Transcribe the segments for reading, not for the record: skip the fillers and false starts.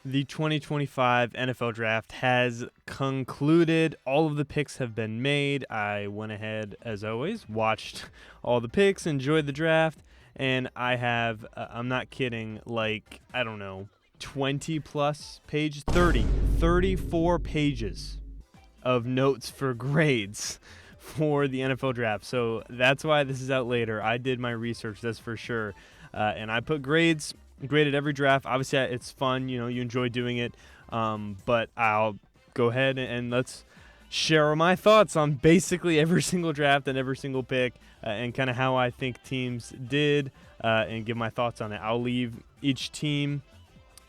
The 2025 NFL Draft has concluded. All of the picks have been made. I went ahead, as always, watched all the picks, enjoyed the draft, and I have, I'm not kidding, like, I don't know, 20 plus pages, 34 pages of notes for grades for the NFL Draft. So that's why this is out later. I did my research, that's for sure. And I put graded every draft. Obviously, it's fun. You enjoy doing it. But I'll go ahead and let's share my thoughts on basically every single draft and every single pick and kind of how I think teams did and give my thoughts on it. I'll leave each team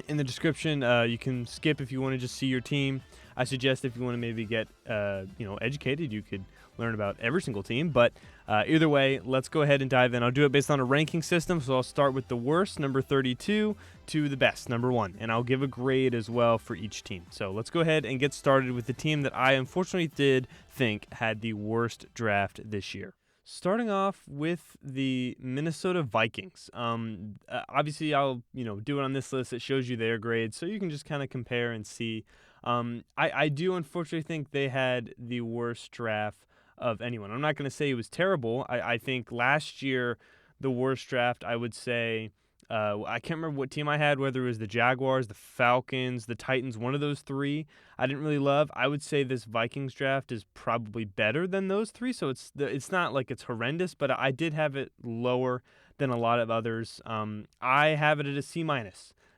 in the description. You can skip if you want to just see your team. I suggest if you want to maybe get educated, you could learn about every single team. But either way, let's go ahead and dive in. I'll do it based on a ranking system, so I'll start with the worst, number 32, to the best, number 1. And I'll give a grade as well for each team. So let's go ahead and get started with the team that I unfortunately did think had the worst draft this year. Starting off with the Minnesota Vikings. Obviously, I'll do it on this list. It shows you their grades, so you can just kind of compare and see. I do unfortunately think they had the worst draft of anyone. I'm not going to say it was terrible. I think last year, the worst draft, I would say, I can't remember what team I had, whether it was the Jaguars, the Falcons, the Titans, one of those three I didn't really love. I would say this Vikings draft is probably better than those three, so it's not like it's horrendous, but I did have it lower than a lot of others. I have it at a C-.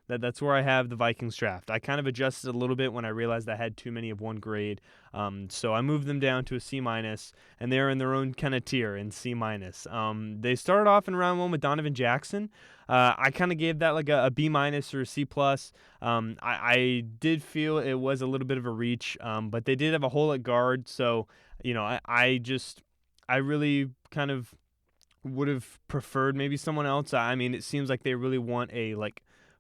That's where I have the Vikings draft. I kind of adjusted a little bit when I realized I had too many of one grade. So I moved them down to a C-, and they're in their own kind of tier in C-. They started off in round 1 with Donovan Jackson. I kind of gave that like a B- or a C+. I did feel it was a little bit of a reach, but they did have a hole at guard. So, I really kind of would have preferred maybe someone else. I mean, it seems like they really want a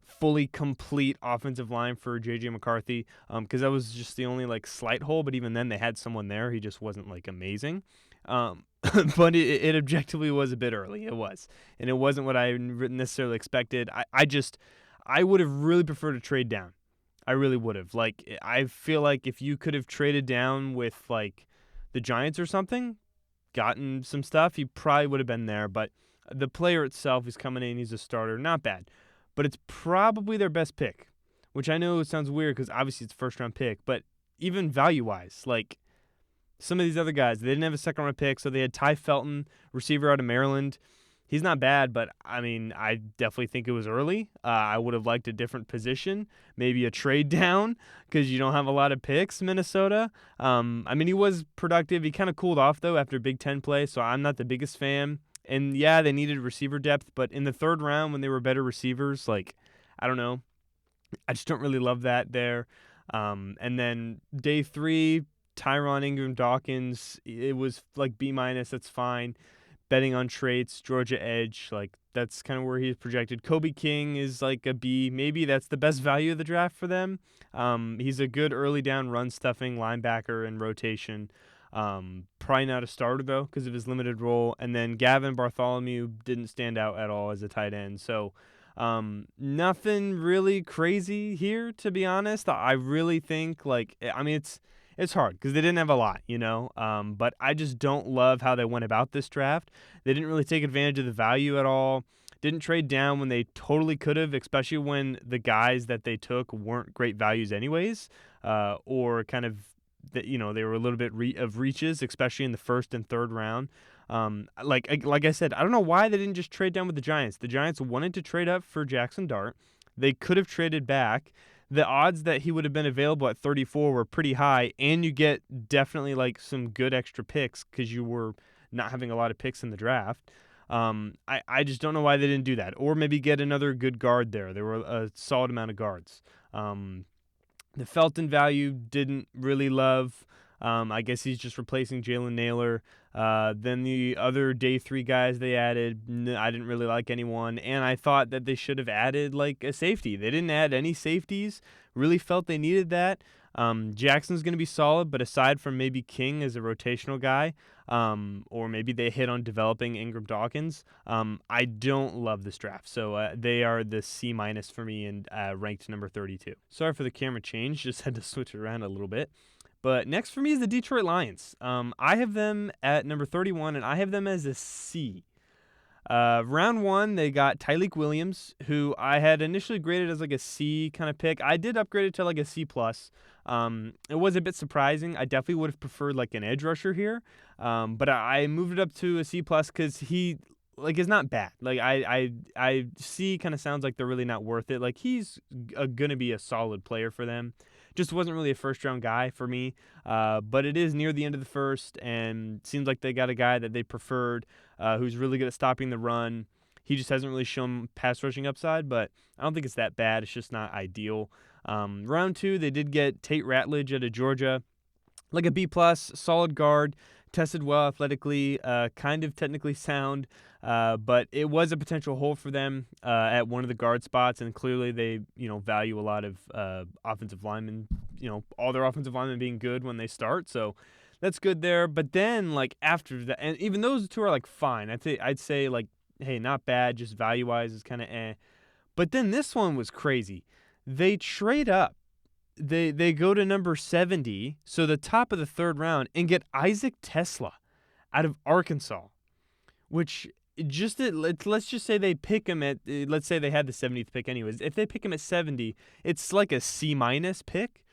fully complete offensive line for J.J. McCarthy, because that was just the only slight hole, but even then they had someone there. He just wasn't amazing. But it objectively was a bit early. It was. And it wasn't what I necessarily expected. I would have really preferred to trade down. I really would have. I feel like if you could have traded down with the Giants or something, gotten some stuff, he probably would have been there. But the player itself is coming in. He's a starter. Not bad. But it's probably their best pick, which I know sounds weird because obviously it's a first-round pick. But even value-wise, some of these other guys, they didn't have a second-round pick, so they had Ty Felton, receiver out of Maryland. He's not bad, but, I mean, I definitely think it was early. I would have liked a different position, maybe a trade down because you don't have a lot of picks, Minnesota. I mean, he was productive. He kind of cooled off, though, after Big Ten play, so I'm not the biggest fan. And, yeah, they needed receiver depth, but in the third round when they were better receivers, I don't know. I just don't really love that there. And then day 3, Tyron Ingram Dawkins, it was B-. That's fine. Betting on traits, Georgia edge, that's kind of where he's projected. Kobe King is a B. Maybe that's the best value of the draft for them. He's a good early down run stuffing linebacker in rotation. Probably not a starter, though, because of his limited role. And then Gavin Bartholomew didn't stand out at all as a tight end. So nothing really crazy here, to be honest. I really think, it's hard because they didn't have a lot, but I just don't love how they went about this draft. They didn't really take advantage of the value at all. Didn't trade down when they totally could have, especially when the guys that they took weren't great values anyways, or kind of they were a little bit of reaches, especially in the first and third round. Like I said, I don't know why they didn't just trade down with the Giants. The Giants wanted to trade up for Jackson Dart. They could have traded back. The odds that he would have been available at 34 were pretty high, and you get definitely some good extra picks because you were not having a lot of picks in the draft. I just don't know why they didn't do that, or maybe get another good guard there. There were a solid amount of guards. The Felton value didn't really love. I guess he's just replacing Jalen Naylor. Then the other day 3 guys they added, I didn't really like anyone, and I thought that they should have added like a safety. They didn't add any safeties. Really felt they needed that. Jackson's going to be solid, but aside from maybe King as a rotational guy, or maybe they hit on developing Ingram Dawkins, I don't love this draft. So they are the C- for me and ranked number 32. Sorry for the camera change, just had to switch it around a little bit. But next for me is the Detroit Lions. I have them at number 31, and I have them as a C. Round 1, they got Tyleik Williams, who I had initially graded as like a C kind of pick. I did upgrade it to like a C+. It was a bit surprising. I definitely would have preferred like an edge rusher here, but I moved it up to a C+ because he is not bad. Like I C kind of sounds like they're really not worth it. Like he's gonna be a solid player for them. Just wasn't really a first-round guy for me, but it is near the end of the first, and seems like they got a guy that they preferred, who's really good at stopping the run. He just hasn't really shown pass rushing upside, but I don't think it's that bad. It's just not ideal. Round 2, they did get Tate Ratledge out of Georgia, like a B+, solid guard, tested well athletically, kind of technically sound, but it was a potential hole for them at one of the guard spots, and clearly they value a lot of offensive linemen, all their offensive linemen being good when they start, so that's good there. But then like after that, and even those two are like fine. I'd say like, hey, not bad, just value-wise is kind of eh. But then this one was crazy. They trade up. They go to number 70, so the top of the 3rd round, and get Isaac Tesla out of Arkansas, which let's just say they pick him at, let's say they had the 70th pick anyways. If they pick him at 70, it's like a C- pick.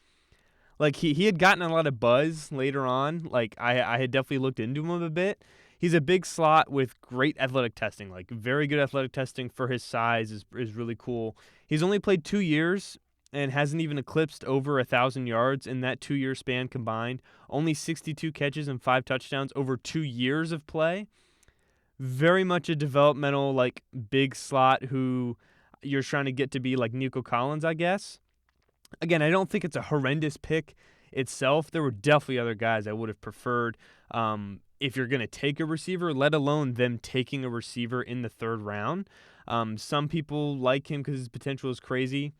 Like he had gotten a lot of buzz later on. Like I had definitely looked into him a bit. He's a big slot with great athletic testing, like very good athletic testing for his size is really cool. He's only played 2 years and hasn't even eclipsed over 1,000 yards in that 2-year span combined. Only 62 catches and 5 touchdowns over 2 years of play. Very much a developmental, like, big slot who you're trying to get to be like Nico Collins, I guess. Again, I don't think it's a horrendous pick itself. There were definitely other guys I would have preferred if you're going to take a receiver, let alone them taking a receiver in the 3rd round. Some people like him because his potential is crazy.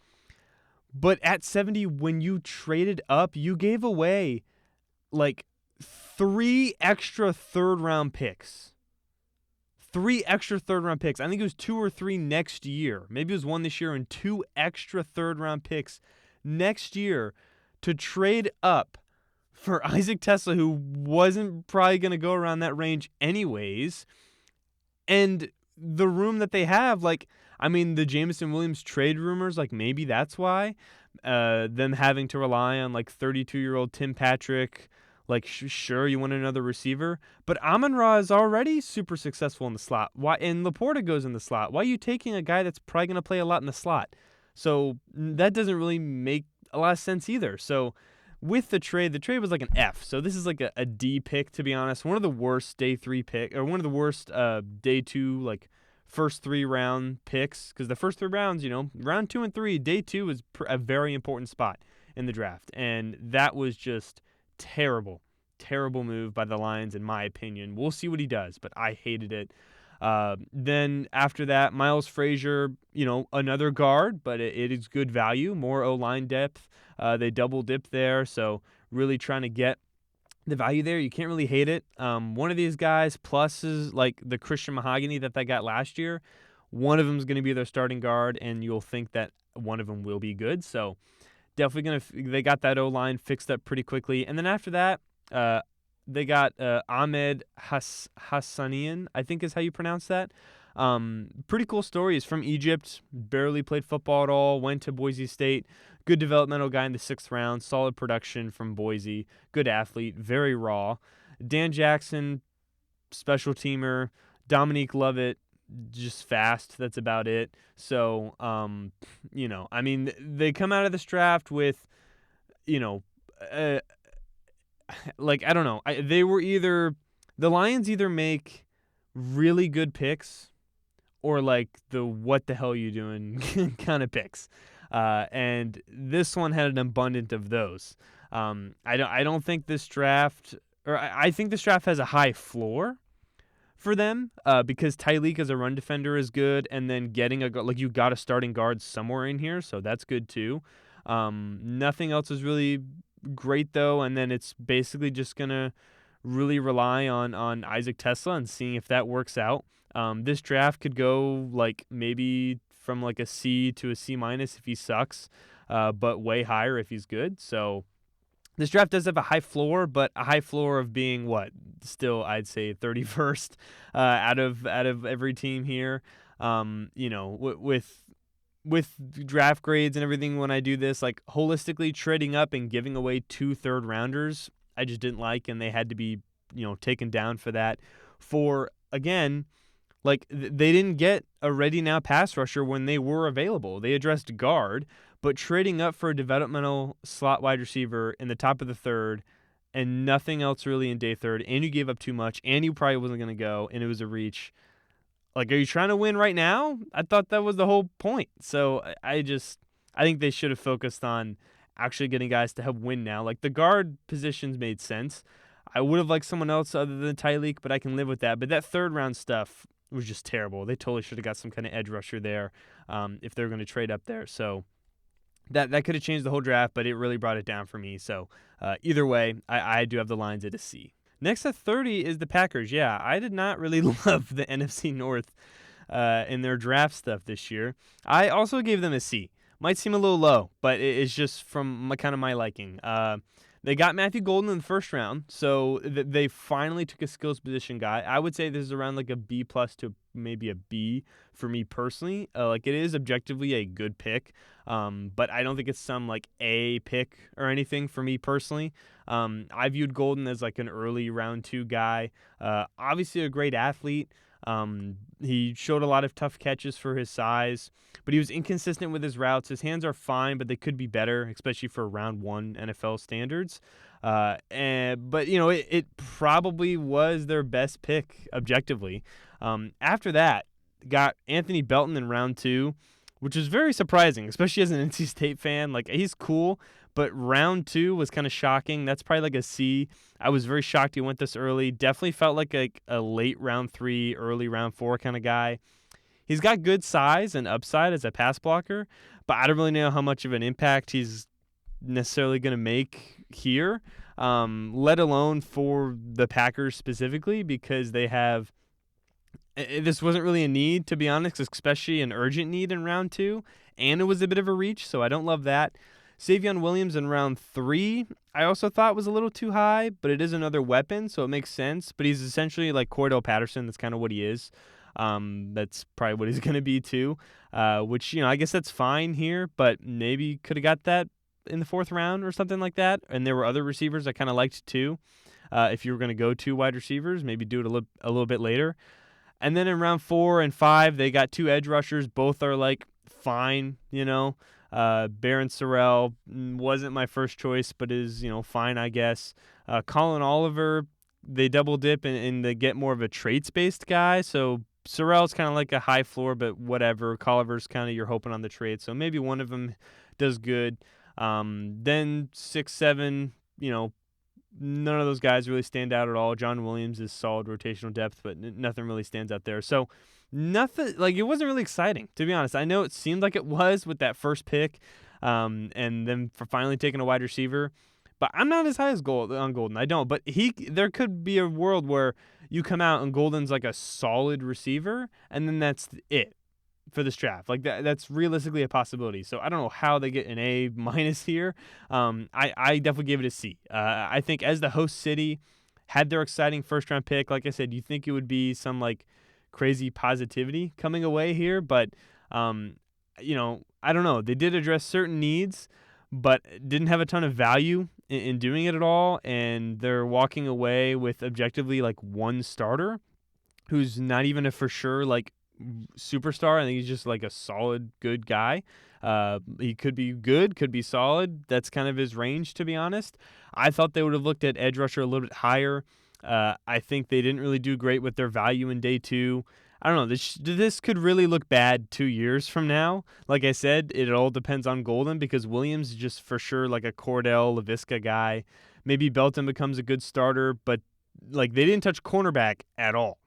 But at 70, when you traded up, you gave away like 3 extra 3rd-round picks. 3 extra 3rd-round picks. I think it was 2 or 3 next year. Maybe it was 1 this year and 2 extra 3rd-round picks next year to trade up for Isaac Tesla, who wasn't probably going to go around that range anyways. And the room that they have, like, I mean, the Jameson Williams trade rumors, like, maybe that's why. Them having to rely on, like, 32-year-old Tim Patrick. Like, sure, you want another receiver. But Amon-Ra is already super successful in the slot. Why? And Laporta goes in the slot. Why are you taking a guy that's probably going to play a lot in the slot? So that doesn't really make a lot of sense either. So with the trade was like an F. So this is like a D pick, to be honest. One of the worst day 3 pick, or one of the worst day 2, like, first 3-round picks. Because the first 3 rounds, round 2 and 3, day 2 is a very important spot in the draft. And that was just terrible move by the Lions, in my opinion. We'll see what he does, but I hated it. Then after that, Miles Frazier, another guard, but it is good value, more O-line depth. They double dip there, so really trying to get the value there. You can't really hate it. One of these guys, plus is like the Christian Mahogany that they got last year. One of them is going to be their starting guard, and you'll think that one of them will be good. So definitely they got that O-line fixed up pretty quickly. And then after that, they got Ahmed Hassanian, I think is how you pronounce that. Pretty cool story. He's from Egypt, barely played football at all, went to Boise State. Good developmental guy in the 6th round, solid production from Boise, good athlete, very raw. Dan Jackson, special teamer. Dominique Lovett, just fast. That's about it. So, I mean, they come out of this draft with, like, I don't know. The Lions either make really good picks or like the what the hell are you doing kind of picks. And this one had an abundance of those. I don't think this draft, or I think this draft has a high floor for them because Tyreek as a run defender is good, and then getting you got a starting guard somewhere in here, so that's good too. Nothing else is really great though, and then it's basically just gonna really rely on Isaac Tesla and seeing if that works out. This draft could go like maybe from like a C to a C minus if he sucks, but way higher if he's good. So this draft does have a high floor, but a high floor of being what? Still, I'd say 31st out of every team here. With draft grades and everything, when I do this, like holistically trading up and giving away 2 third-rounders, I just didn't like, and they had to be, taken down for that. For, again, like they didn't get a ready now pass rusher when they were available. They addressed guard, but trading up for a developmental slot wide receiver in the top of the third and nothing else really in day third, and you gave up too much, and you probably wasn't going to go, and it was a reach. Like, are you trying to win right now? I thought that was the whole point. So I think they should have focused on actually getting guys to help win now. Like, the guard positions made sense. I would have liked someone else other than Tyreek, but I can live with that. But that third round stuff was just terrible. They totally should have got some kind of edge rusher there if they're going to trade up there. So that could have changed the whole draft, but it really brought it down for me. So either way, I do have the Lions at a C. Next at 30 is the Packers. Yeah, I did not really love the NFC North in their draft stuff this year. I also gave them a C. Might seem a little low, but it's just from my liking. They got Matthew Golden in the first round, so they finally took a skills position guy. I would say this is around like a B plus to maybe a B for me personally. Like it is objectively a good pick, but I don't think it's some like A pick or anything for me personally. I viewed Golden as like an early round 2 guy. Obviously a great athlete. He showed a lot of tough catches for his size, but he was inconsistent with his routes. His hands are fine, but they could be better, especially for round 1 NFL standards. But it probably was their best pick objectively. After that, got Anthony Belton in round 2, which is very surprising, especially as an NC State fan. Like, he's cool, but round 2 was kind of shocking. That's probably like a C. I was very shocked he went this early. Definitely felt like a late round 3, early round 4 kind of guy. He's got good size and upside as a pass blocker, but I don't really know how much of an impact he's necessarily going to make here, let alone for the Packers specifically, because they have – this wasn't really a need, to be honest, especially an urgent need in round 2, and it was a bit of a reach, so I don't love that. Savion Williams in round 3, I also thought was a little too high, but it is another weapon, so it makes sense. But he's essentially like Cordell Patterson. That's kind of what he is. That's probably what he's going to be too, which, I guess that's fine here, but maybe could have got that in the 4th round or something like that. And there were other receivers I kind of liked too. If you were going to go 2 wide receivers, maybe do it a little bit later. And then in round 4 and 5, they got 2 edge rushers. Both are like fine, Baron Sorrell wasn't my first choice, but is, fine, I guess. Colin Oliver, they double dip and they get more of a traits-based guy. So Sorrell's kind of like a high floor, but whatever. Oliver's kind of you're hoping on the trade. So maybe one of them does good. Then 6, 7, none of those guys really stand out at all. John Williams is solid rotational depth, but nothing really stands out there. So nothing, like, it wasn't really exciting, to be honest. I know it seemed like it was with that first pick, and then for finally taking a wide receiver, but I'm not as high as on Golden. I don't, but there could be a world where you come out and Golden's like a solid receiver, and then that's it for this draft. Like that's realistically a possibility. So I don't know how they get an A minus here. I definitely gave it a C. I think as the host city had their exciting first round pick, like I said, you think it would be some like crazy positivity coming away here, but I don't know. They did address certain needs, but didn't have a ton of value in doing it at all, and they're walking away with objectively like one starter who's not even a for sure like superstar. I think he's just like a solid good guy. He could be good, could be solid. That's kind of his range, to be honest. I thought they would have looked at edge rusher a little bit higher. I think they didn't really do great with their value in day 2. I don't know. This could really look bad 2 years from now. Like I said, it all depends on Golden because Williams is just for sure like a Cordell LaVisca guy. Maybe Belton becomes a good starter, but like they didn't touch cornerback at all.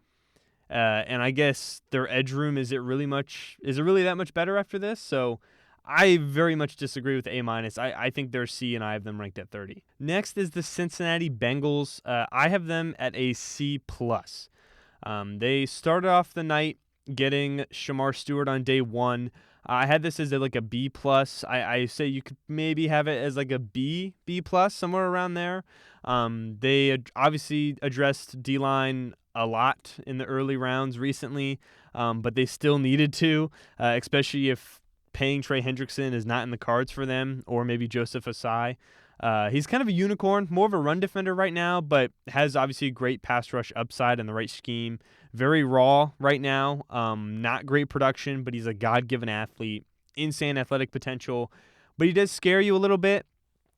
And I guess their edge room is it really that much better after this? So I very much disagree with A-. I think they're C and I have them ranked at 30. Next is the Cincinnati Bengals. I have them at a C+. They started off the night getting Shamar Stewart on day one. I had this as like a B+. I say you could maybe have it as like a B+, somewhere around there. They obviously addressed D-line a lot in the early rounds recently, but they still needed to, especially if paying Trey Hendrickson is not in the cards for them, or maybe Joseph Asai. He's kind of a unicorn, more of a run defender right now, but has obviously a great pass rush upside in the right scheme. Very raw right now, not great production, but he's a God-given athlete, insane athletic potential, but he does scare you a little bit.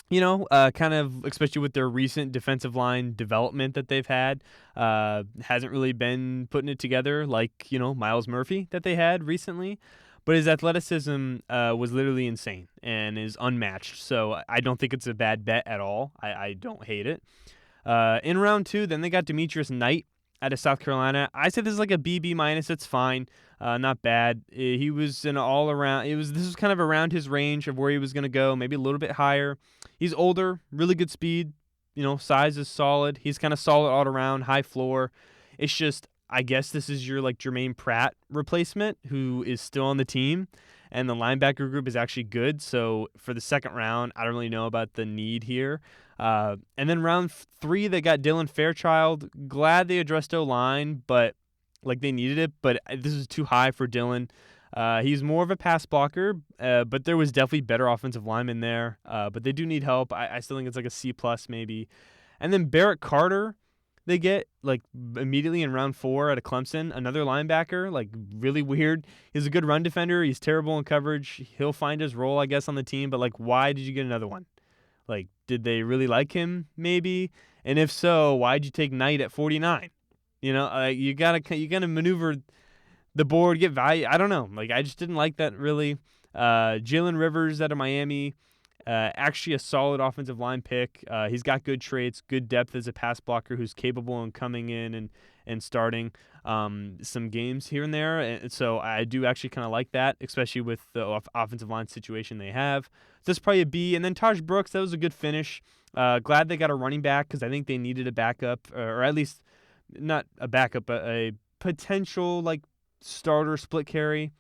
Kind of, especially with their recent defensive line development that they've had, hasn't really been putting it together like, Myles Murphy that they had recently. But his athleticism was literally insane and is unmatched. So I don't think it's a bad bet at all. I don't hate it. In round 2, then they got Demetrius Knight out of South Carolina. I said this is like a B-. It's fine. Not bad. He was an all-around. This was kind of around his range of where he was going to go, maybe a little bit higher. He's older, really good speed. Size is solid. He's kind of solid all around, high floor. It's just, I guess this is your like Jermaine Pratt replacement who is still on the team, and the linebacker group is actually good. So for the second round, I don't really know about the need here. And then round 3, they got Dylan Fairchild. Glad they addressed O-line, but like they needed it. But this is too high for Dylan. He's more of a pass blocker, but there was definitely better offensive linemen there. But they do need help. I still think it's like a C+ maybe. And then Barrett Carter, they get like immediately in round 4 out of Clemson, another linebacker, like really weird. He's a good run defender. He's terrible in coverage. He'll find his role, I guess, on the team. But like, why did you get another one? Like, did they really like him? Maybe. And if so, why'd you take Knight at 49? You gotta maneuver the board, get value. I don't know. Like, I just didn't like that really. Jalen Rivers out of Miami. Actually a solid offensive line pick. He's got good traits, good depth as a pass blocker who's capable in coming in and starting some games here and there. And so I do actually kind of like that, especially with the offensive line situation they have. So that's probably a B. And then Taj Brooks, that was a good finish. Glad they got a running back because I think they needed a backup, or at least not a backup, but a potential like starter split carry.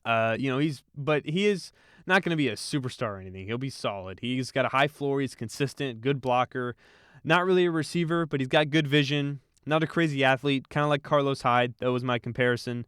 He is not going to be a superstar or anything. He'll be solid. He's got a high floor. He's consistent, good blocker. Not really a receiver, but he's got good vision. Not a crazy athlete, kind of like Carlos Hyde. That was my comparison.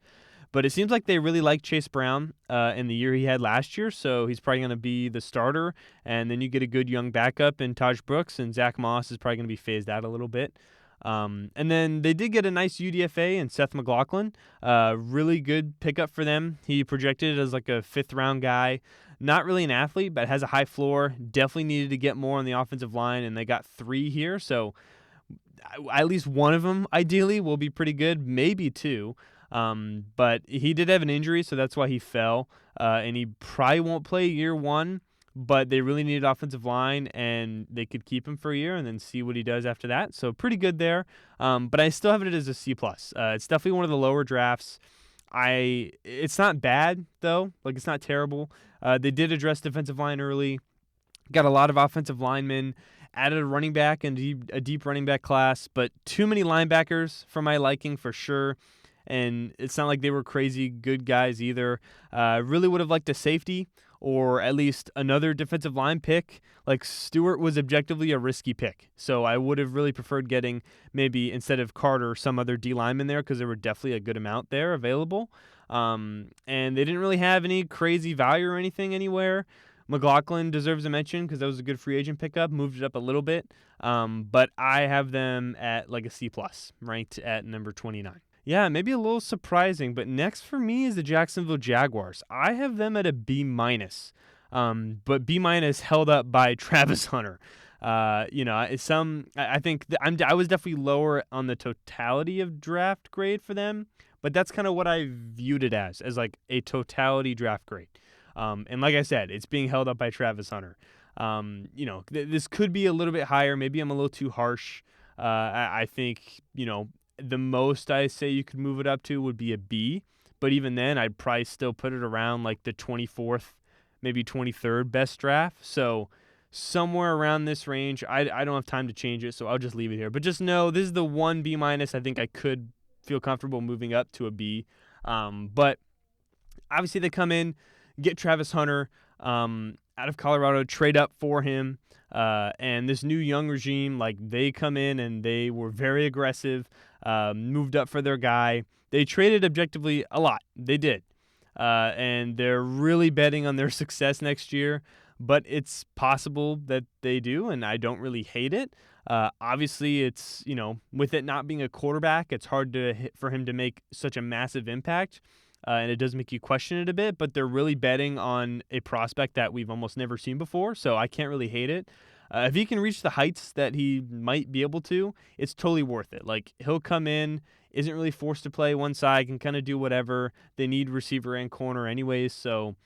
But it seems like they really like Chase Brown in the year he had last year, so he's probably going to be the starter. And then you get a good young backup in Taj Brooks, and Zach Moss is probably going to be phased out a little bit. And then they did get a nice UDFA in Seth McLaughlin. Really good pickup for them. He projected as like a 5th-round guy. Not really an athlete, but has a high floor. Definitely needed to get more on the offensive line, and they got 3 here. So at least one of them, ideally, will be pretty good. Maybe 2. But he did have an injury, so that's why he fell. And he probably won't play year 1. But they really needed offensive line, and they could keep him for a year and then see what he does after that. So pretty good there. But I still have it as a C+. It's definitely one of the lower drafts. It's not bad, though. Like, it's not terrible. They did address defensive line early. Got a lot of offensive linemen. Added a running back and a deep running back class. But too many linebackers for my liking, for sure. And it's not like they were crazy good guys either. Really would have liked a safety or at least another defensive line pick. Like, Stewart was objectively a risky pick. So I would have really preferred getting maybe, instead of Carter, some other D lineman there because there were definitely a good amount there available. And they didn't really have any crazy value or anything anywhere. McLaughlin deserves a mention because that was a good free agent pickup. Moved it up a little bit. But I have them at like a C+, ranked at number 29. Yeah, maybe a little surprising, but next for me is the Jacksonville Jaguars. I have them at a B-, but B- held up by Travis Hunter. I think I was definitely lower on the totality of draft grade for them, but that's kind of what I viewed it as like a totality draft grade. And like I said, it's being held up by Travis Hunter. This could be a little bit higher. Maybe I'm a little too harsh. I think, the most I say you could move it up to would be a B. But even then, I'd probably still put it around like the 24th, maybe 23rd best draft. So somewhere around this range. I don't have time to change it, so I'll just leave it here. But just know this is the one B-. I think I could feel comfortable moving up to a B. But obviously they come in, get Travis Hunter out of Colorado, trade up for him. And this new young regime, like they come in and they were very aggressive, moved up for their guy. They traded objectively a lot. They did. And they're really betting on their success next year. But it's possible that they do, and I don't really hate it. Obviously, it's, with it not being a quarterback, it's hard for him to make such a massive impact. And it does make you question it a bit, but they're really betting on a prospect that we've almost never seen before, so I can't really hate it. If he can reach the heights that he might be able to, it's totally worth it. Like, he'll come in, isn't really forced to play one side, can kind of do whatever. They need receiver and corner anyways, so,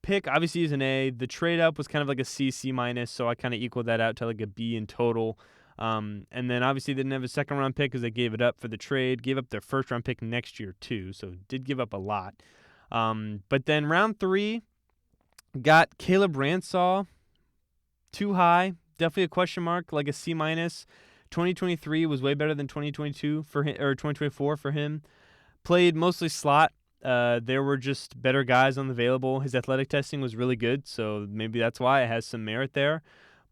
pick obviously is an A. The trade up was kind of like a C, C-, so I kind of equaled that out to like a B in total. And then obviously they didn't have a second round pick because they gave it up for the trade, gave up their first round pick next year too, so did give up a lot. But then round 3, got Caleb Ransaw, too high, definitely a question mark, like a C-. 2023 was way better than 2022 for him, or 2024 for him. Played mostly slot. There were just better guys on the available. His athletic testing was really good, so maybe that's why it has some merit there.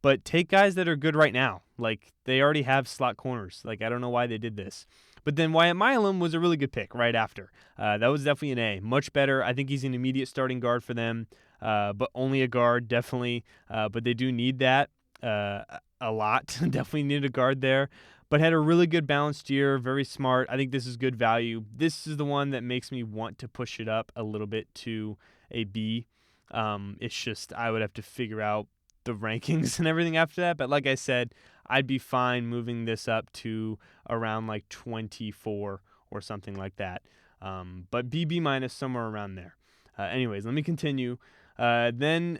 But take guys that are good right now. Like, they already have slot corners. Like, I don't know why they did this. But then Wyatt Milam was a really good pick right after. That was definitely an A. Much better. I think he's an immediate starting guard for them, but only a guard, definitely. But they do need that a lot. Definitely need a guard there. But had a really good balanced year, very smart. I think this is good value. This is the one that makes me want to push it up a little bit to a B. It's just I would have to figure out the rankings and everything after that. But like I said, I'd be fine moving this up to around like 24 or something like that. But B- somewhere around there. Anyways, let me continue. Then,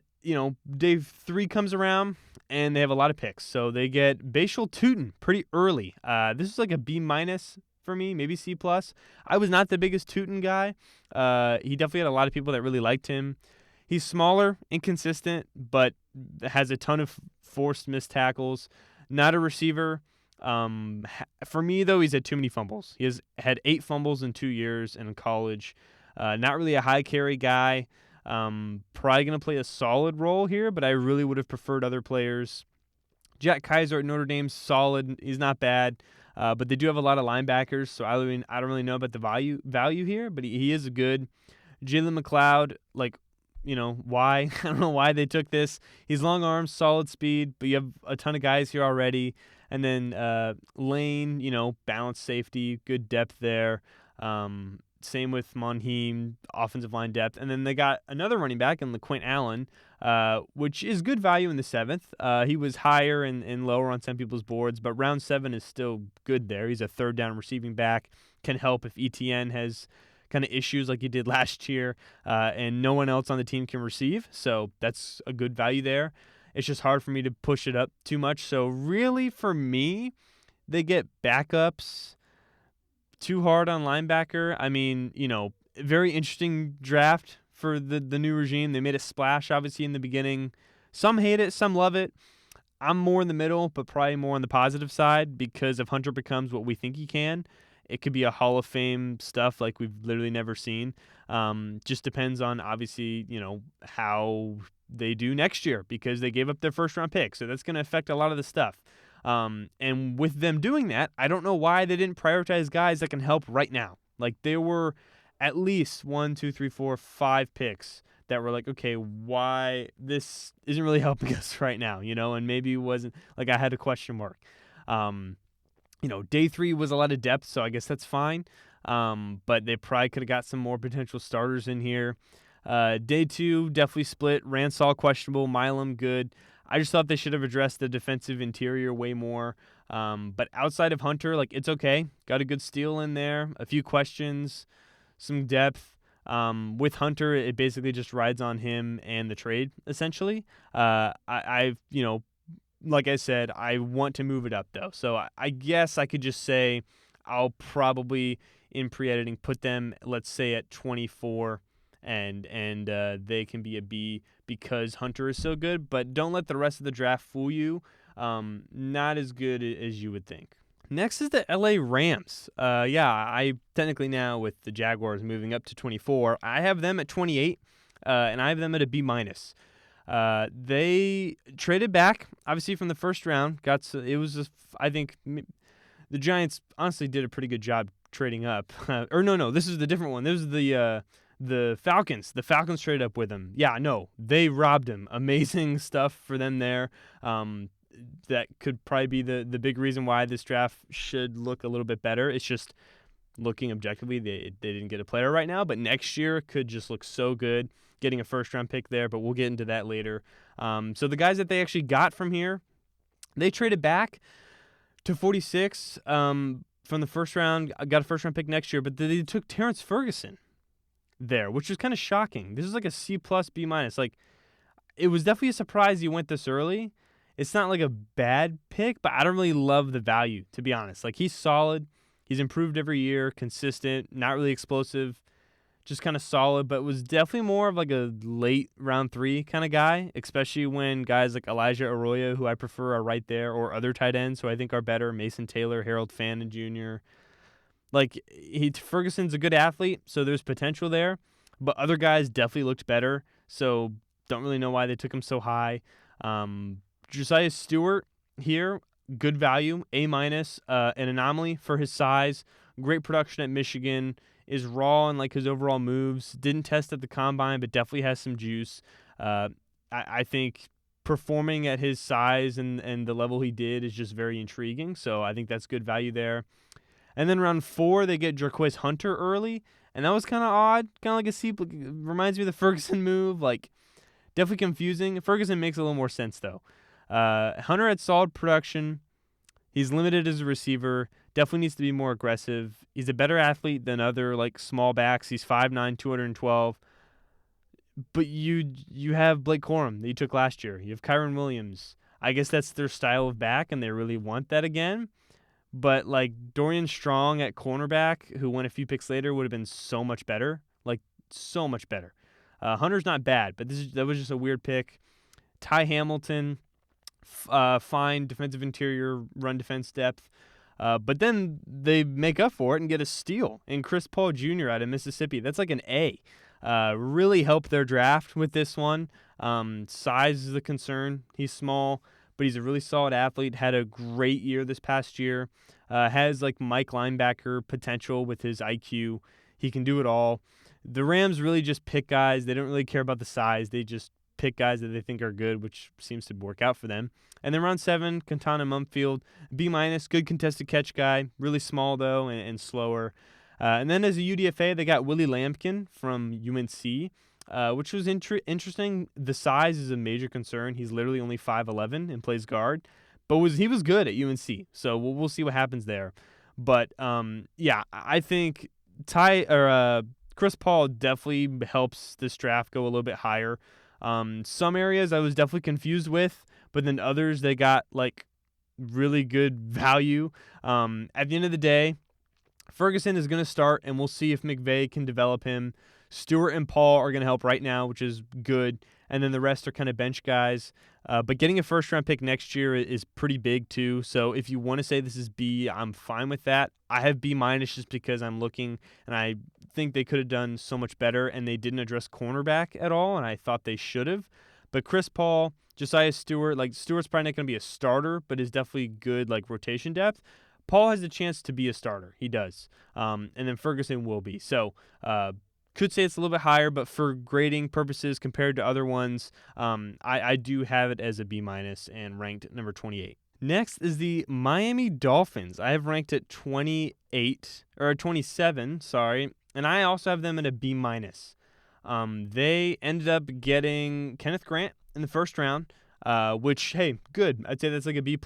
day 3 comes around, and they have a lot of picks. So they get Bashal Tutin pretty early. This is like a B- for me, maybe C+. I was not the biggest Tutin guy. He definitely had a lot of people that really liked him. He's smaller, inconsistent, but has a ton of forced missed tackles. Not a receiver. For me, though, he's had too many fumbles. He has had 8 fumbles in 2 years in college. Not really a high carry guy. Probably going to play a solid role here, but I really would have preferred other players. Jack Kaiser at Notre Dame's solid. He's not bad, but they do have a lot of linebackers, so I don't really know about the value here, but he is good. Jalen McLeod, why? I don't know why they took this. He's long arms, solid speed, but you have a ton of guys here already. And then Lane, balanced safety, good depth there. Same with Monheim, offensive line depth. And then they got another running back in LaQuint Allen, which is good value in the 7th. He was higher and lower on some people's boards, but round 7 is still good there. He's a third down receiving back, can help if ETN has kind of issues like he did last year, and no one else on the team can receive. So that's a good value there. It's just hard for me to push it up too much. So really for me, they get backups. Too hard on linebacker. I mean, very interesting draft for the new regime. They made a splash, obviously, in the beginning. Some hate it, some love it. I'm more in the middle, but probably more on the positive side because if Hunter becomes what we think he can, it could be a Hall of Fame stuff like we've literally never seen. Just depends on, obviously, how they do next year because they gave up their first-round pick. So that's going to affect a lot of the stuff. And with them doing that, I don't know why they didn't prioritize guys that can help right now. Like, there were at least 1, 2, 3, 4, 5 picks that were like, okay, why this isn't really helping us right now, and maybe it wasn't, like, I had a question mark. Day 3 was a lot of depth, so I guess that's fine. But they probably could have got some more potential starters in here. Day 2, definitely split. Ransaw, questionable. Milam, good. I just thought they should have addressed the defensive interior way more. But outside of Hunter, like, it's okay. Got a good steal in there, a few questions, some depth. With Hunter, it basically just rides on him and the trade, essentially. I've, like I said, I want to move it up, though. So I guess I could just say I'll probably, in pre-editing, put them, let's say, at 24, and they can be a B because Hunter is so good. But don't let the rest of the draft fool you. Not as good as you would think. Next is the LA Rams. I technically now, with the Jaguars moving up to 24, I have them at 28, and I have them at a B minus. They traded back, obviously, from the first round. I think the Giants honestly did a pretty good job trading up. This is the different one. This is the Falcons. The Falcons traded up with them. Yeah, no, they robbed him. Amazing stuff for them there. That could probably be the big reason why this draft should look a little bit better. It's just, looking objectively, they didn't get a player right now, but next year could just look so good getting a first-round pick there, but we'll get into that later. So the guys that they actually got from here, they traded back to 46 from the first round, got a first-round pick next year, but they took Terrence Ferguson there, which was kind of shocking. This is like a C+, B-. Like, it was definitely a surprise he went this early. It's not like a bad pick, but I don't really love the value, to be honest. Like, he's solid. He's improved every year, consistent, not really explosive, just kind of solid, but was definitely more of like a late round 3 kind of guy, especially when guys like Elijah Arroyo, who I prefer, are right there, or other tight ends who I think are better, Mason Taylor, Harold Fannin Jr. Like, Ferguson's a good athlete, so there's potential there, but other guys definitely looked better, so don't really know why they took him so high. Josiah Stewart here, good value, A-, an anomaly for his size, great production at Michigan, is raw in like his overall moves, didn't test at the combine, but definitely has some juice. I think performing at his size and the level he did is just very intriguing, so I think that's good value there. And then round 4, they get Jarquez Hunter early, and that was kind of odd, kind of like a C, reminds me of the Ferguson move, like, definitely confusing. Ferguson makes a little more sense, though. Hunter had solid production. He's limited as a receiver. Definitely needs to be more aggressive. He's a better athlete than other like small backs. He's 5'9", 212. But you have Blake Corum that you took last year. You have Kyron Williams. I guess that's their style of back, and they really want that again. But like Dorian Strong at cornerback, who went a few picks later, would have been so much better. Like, so much better. Hunter's not bad, but that was just a weird pick. Ty Hamilton, fine defensive interior, run defense depth. But then they make up for it and get a steal in Chris Paul Jr. out of Mississippi. That's like an A. Really helped their draft with this one. Size is a concern. He's small, but he's a really solid athlete. Had a great year this past year. Has like Mike linebacker potential with his IQ. He can do it all. The Rams really just pick guys. They don't really care about the size. They just pick guys that they think are good, which seems to work out for them. And then round 7, Quintana Mumfield, B-, good contested catch guy. Really small, though, and slower. And then as a UDFA, they got Willie Lampkin from UNC, which was interesting. The size is a major concern. He's literally only 5'11" and plays guard. But he was good at UNC, so we'll see what happens there. But, I think Chris Paul definitely helps this draft go a little bit higher. Some areas I was definitely confused with, but then others they got like really good value. At the end of the day, Ferguson is going to start, and we'll see if McVay can develop him. Stewart and Paul are going to help right now, which is good, and then the rest are kind of bench guys. But getting a first-round pick next year is pretty big too. So if you want to say this is B, I'm fine with that. I have B- just because I'm looking, and I think they could have done so much better, and they didn't address cornerback at all, and I thought they should have. But Chris Paul, Josiah Stewart, like Stewart's probably not going to be a starter, but is definitely good like rotation depth. Paul has a chance to be a starter. He does. And then Ferguson will be. So could say it's a little bit higher, but for grading purposes compared to other ones, I do have it as a B- and ranked number 28. Next is the Miami Dolphins. I have ranked at 27, and I also have them at a B-. They ended up getting Kenneth Grant in the first round. which, hey, good. I'd say that's like a B+.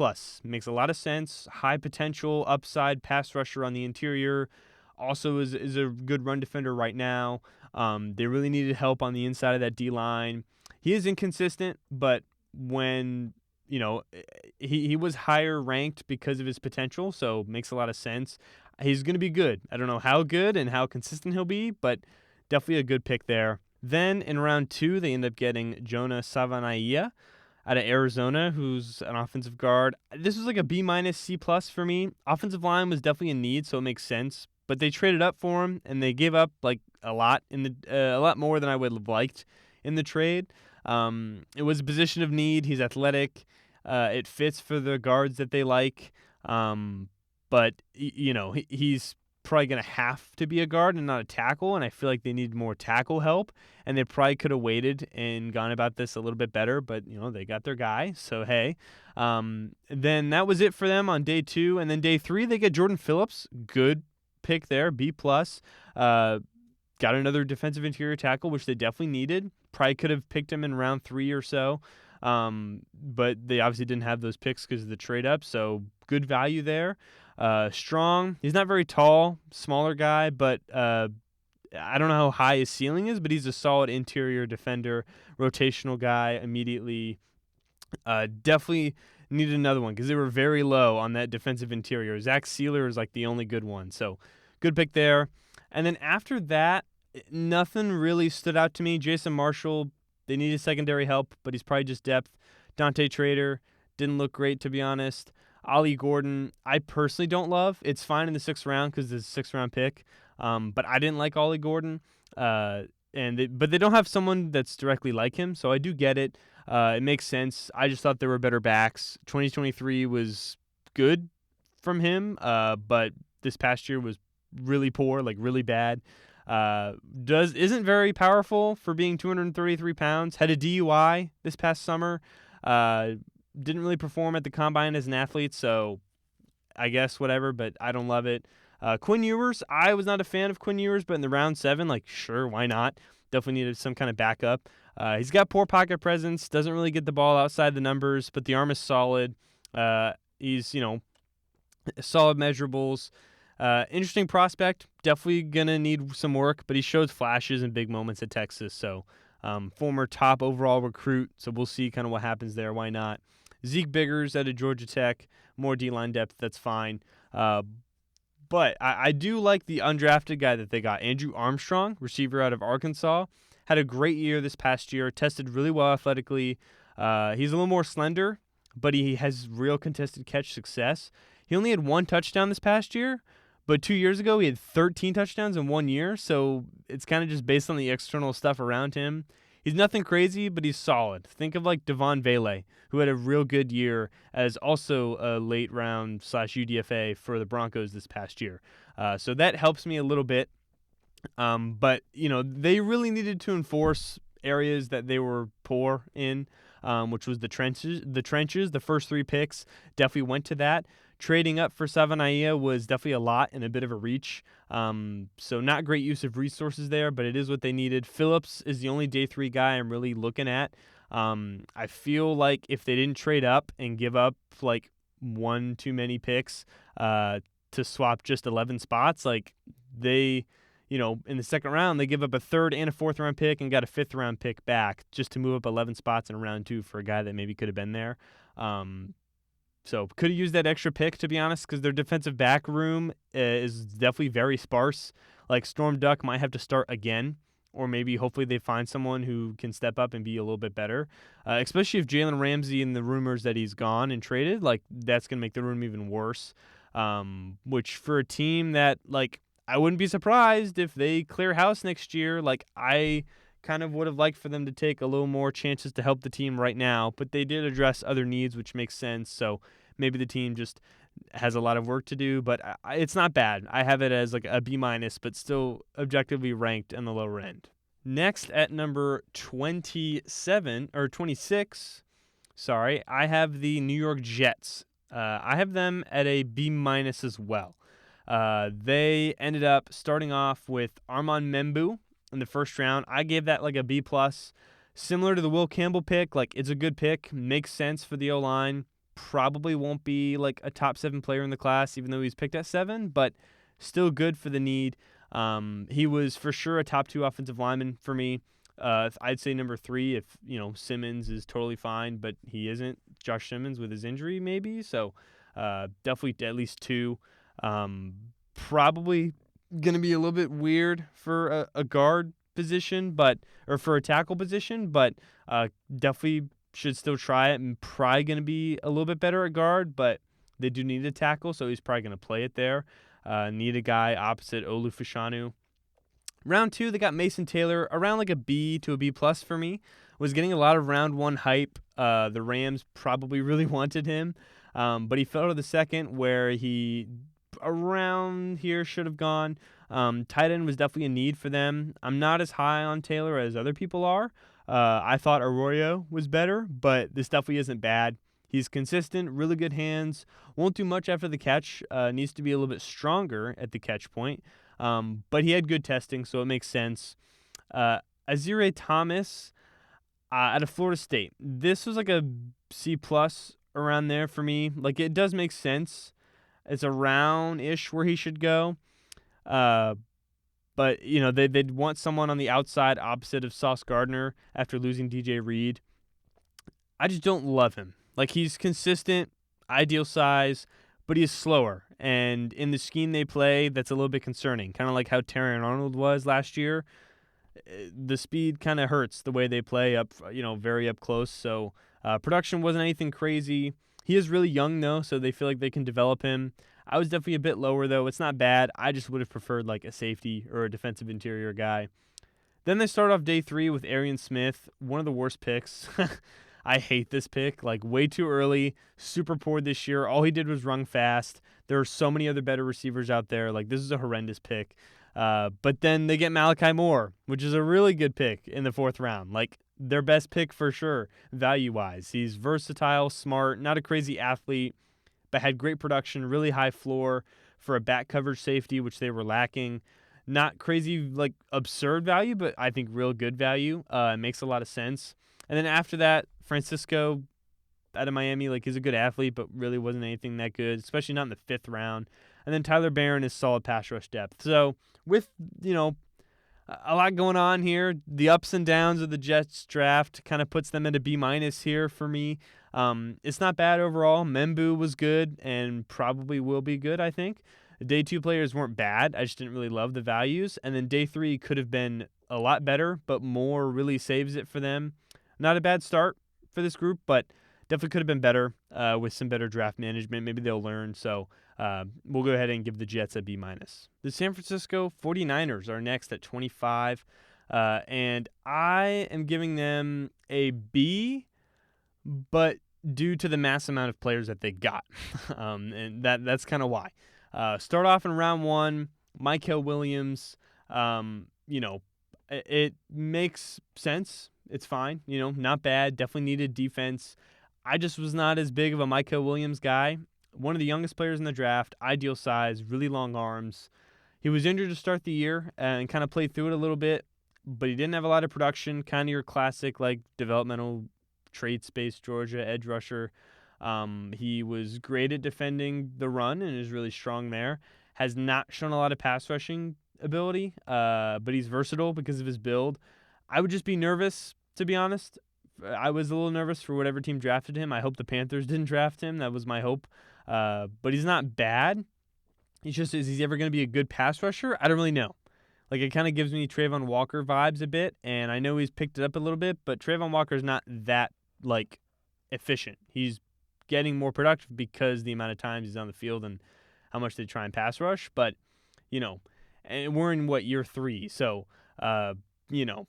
Makes a lot of sense. High potential, upside, pass rusher on the interior. Also is a good run defender right now. They really needed help on the inside of that D-line. He is inconsistent, but when, he was higher ranked because of his potential, so makes a lot of sense. He's going to be good. I don't know how good and how consistent he'll be, but definitely a good pick there. Then in round 2, they end up getting Jonah Savanaia out of Arizona, who's an offensive guard. This was like a B- C+ for me. Offensive line was definitely a need, so it makes sense. But they traded up for him, and they gave up like a lot a lot more than I would have liked in the trade. It was a position of need. He's athletic. It fits for the guards that they like. But he's probably going to have to be a guard and not a tackle, and I feel like they need more tackle help, and they probably could have waited and gone about this a little bit better, but they got their guy, so hey. Then that was it for them on day 2, and then day 3 they get Jordan Phillips. Good pick there, B+. Got another defensive interior tackle, which they definitely needed. Probably could have picked him in round 3 or so, but they obviously didn't have those picks because of the trade up, so good value there. Strong. He's not very tall, smaller guy, but I don't know how high his ceiling is, but he's a solid interior defender, rotational guy immediately. Definitely needed another one because they were very low on that defensive interior. Zach Sealer is like the only good one, so good pick there. And then after that, nothing really stood out to me. Jason Marshall, they needed secondary help, but he's probably just depth. Dante Trader didn't look great, to be honest. Ollie Gordon, I personally don't love. It's fine in the 6th round because it's a 6th round pick, but I didn't like Ollie Gordon. But they don't have someone that's directly like him, so I do get it. It makes sense. I just thought there were better backs. 2023 was good from him, but this past year was really poor, like really bad. Isn't very powerful for being 233 pounds. Had a DUI this past summer. Didn't really perform at the combine as an athlete, so I guess whatever, but I don't love it. Quinn Ewers, I was not a fan of Quinn Ewers, but in the round 7, like, sure, why not? Definitely needed some kind of backup. He's got poor pocket presence, doesn't really get the ball outside the numbers, but the arm is solid. He's, solid measurables. Interesting prospect. Definitely going to need some work, but he showed flashes and big moments at Texas, so former top overall recruit, so we'll see kind of what happens there. Why not? Zeke Biggers out of Georgia Tech, more D-line depth, that's fine. But I do like the undrafted guy that they got, Andrew Armstrong, receiver out of Arkansas. Had a great year this past year, tested really well athletically. He's a little more slender, but he has real contested catch success. He only had 1 touchdown this past year, but 2 years ago he had 13 touchdowns in 1 year, so it's kind of just based on the external stuff around him. He's nothing crazy, but he's solid. Think of like Devon Vele, who had a real good year as also a late round / UDFA for the Broncos this past year. So that helps me a little bit. But, they really needed to enforce areas that they were poor in, which was the trenches. The first 3 picks definitely went to that. Trading up for Savanaia was definitely a lot and a bit of a reach. So not great use of resources there, but it is what they needed. Phillips is the only day 3 guy I'm really looking at. I feel like if they didn't trade up and give up like 1 too many picks to swap just 11 spots, like they, in the 2nd round, they give up a 3rd and a 4th round pick and got a 5th round pick back just to move up 11 spots in round 2 for a guy that maybe could have been there. So could have used that extra pick, to be honest, because their defensive back room is definitely very sparse. Like Storm Duck might have to start again, or maybe hopefully they find someone who can step up and be a little bit better, especially if Jalen Ramsey and the rumors that he's gone and traded, like that's going to make the room even worse, which for a team that, like, I wouldn't be surprised if they clear house next year. Like, I kind of would have liked for them to take a little more chances to help the team right now, but they did address other needs, which makes sense. So maybe the team just has a lot of work to do, but it's not bad. I have it as like a B-, but still objectively ranked in the lower end. Next at number 26, I have the New York Jets. I have them at a B- as well. They ended up starting off with Armand Membu in the 1st round. I gave that like a B+. Similar to the Will Campbell pick, like it's a good pick, makes sense for the O-line. Probably won't be like a top 7 player in the class, even though he's picked at 7, but still good for the need. He was for sure a top 2 offensive lineman for me. I'd say number 3 if, Simmons is totally fine, but he isn't. Josh Simmons with his injury maybe, so definitely at least 2. Probably going to be a little bit weird for a guard position, or for a tackle position, but definitely should still try it, and probably going to be a little bit better at guard, but they do need a tackle, so he's probably going to play it there. Need a guy opposite Olu Fashanu. Round 2, they got Mason Taylor, around like a B to a B plus for me. Was getting a lot of round 1 hype. The Rams probably really wanted him, but he fell to the second where he around here should have gone. Tight end was definitely a need for them. I'm not as high on Taylor as other people are. I thought Arroyo was better, but this definitely isn't bad. He's consistent, really good hands, won't do much after the catch, needs to be a little bit stronger at the catch point, but he had good testing, so it makes sense. Azire Thomas out of Florida State. This was like a C plus around there for me. Like, it does make sense. It's around-ish where he should go. But, they'd want someone on the outside opposite of Sauce Gardner after losing DJ Reed. I just don't love him. Like, he's consistent, ideal size, but he's slower. And in the scheme they play, that's a little bit concerning. Kind of like how Terrion Arnold was last year. The speed kind of hurts the way they play up, very up close. So production wasn't anything crazy. He is really young, though, so they feel like they can develop him. I was definitely a bit lower, though. It's not bad. I just would have preferred like a safety or a defensive interior guy. Then they start off day 3 with Arian Smith, one of the worst picks. I hate this pick. Like, way too early, super poor this year. All he did was run fast. There are so many other better receivers out there. Like, this is a horrendous pick. But then they get Malachi Moore, which is a really good pick in the 4th round. Like, their best pick for sure, value-wise. He's versatile, smart, not a crazy athlete, but had great production, really high floor for a back coverage safety, which they were lacking. Not crazy, like, absurd value, but I think real good value. It makes a lot of sense. And then after that, Francisco out of Miami, like, he's a good athlete, but really wasn't anything that good, especially not in the 5th round. And then Tyler Barron is solid pass rush depth. So with, a lot going on here, the ups and downs of the Jets draft kind of puts them at a B minus here for me. It's not bad overall. Membu was good and probably will be good, I think. Day 2 players weren't bad. I just didn't really love the values. And then day 3 could have been a lot better, but Moore really saves it for them. Not a bad start for this group, but definitely could have been better with some better draft management. Maybe they'll learn. So we'll go ahead and give the Jets a B minus. The San Francisco 49ers are next at 25, and I am giving them a B, but due to the mass amount of players that they got, and that's kind of why. Start off in round 1, Mykel Williams. It makes sense. It's fine. Not bad. Definitely needed defense. I just was not as big of a Mykel Williams guy. One of the youngest players in the draft, ideal size, really long arms. He was injured to start the year and kind of played through it a little bit, but he didn't have a lot of production. Kind of your classic, like, developmental trade space Georgia edge rusher. He was great at defending the run and is really strong there. Has not shown a lot of pass rushing ability, but he's versatile because of his build. I would just be nervous, to be honest. I was a little nervous for whatever team drafted him. I hope the Panthers didn't draft him. That was my hope. But he's not bad. He's just, is he ever going to be a good pass rusher? I don't really know. Like, it kind of gives me Trayvon Walker vibes a bit, and I know he's picked it up a little bit, but Trayvon Walker's not that, like, efficient. He's getting more productive because the amount of times he's on the field and how much they try and pass rush. But, and we're in, year 3, so,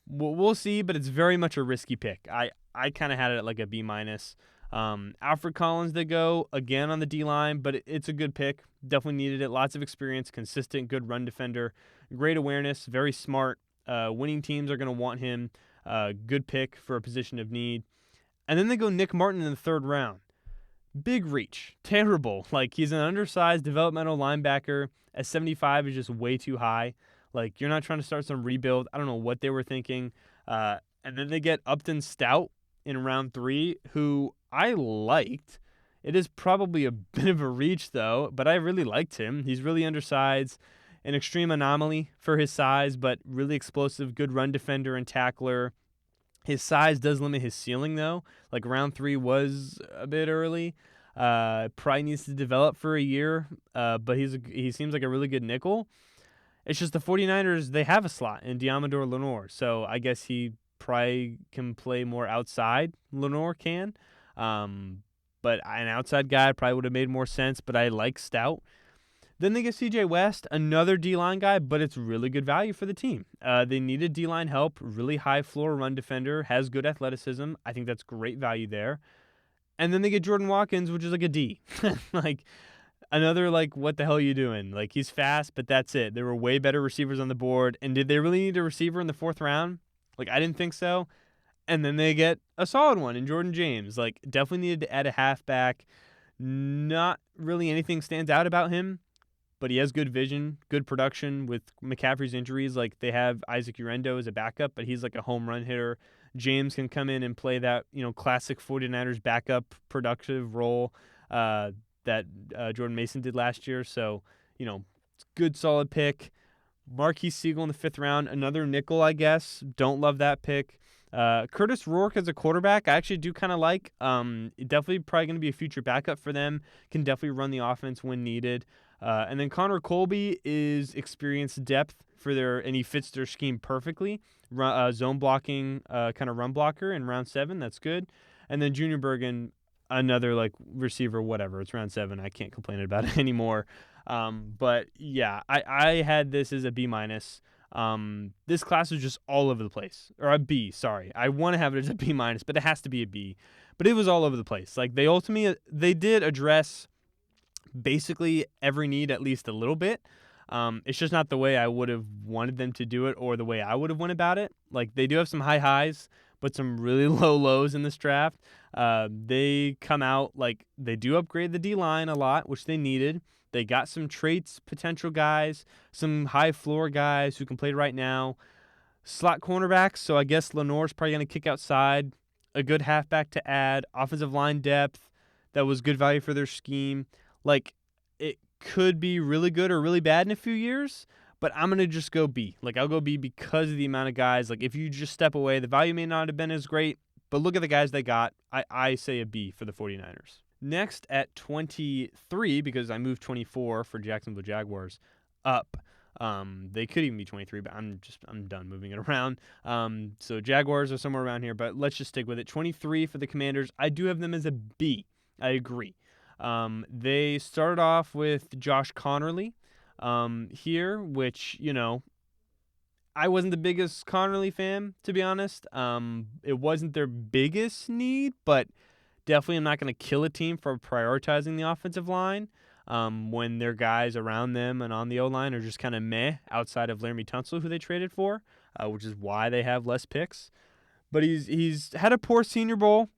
we'll see, but it's very much a risky pick. I kind of had it at like a B minus. Alfred Collins, they go again on the D-line, but it's a good pick. Definitely needed it. Lots of experience, consistent, good run defender, great awareness, very smart. Winning teams are going to want him. Good pick for a position of need. And then they go Nick Martin in the 3rd round. Big reach. Terrible. Like, he's an undersized developmental linebacker. At 75 is just way too high. Like, you're not trying to start some rebuild. I don't know what they were thinking. And And then they get Upton Stout in round 3, who I liked. It is probably a bit of a reach, though, but I really liked him. He's really undersized, an extreme anomaly for his size, but really explosive, good run defender and tackler. His size does limit his ceiling, though. Like, round 3 was a bit early. Probably needs to develop for a year, but he seems like a really good nickel. It's just the 49ers, they have a slot in Diamador Lenore, so I guess he probably can play more outside. Lenore can. But an outside guy probably would have made more sense, but I like Stout. Then they get CJ West, another D-line guy, but it's really good value for the team. They needed D-line help, really high floor run defender, has good athleticism. I think that's great value there. And then they get Jordan Watkins, which is like a D. Like, another, like, what the hell are you doing? Like, he's fast, but that's it. There were way better receivers on the board. And did they really need a receiver in the 4th round? Like, I didn't think so. And then they get a solid one in Jordan James. Like, definitely needed to add a halfback. Not really anything stands out about him, but he has good vision, good production with McCaffrey's injuries. Like, they have Isaac Urendo as a backup, but he's like a home run hitter. James can come in and play that, classic 49ers backup productive role that Jordan Mason did last year. So, good solid pick. Marquise Siegel in the 5th round, another nickel, I guess. Don't love that pick. Curtis Rourke as a quarterback, I actually do kind of like. Definitely probably going to be a future backup for them. Can definitely run the offense when needed. And then Connor Colby is experienced depth and he fits their scheme perfectly. Zone blocking, kind of run blocker in round 7. That's good. And then Junior Bergen, another like receiver, whatever. It's round 7. I can't complain about it anymore. But yeah, I had this as a B-. This class was just all over the place. Or a B, sorry. I want to have it as a B-, but it has to be a B. But it was all over the place. Like, they did address basically every need at least a little bit. It's just not the way I would have wanted them to do it or the way I would have went about it. Like, they do have some high highs, but some really low lows in this draft. They come out, like, they do upgrade the D-line a lot, which they needed. They got some traits, potential guys, some high floor guys who can play right now. Slot cornerbacks, so I guess Lenore's probably going to kick outside. A good halfback to add. Offensive line depth, that was good value for their scheme. Like, it could be really good or really bad in a few years, but I'm going to just go B. Like, I'll go B because of the amount of guys. Like, if you just step away, the value may not have been as great, but look at the guys they got. I say a B for the 49ers. Next at 23, because I moved 24 for Jacksonville Jaguars up. They could even be 23, but I'm done moving it around. So Jaguars are somewhere around here, but let's just stick with it. 23 for the Commanders. I do have them as a B. I agree. They started off with Josh Connerly here, which, I wasn't the biggest Connerly fan, to be honest. It wasn't their biggest need, but definitely I'm not going to kill a team for prioritizing the offensive line when their guys around them and on the O-line are just kind of meh outside of Laramie Tunsil, who they traded for, which is why they have less picks. But he's had a poor Senior Bowl,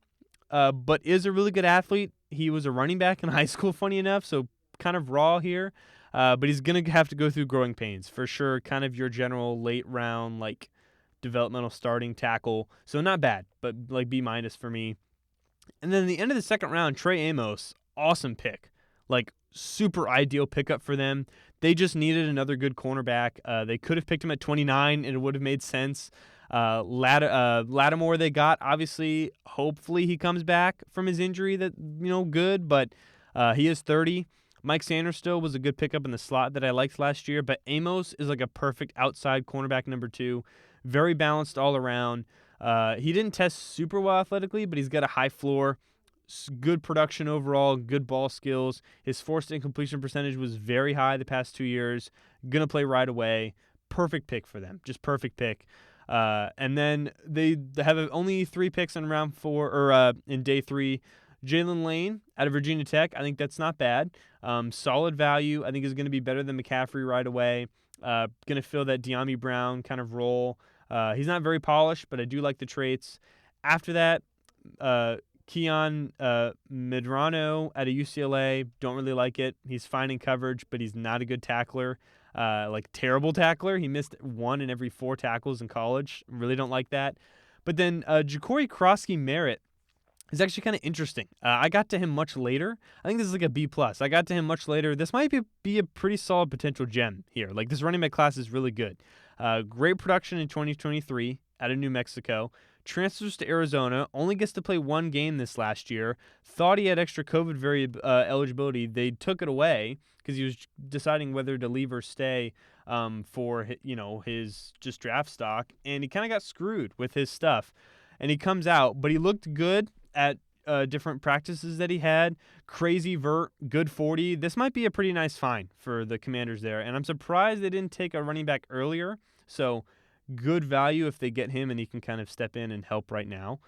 but is a really good athlete. He was a running back in high school, funny enough, so kind of raw here. But he's going to have to go through growing pains for sure. Kind of your general late round, like, developmental starting tackle. So not bad, but like B- for me. And then at the end of the 2nd round, Trey Amos, awesome pick. Like, super ideal pickup for them. They just needed another good cornerback. They could have picked him at 29, and it would have made sense. Lattimore they got, obviously, hopefully he comes back from his injury, good, but he is 30. Mike Sanders still was a good pickup in the slot that I liked last year, but Amos is like a perfect outside cornerback number 2. Very balanced all around. He didn't test super well athletically, but he's got a high floor, good production overall, good ball skills. His forced incompletion percentage was very high the past 2 years. Going to play right away. Perfect pick for them. Just perfect pick. And then they have only 3 picks in round 4 or in day 3. Jalen Lane out of Virginia Tech. I think that's not bad. Solid value. I think is going to be better than McCaffrey right away. Going to fill that De'Ami Brown kind of role. He's not very polished, but I do like the traits. After that, Keon Medrano out of UCLA. Don't really like it. He's fine in coverage, but he's not a good tackler. Terrible tackler. He missed 1 in every 4 tackles in college. Really don't like that. But then Ja'Cory Krosky-Merritt is actually kind of interesting. I got to him much later. I think this is like a B+. I got to him much later. This might be a pretty solid potential gem here. Like, this running back class is really good. Great production in 2023 out of New Mexico. Transfers to Arizona, only gets to play one game this last year. Thought he had extra COVID eligibility. They took it away because he was deciding whether to leave or stay for his just draft stock, and he kind of got screwed with his stuff. And he comes out, but he looked good at different practices that he had. Crazy vert, good 40. This might be a pretty nice find for the Commanders there, and I'm surprised they didn't take a running back earlier. So good value if they get him and he can kind of step in and help right now.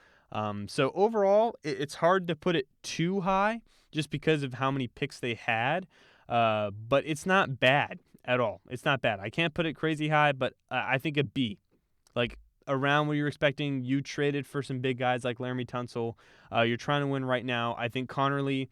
So overall, it's hard to put it too high just because of how many picks they had, but it's not bad at all. It's not bad. I can't put it crazy high, but I think a B. Like, around what you're expecting. You traded for some big guys like Laramie Tunsil. You're trying to win right now. I think Connerly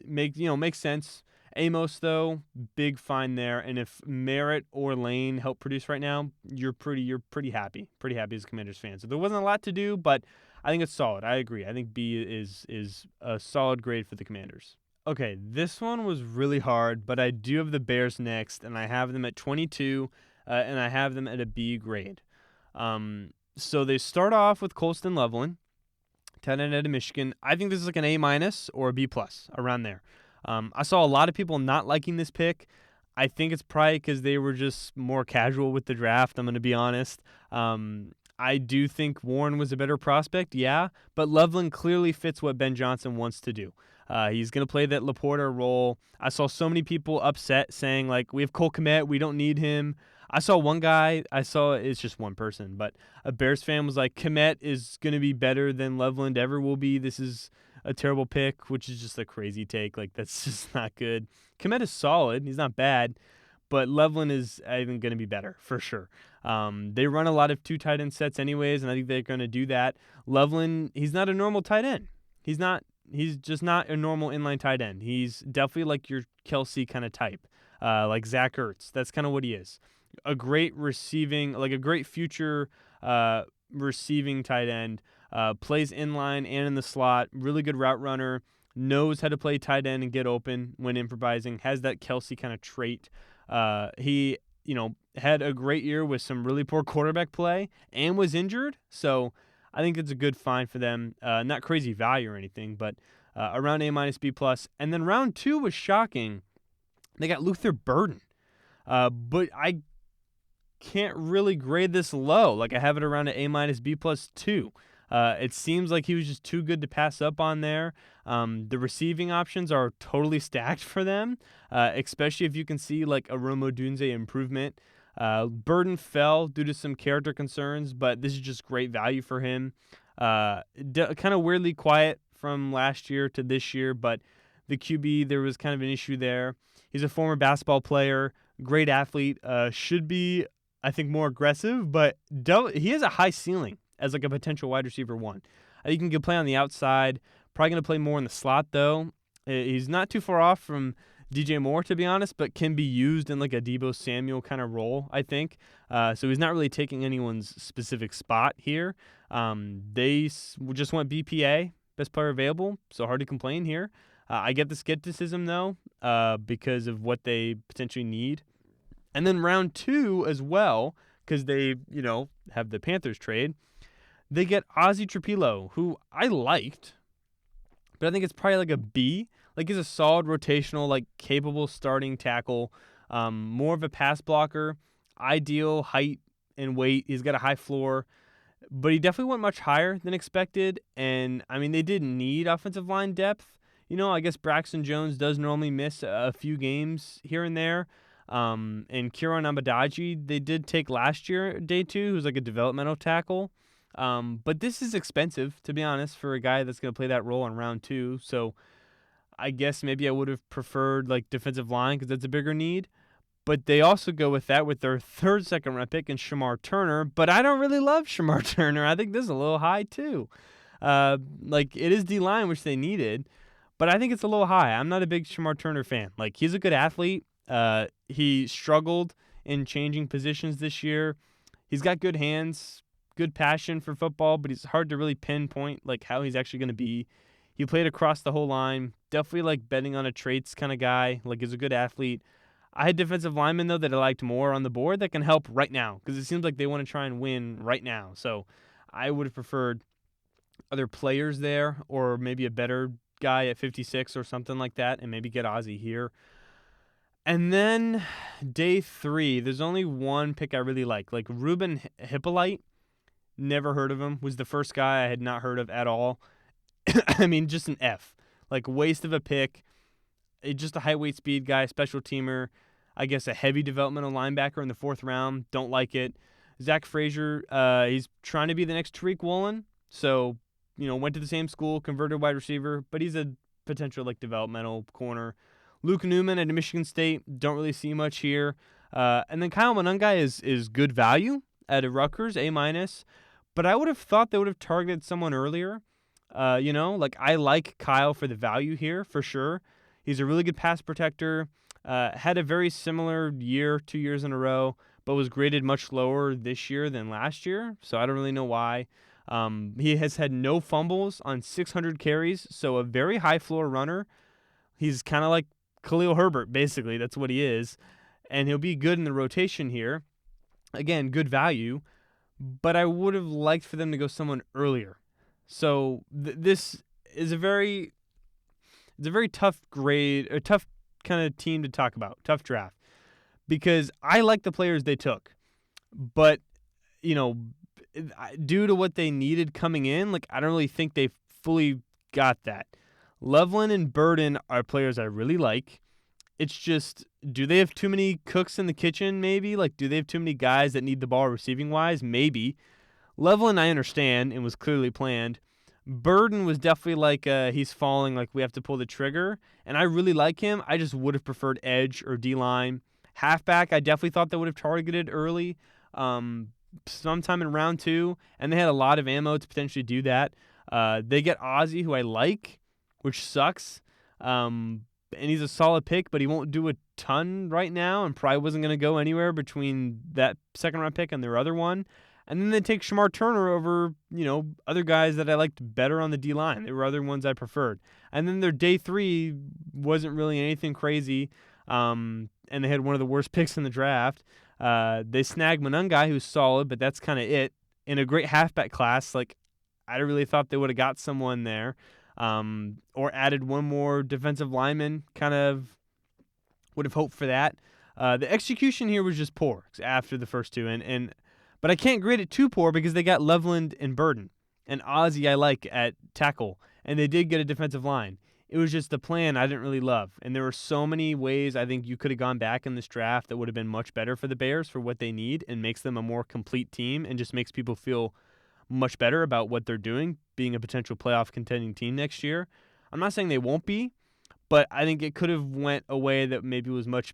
makes sense. Amos, though, big find there. And if Merritt or Lane help produce right now, you're pretty happy. Pretty happy as a Commanders fan. So there wasn't a lot to do, but I think it's solid. I agree. I think B is a solid grade for the Commanders. Okay, this one was really hard, but I do have the Bears next, and I have them at 22, and I have them at a B grade. So they start off with Colston Loveland, tight end out of Michigan. I think this is like an A- or a B+, around there. I saw a lot of people not liking this pick. I think it's probably because they were just more casual with the draft, I'm going to be honest. I do think Warren was a better prospect, yeah, but Loveland clearly fits what Ben Johnson wants to do. He's going to play that Laporta role. I saw so many people upset saying, like, we have Cole Kmet, we don't need him. I saw one guy, it's just one person, but a Bears fan was like, Kmet is going to be better than Loveland ever will be. This is a terrible pick, which is just a crazy take. Like, that's just not good. Kmet is solid. He's not bad, but Loveland is even going to be better for sure. They run a lot of two tight end sets anyways, and I think they're going to do that. Loveland, he's not a normal tight end. He's just not a normal inline tight end. He's definitely like your Kelsey kind of type, like Zach Ertz. That's kind of what he is. A great receiving, like a great future receiving tight end. Plays inline and in the slot. Really good route runner. Knows how to play tight end and get open when improvising. Has that Kelsey kind of trait. He had a great year with some really poor quarterback play and was injured. So I think it's a good find for them. Not crazy value or anything, but around A- B+. And then round 2 was shocking. They got Luther Burden. But I can't really grade this low. Like, I have it around an A- B+ too. It seems like he was just too good to pass up on there. The receiving options are totally stacked for them, especially if you can see like a Rome Odunze improvement. Burden fell due to some character concerns, but this is just great value for him. Kind of weirdly quiet from last year to this year, but the QB, there was kind of an issue there. He's a former basketball player, great athlete, should be, I think, more aggressive, but he has a high ceiling as like a potential wide receiver 1. He can play on the outside, probably going to play more in the slot though. He's not too far off from DJ Moore, to be honest, but can be used in like a Deebo Samuel kind of role, I think. So he's not really taking anyone's specific spot here. They just went BPA, best player available, so hard to complain here. I get the skepticism though, because of what they potentially need. And then round 2 as well, because they, have the Panthers trade. They get Ozzie Trapilo, who I liked, but I think it's probably like a B. Like, he's a solid rotational, like, capable starting tackle, more of a pass blocker, ideal height and weight. He's got a high floor, but he definitely went much higher than expected. And, I mean, they didn't need offensive line depth. I guess Braxton Jones does normally miss a few games here and there. And Kieran Abadaji, they did take last year, day 2, who's like a developmental tackle. But this is expensive, to be honest, for a guy that's going to play that role in round 2. So I guess maybe I would have preferred like defensive line because that's a bigger need. But they also go with that with their third second-round pick in Shamar Turner. But I don't really love Shamar Turner. I think this is a little high too. Like, it is D-line, which they needed. But I think it's a little high. I'm not a big Shamar Turner fan. Like, he's a good athlete. He struggled in changing positions this year. He's got good hands. good passion for football, but it's hard to really pinpoint like how he's actually going to be. He played across the whole line. Definitely like betting on a traits kind of guy. Like he's a good athlete. I had defensive linemen though that I liked more on the board that can help right now because it seems like they want to try and win right now. So I would have preferred other players there or maybe a better guy at 56 or something like that and maybe get Ozzie here. And then day 3, there's only one pick I really like Ruben Hippolyte. Never heard of him. Was the first guy I had not heard of at all. I mean, just an F. Like, waste of a pick. Just a height, weight, speed guy, special teamer. I guess a heavy developmental linebacker in the 4th round. Don't like it. Zach Frazier, he's trying to be the next Tariq Woolen. So, went to the same school, converted wide receiver, but he's a potential, developmental corner. Luke Newman at Michigan State, don't really see much here. And then Kyle Monangai is good value at a Rutgers, A-. But I would have thought they would have targeted someone earlier. I like Kyle for the value here, for sure. He's a really good pass protector. Had a very similar year, 2 years in a row, but was graded much lower this year than last year. So I don't really know why. He has had no fumbles on 600 carries, so a very high floor runner. He's kind of like Khalil Herbert, basically. That's what he is. And he'll be good in the rotation here. Again, good value. But I would have liked for them to go someone earlier. So this is a very tough grade, a tough kind of team to talk about, tough draft. Because I like the players they took. But, due to what they needed coming in, I don't really think they fully got that. Loveland and Burden are players I really like. It's just, do they have too many cooks in the kitchen, maybe? Do they have too many guys that need the ball receiving-wise? Maybe. Loveland, I understand, and was clearly planned. Burden was definitely he's falling, we have to pull the trigger. And I really like him. I just would have preferred edge or D-line. Halfback, I definitely thought they would have targeted early, sometime in round 2, and they had a lot of ammo to potentially do that. They get Ozzie, who I like, which sucks. And he's a solid pick, but he won't do a ton right now and probably wasn't going to go anywhere between that second-round pick and their other one. And then they take Shamar Turner over, other guys that I liked better on the D-line. There were other ones I preferred. And then their day 3 wasn't really anything crazy, and they had one of the worst picks in the draft. They snagged Monangai, who's solid, but that's kind of it. In a great halfback class, I really thought they would have got someone there. Or added one more defensive lineman, kind of would have hoped for that. The execution here was just poor after the first 2, but I can't grade it too poor because they got Loveland and Burden, and Ozzie I like at tackle, and they did get a defensive line. It was just the plan I didn't really love, and there were so many ways I think you could have gone back in this draft that would have been much better for the Bears for what they need and makes them a more complete team and just makes people feel much better about what they're doing, being a potential playoff contending team next year. I'm not saying they won't be, but I think it could have went a way that maybe was much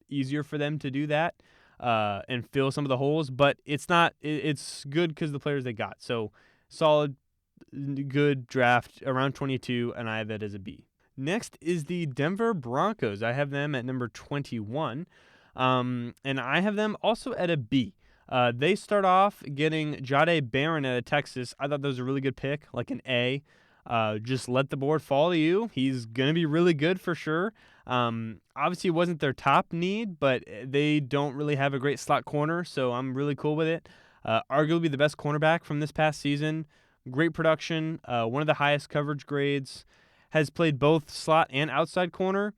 easier for them to do that and fill some of the holes. But it's not. It's good because of the players they got. So solid, good draft around 22, and I have that as a B. Next is the Denver Broncos. I have them at number 21, and I have them also at a B. They start off getting Jahdae Barron out of Texas. I thought that was a really good pick, like an A. Just let the board fall to you. He's going to be really good for sure. Obviously, it wasn't their top need, but they don't really have a great slot corner, so I'm really cool with it. Arguably the best cornerback from this past season. Great production, one of the highest coverage grades. Has played both slot and outside corner.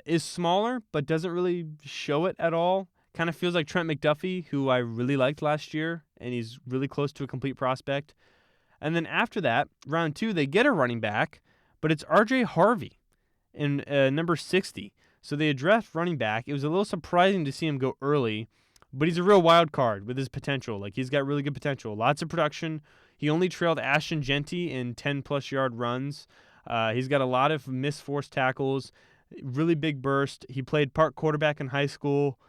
Is smaller, but doesn't really show it at all. Kind of feels like Trent McDuffie, who I really liked last year, and he's really close to a complete prospect. And then after that, round 2, they get a running back, but it's R.J. Harvey in number 60. So they addressed running back. It was a little surprising to see him go early, but he's a real wild card with his potential. He's got really good potential. Lots of production. He only trailed Ashton Jeanty in 10-plus yard runs. He's got a lot of missed forced tackles, really big burst. He played part quarterback in high school.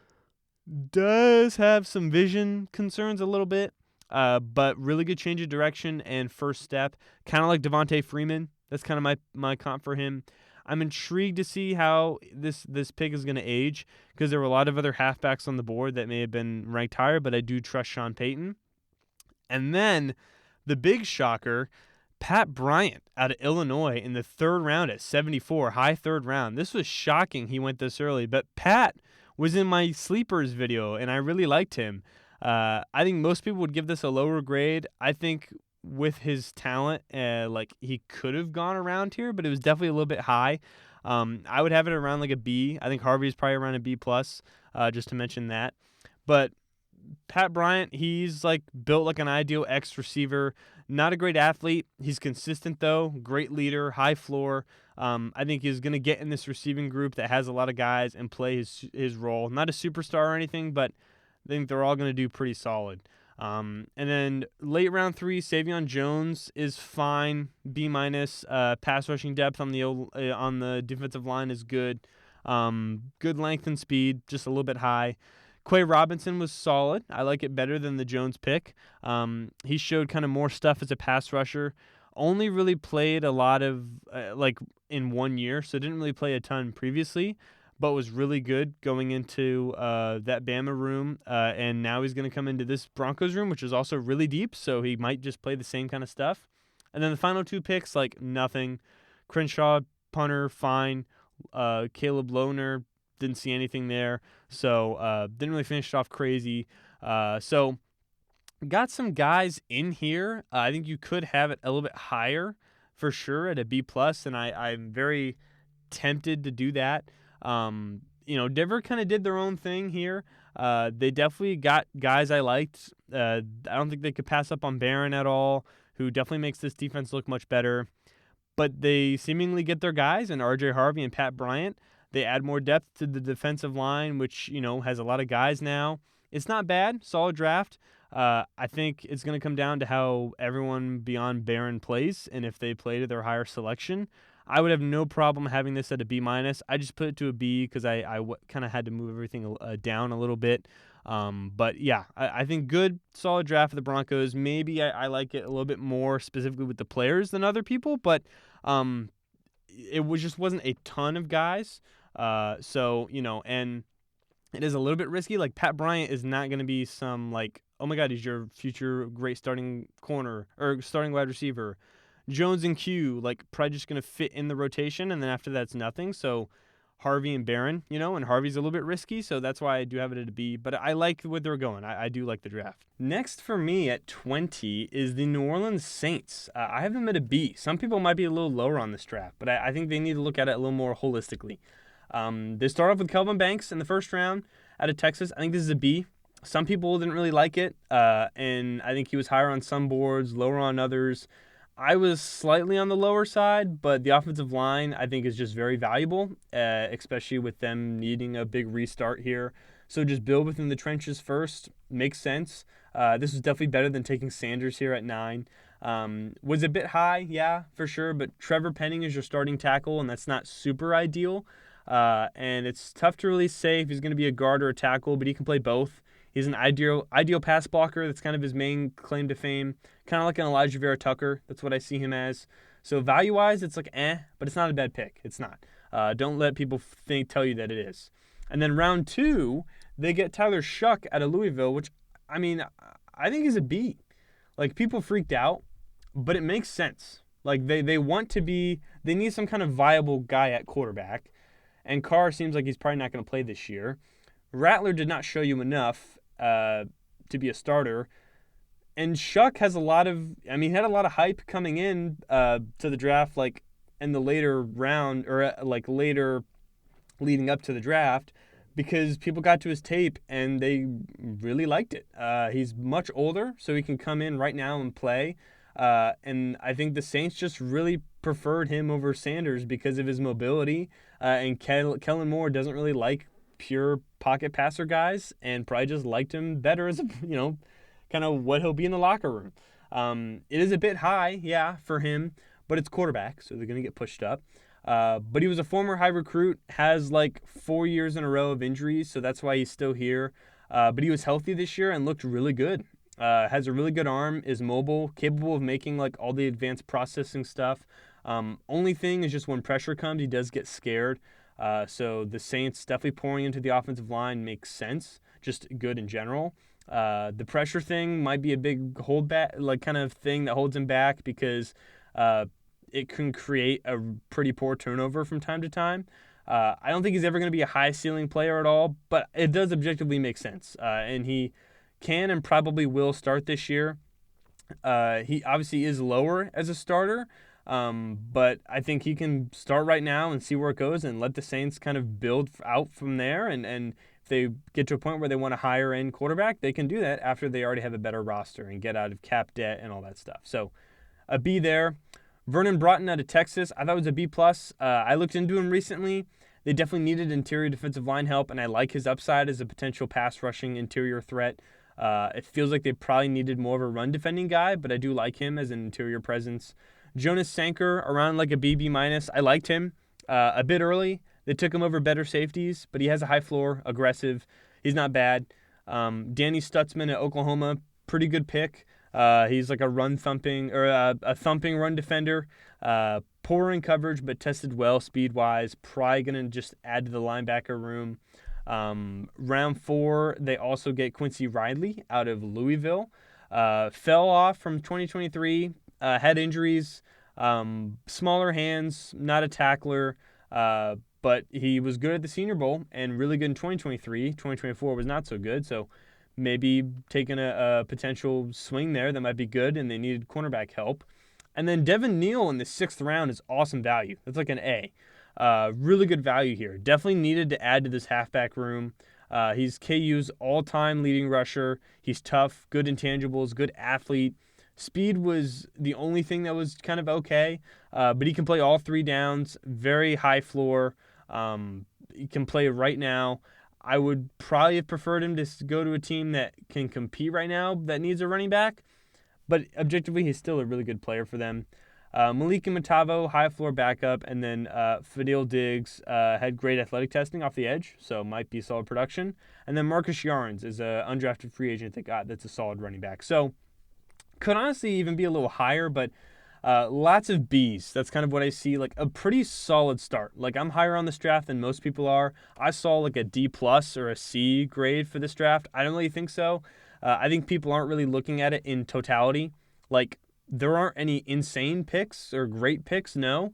Does have some vision concerns a little bit, but really good change of direction and first step. Kind of like Devontae Freeman. That's kind of my comp for him. I'm intrigued to see how this pick is going to age because there were a lot of other halfbacks on the board that may have been ranked higher, but I do trust Sean Payton. And then the big shocker, Pat Bryant out of Illinois in the third round at 74, high third round. This was shocking he went this early, but Pat was in my sleepers video, and I really liked him. I think most people would give this a lower grade. I think with his talent, he could have gone around here, but it was definitely a little bit high. I would have it around like a B. I think Harvey's probably around a B plus, just to mention that. But Pat Bryant, he's like built like an ideal X receiver. Not a great athlete. He's consistent though. Great leader, high floor. I think he's gonna get in this receiving group that has a lot of guys and play his role. Not a superstar or anything, but I think they're all gonna do pretty solid. And then late round 3, Savion Jones is fine, B minus. Pass rushing depth on the defensive line is good. Good length and speed, just a little bit high. Quay Robinson was solid. I like it better than the Jones pick. He showed kind of more stuff as a pass rusher. Only really played a lot of in 1 year, so didn't really play a ton previously, but was really good going into that Bama room. And now he's going to come into this Broncos room, which is also really deep, so he might just play the same kind of stuff. And then the final 2 picks, like nothing. Crenshaw, punter, fine. Caleb Lohner, didn't see anything there. So didn't really finish it off crazy. So got some guys in here. I think you could have it a little bit higher for sure at a B plus, and I'm very tempted to do that. Denver kind of did their own thing here. They definitely got guys I liked. I don't think they could pass up on Barron at all, who definitely makes this defense look much better. But they seemingly get their guys in R.J. Harvey and Pat Bryant. They add more depth to the defensive line, which, has a lot of guys now. It's not bad. Solid draft. I think it's going to come down to how everyone beyond Barron plays, and if they play to their higher selection. I would have no problem having this at a B minus. I just put it to a B because I kind of had to move everything down a little bit. But yeah, I think good, solid draft for the Broncos. Maybe I like it a little bit more specifically with the players than other people, but it wasn't a ton of guys. And it is a little bit risky. Like Pat Bryant is not going to be some like, oh my God, he's your future great starting corner or starting wide receiver. Jones and Q, like probably just going to fit in the rotation, and then after that's nothing. So Harvey and Barron, and Harvey's a little bit risky, so that's why I do have it at a B. But I like where they're going. I do like the draft. Next for me at 20 is the New Orleans Saints. I have them at a B. Some people might be a little lower on this draft, but I think they need to look at it a little more holistically. They start off with Kelvin Banks in the first round out of Texas. I think this is a B. Some people didn't really like it, and I think he was higher on some boards, lower on others. I was slightly on the lower side, but the offensive line I think is just very valuable, especially with them needing a big restart here. So just build within the trenches first. Makes sense. This was definitely better than taking Sanders here at 9. Was a bit high, yeah, for sure, but Trevor Penning is your starting tackle, and that's not super ideal. And it's tough to really say if he's going to be a guard or a tackle, but he can play both. He's an ideal pass blocker. That's kind of his main claim to fame. Kind of like an Elijah Vera Tucker. That's what I see him as. So value-wise, it's like but it's not a bad pick. It's not. Don't let people tell you that it is. And then round 2, they get Tyler Shuck out of Louisville, which, I think is a B. Like, people freaked out, but it makes sense. Like, they need some kind of viable guy at quarterback. And Carr seems like he's probably not going to play this year. Rattler did not show you enough to be a starter. And Shuck has he had a lot of hype coming in to the draft, like in the later round or later leading up to the draft, because people got to his tape and they really liked it. He's much older, so he can come in right now and play. And I think the Saints just really preferred him over Sanders because of his mobility. And Kellen Moore doesn't really like pure pocket passer guys, and probably just liked him better as a, kind of what he'll be in the locker room. It is a bit high, yeah, for him, but it's quarterback, so they're going to get pushed up. But he was a former high recruit, has 4 years in a row of injuries, so that's why he's still here. But he was healthy this year and looked really good. Has a really good arm, is mobile, capable of making all the advanced processing stuff. Only thing is just when pressure comes, he does get scared. So the Saints definitely pouring into the offensive line makes sense, just good in general. The pressure thing might be a big hold back, like kind of thing that holds him back because it can create a pretty poor turnover from time to time. I don't think he's ever going to be a high ceiling player at all, but it does objectively make sense. And he can and probably will start this year. He obviously is lower as a starter, but I think he can start right now and see where it goes and let the Saints kind of build out from there. And if they get to a point where they want a higher end quarterback, they can do that after they already have a better roster and get out of cap debt and all that stuff. So a B there. Vernon Broughton out of Texas, I thought it was a B+. I looked into him recently. They definitely needed interior defensive line help, and I like his upside as a potential pass rushing interior threat. It feels like they probably needed more of a run defending guy, but I do like him as an interior presence. Jonas Sanker, around like a BB-. I liked him a bit early. They took him over better safeties, but he has a high floor, aggressive. He's not bad. Danny Stutzman at Oklahoma, pretty good pick. He's like a run-thumping or a thumping run defender. Poor in coverage, but tested well speed-wise. Probably going to just add to the linebacker room. Round 4, they also get Quincy Riley out of Louisville. Fell off from 2023, had injuries, smaller hands, not a tackler, but he was good at the Senior Bowl and really good in 2023. 2024 was not so good, so maybe taking a potential swing there that might be good, and they needed cornerback help. And then Devin Neal in the 6th round is awesome value. That's like an A. Really good value here. Definitely needed to add to this halfback room. He's KU's all-time leading rusher. He's tough, good intangibles, good athlete. Speed was the only thing that was kind of okay, but he can play all 3 downs, very high floor. He can play right now. I would probably have preferred him to go to a team that can compete right now that needs a running back, but objectively, he's still a really good player for them. Malika Matavo, high floor backup, and then Fadil Diggs had great athletic testing off the edge, so might be solid production. And then Marcus Yarns is an undrafted free agent that's a solid running back. So could honestly even be a little higher, but lots of Bs. That's kind of what I see, like a pretty solid start. Like I'm higher on this draft than most people are. I saw like a D+ or a C grade for this draft. I don't really think so. I think people aren't really looking at it in totality. Like there aren't any insane picks or great picks, no.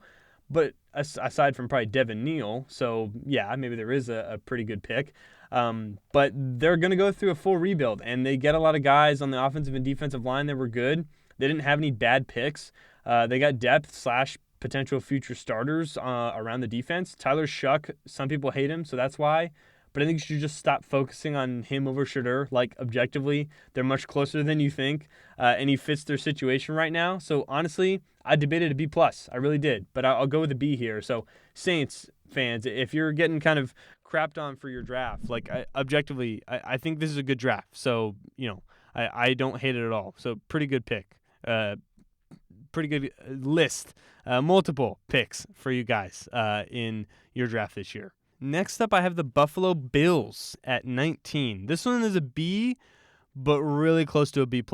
But aside from probably Devin Neal, so yeah, maybe there is a pretty good pick. But they're going to go through a full rebuild, and they get a lot of guys on the offensive and defensive line that were good. They didn't have any bad picks. They got depth / potential future starters around the defense. Tyler Shuck, some people hate him, so that's why. But I think you should just stop focusing on him over Shadur. Like, objectively, they're much closer than you think, and he fits their situation right now. So, honestly, I debated a B+. I really did, but I'll go with a B here. So, Saints fans, if you're getting kind of crapped on for your draft, like, objectively, I think this is a good draft. So, I don't hate it at all. So, pretty good pick. Pretty good list. Multiple picks for you guys in your draft this year. Next up, I have the Buffalo Bills at 19. This one is a B, but really close to a B+,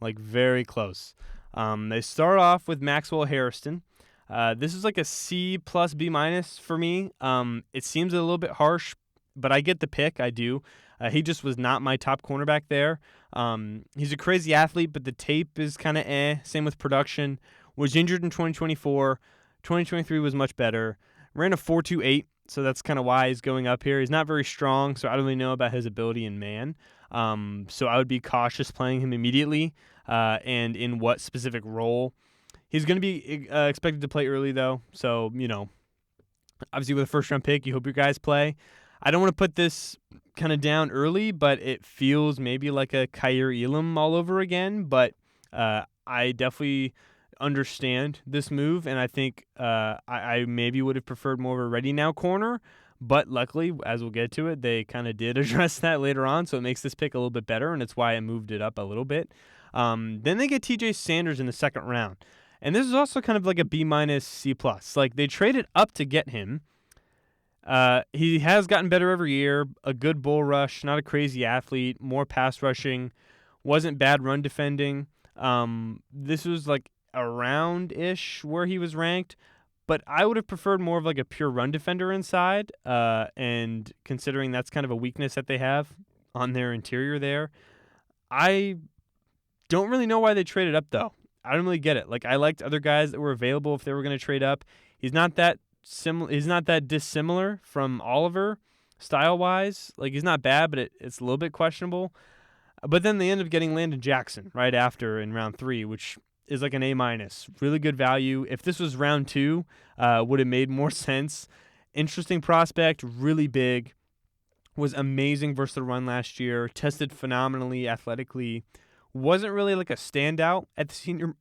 like very close. They start off with Maxwell Harrison. This is like a C plus B- for me. It seems a little bit harsh, but I get the pick. I do. He just was not my top cornerback there. He's a crazy athlete, but the tape is kind of Same with production. Was injured in 2024. 2023 was much better. Ran a 4.28. So that's kind of why he's going up here. He's not very strong, so I don't really know about his ability in man. So I would be cautious playing him immediately and in what specific role. He's going to be expected to play early, though. So, obviously with a first-round pick, you hope your guys play. I don't want to put this kind of down early, but it feels maybe like a Kaiir Elam all over again. But I definitely understand this move, and I think I maybe would have preferred more of a ready now corner, but luckily, as we'll get to it, they kind of did address that later on, so it makes this pick a little bit better, and it's why I moved it up a little bit. Then they get TJ Sanders in the 2nd round, and this is also kind of like a B- C+. Like, they traded up to get him. He has gotten better every year, a good bull rush, not a crazy athlete, more pass rushing, wasn't bad run defending. This was like around-ish where he was ranked, but I would have preferred more of like a pure run defender inside, and considering that's kind of a weakness that they have on their interior there, I don't really know why they traded up, though. I don't really get it. Like, I liked other guys that were available if they were going to trade up. He's not that He's not that dissimilar from Oliver style-wise. Like, he's not bad, but it's a little bit questionable. But then they end up getting Landon Jackson right after in round 3, which is like an A-. Really good value. If this was round 2, would have made more sense. Interesting prospect, really big. Was amazing versus the run last year. Tested phenomenally athletically. Wasn't really like a standout at the senior.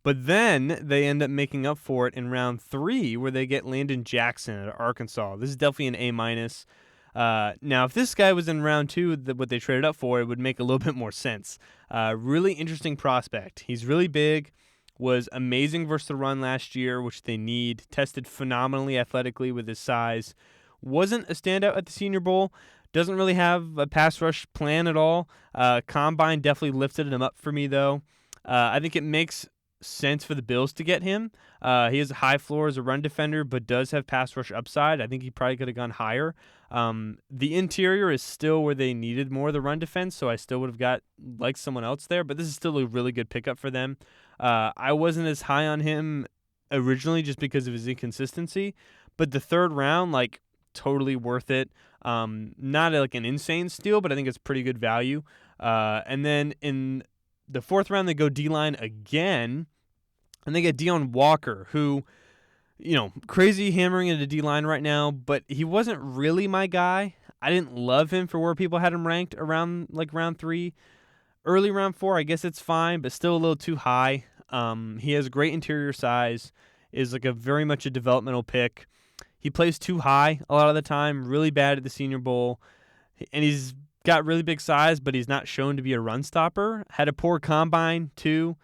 But then they end up making up for it in round 3 where they get Landon Jackson at Arkansas. This is definitely an A-. Now, if this guy was in round 2, what they traded up for, it would make a little bit more sense. Really interesting prospect. He's really big. Was amazing versus the run last year, which they need. Tested phenomenally athletically with his size. Wasn't a standout at the Senior Bowl. Doesn't really have a pass rush plan at all. Combine definitely lifted him up for me, though. I think it makes sense for the Bills to get him. He has a high floor as a run defender, but does have pass rush upside. I think he probably could have gone higher. The interior is still where they needed more of the run defense, so I still would have got like someone else there, but this is still a really good pickup for them. I wasn't as high on him originally just because of his inconsistency, but the third round, like, totally worth it. Not like an insane steal, but I think it's pretty good value. And then in the 4th round, they go D-line again, and they get Deion Walker, who, crazy hammering into D-line right now, but he wasn't really my guy. I didn't love him for where people had him ranked around, like, round 3. Early round 4, I guess it's fine, but still a little too high. He has great interior size, is like a very much a developmental pick. He plays too high a lot of the time, really bad at the Senior Bowl, and he's got really big size, but he's not shown to be a run stopper. Had a poor combine, too.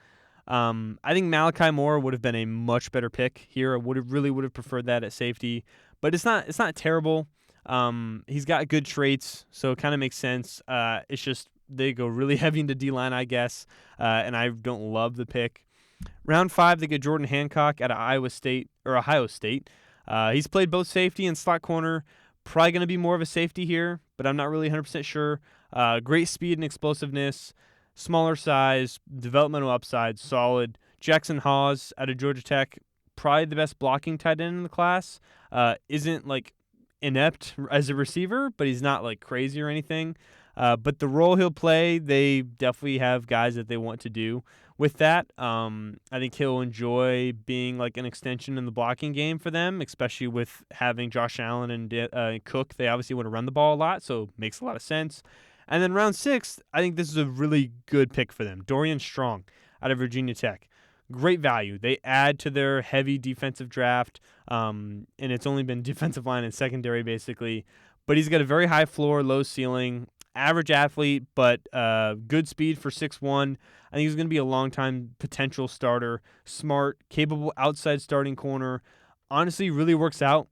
I think Malachi Moore would have been a much better pick here. I would have preferred that at safety, but it's not terrible. He's got good traits, so it kind of makes sense. It's just they go really heavy into D-line, I guess, and I don't love the pick. Round 5, they get Jordan Hancock out of Ohio State. He's played both safety and slot corner. Probably going to be more of a safety here, but I'm not really 100% sure. Great speed and explosiveness, smaller size, developmental upside, solid. Jackson Hawes out of Georgia Tech, probably the best blocking tight end in the class. Isn't like inept as a receiver, but he's not like crazy or anything. But the role he'll play, they definitely have guys that they want to do with that. I think he'll enjoy being like an extension in the blocking game for them, especially with having Josh Allen and Cook. They obviously want to run the ball a lot, so it makes a lot of sense. And then round 6, I think this is a really good pick for them. Dorian Strong out of Virginia Tech. Great value. They add to their heavy defensive draft, and it's only been defensive line and secondary basically. But he's got a very high floor, low ceiling. Average athlete, but good speed for 6'1". I think he's going to be a long-time potential starter. Smart, capable outside starting corner. Honestly, really works out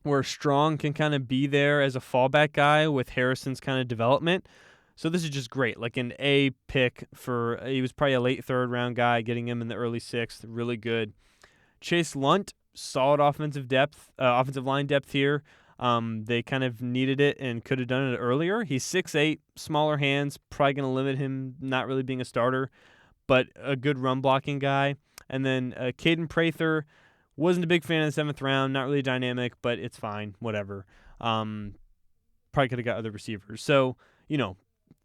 where Strong can kind of be there as a fallback guy with Harrison's kind of development. So this is just great. Like an A pick he was probably a late 3rd round guy, getting him in the early 6th. Really good. Chase Lunt, solid offensive line depth here. They kind of needed it and could have done it earlier. He's 6'8", smaller hands, probably going to limit him not really being a starter, but a good run blocking guy. And then Caden Prather, wasn't a big fan of the 7th round, not really dynamic, but it's fine, whatever. Probably could have got other receivers. So,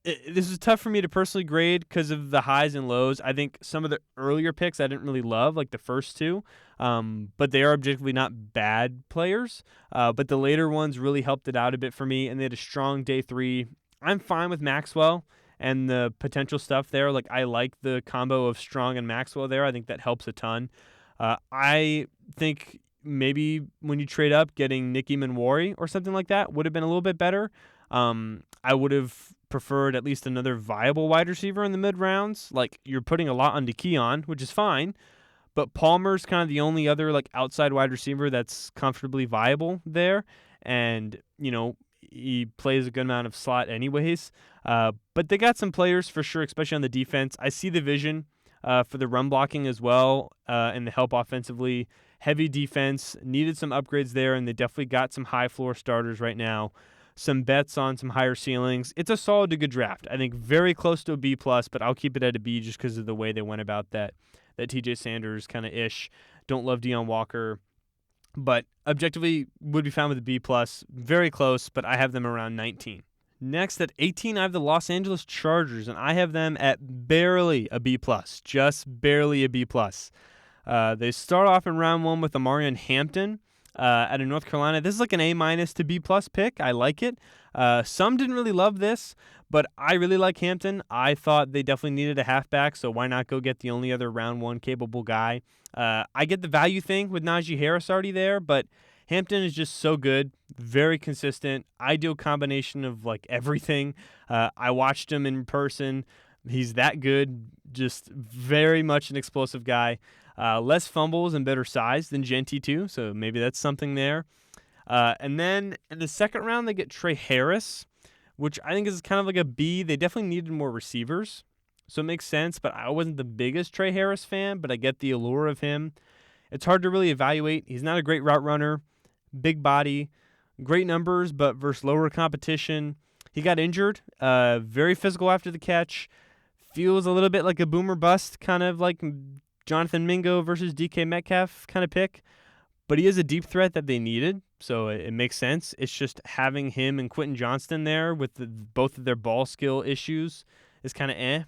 this is tough for me to personally grade because of the highs and lows. I think some of the earlier picks I didn't really love, like the first 2, but they are objectively not bad players. But the later ones really helped it out a bit for me, and they had a strong day 3. I'm fine with Maxwell and the potential stuff there. Like, I like the combo of Strong and Maxwell there. I think that helps a ton. I think maybe when you trade up, getting Nicky Manwari or something like that would have been a little bit better. I would have preferred at least another viable wide receiver in the mid-rounds. Like, you're putting a lot onto Keon, which is fine, but Palmer's kind of the only other like outside wide receiver that's comfortably viable there, and he plays a good amount of slot anyways. But they got some players for sure, especially on the defense. I see the vision for the run blocking as well and the help offensively. heavy defense, needed some upgrades there, and they definitely got some high floor starters right now. Some bets on some higher ceilings. It's a solid to good draft. I think very close to a B+, but I'll keep it at a B just because of the way they went about that TJ Sanders kind of ish. Don't love Deion Walker, but objectively would be fine with a B+. Very close, but I have them around 19. Next at 18, I have the Los Angeles Chargers, and I have them at barely a B+, just barely a B+. They start off in round 1 with Amarian Hampton out of North Carolina. This is like an A- to B+ pick. I like it. Some didn't really love this, but I really like Hampton. I thought they definitely needed a halfback, so why not go get the only other round 1 capable guy? I get the value thing with Najee Harris already there, but Hampton is just so good, very consistent, ideal combination of like everything. I watched him in person. He's that good, just very much an explosive guy. Less fumbles and better size than Genty too, so maybe that's something there. And then in the second round, they get Trey Harris, which I think is kind of like a B. They definitely needed more receivers, so it makes sense, but I wasn't the biggest Trey Harris fan, but I get the allure of him. It's hard to really evaluate. He's not a great route runner, big body, great numbers, but versus lower competition. He got injured, very physical after the catch, feels a little bit like a boomer bust, kind of like Jonathan Mingo versus DK Metcalf kind of pick, but he is a deep threat that they needed, so it makes sense. It's just having him and Quentin Johnston there with both of their ball skill issues is kind of eh.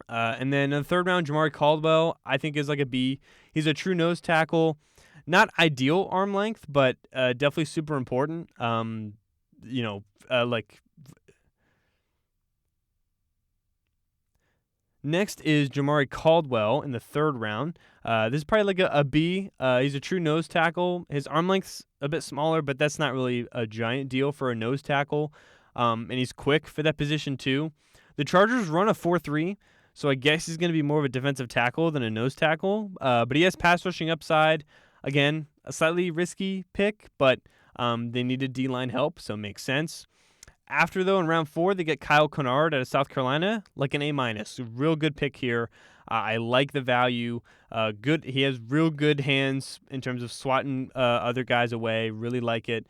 And then in the third round, Jamari Caldwell, I think is like a B. He's a true nose tackle. Not ideal arm length, but definitely super important. Next is Jamari Caldwell in the third round. This is probably like a B. He's a true nose tackle. His arm length's a bit smaller, but that's not really a giant deal for a nose tackle. And he's quick for that position too. The Chargers run a 4-3, so I guess he's going to be more of a defensive tackle than a nose tackle. But he has pass rushing upside. Again, a slightly risky pick, but they needed D-line help, so it makes sense. After, though, in round 4, they get Kyle Kennard out of South Carolina, like an A-. Real good pick here. I like the value. Good. He has real good hands in terms of swatting other guys away. Really like it.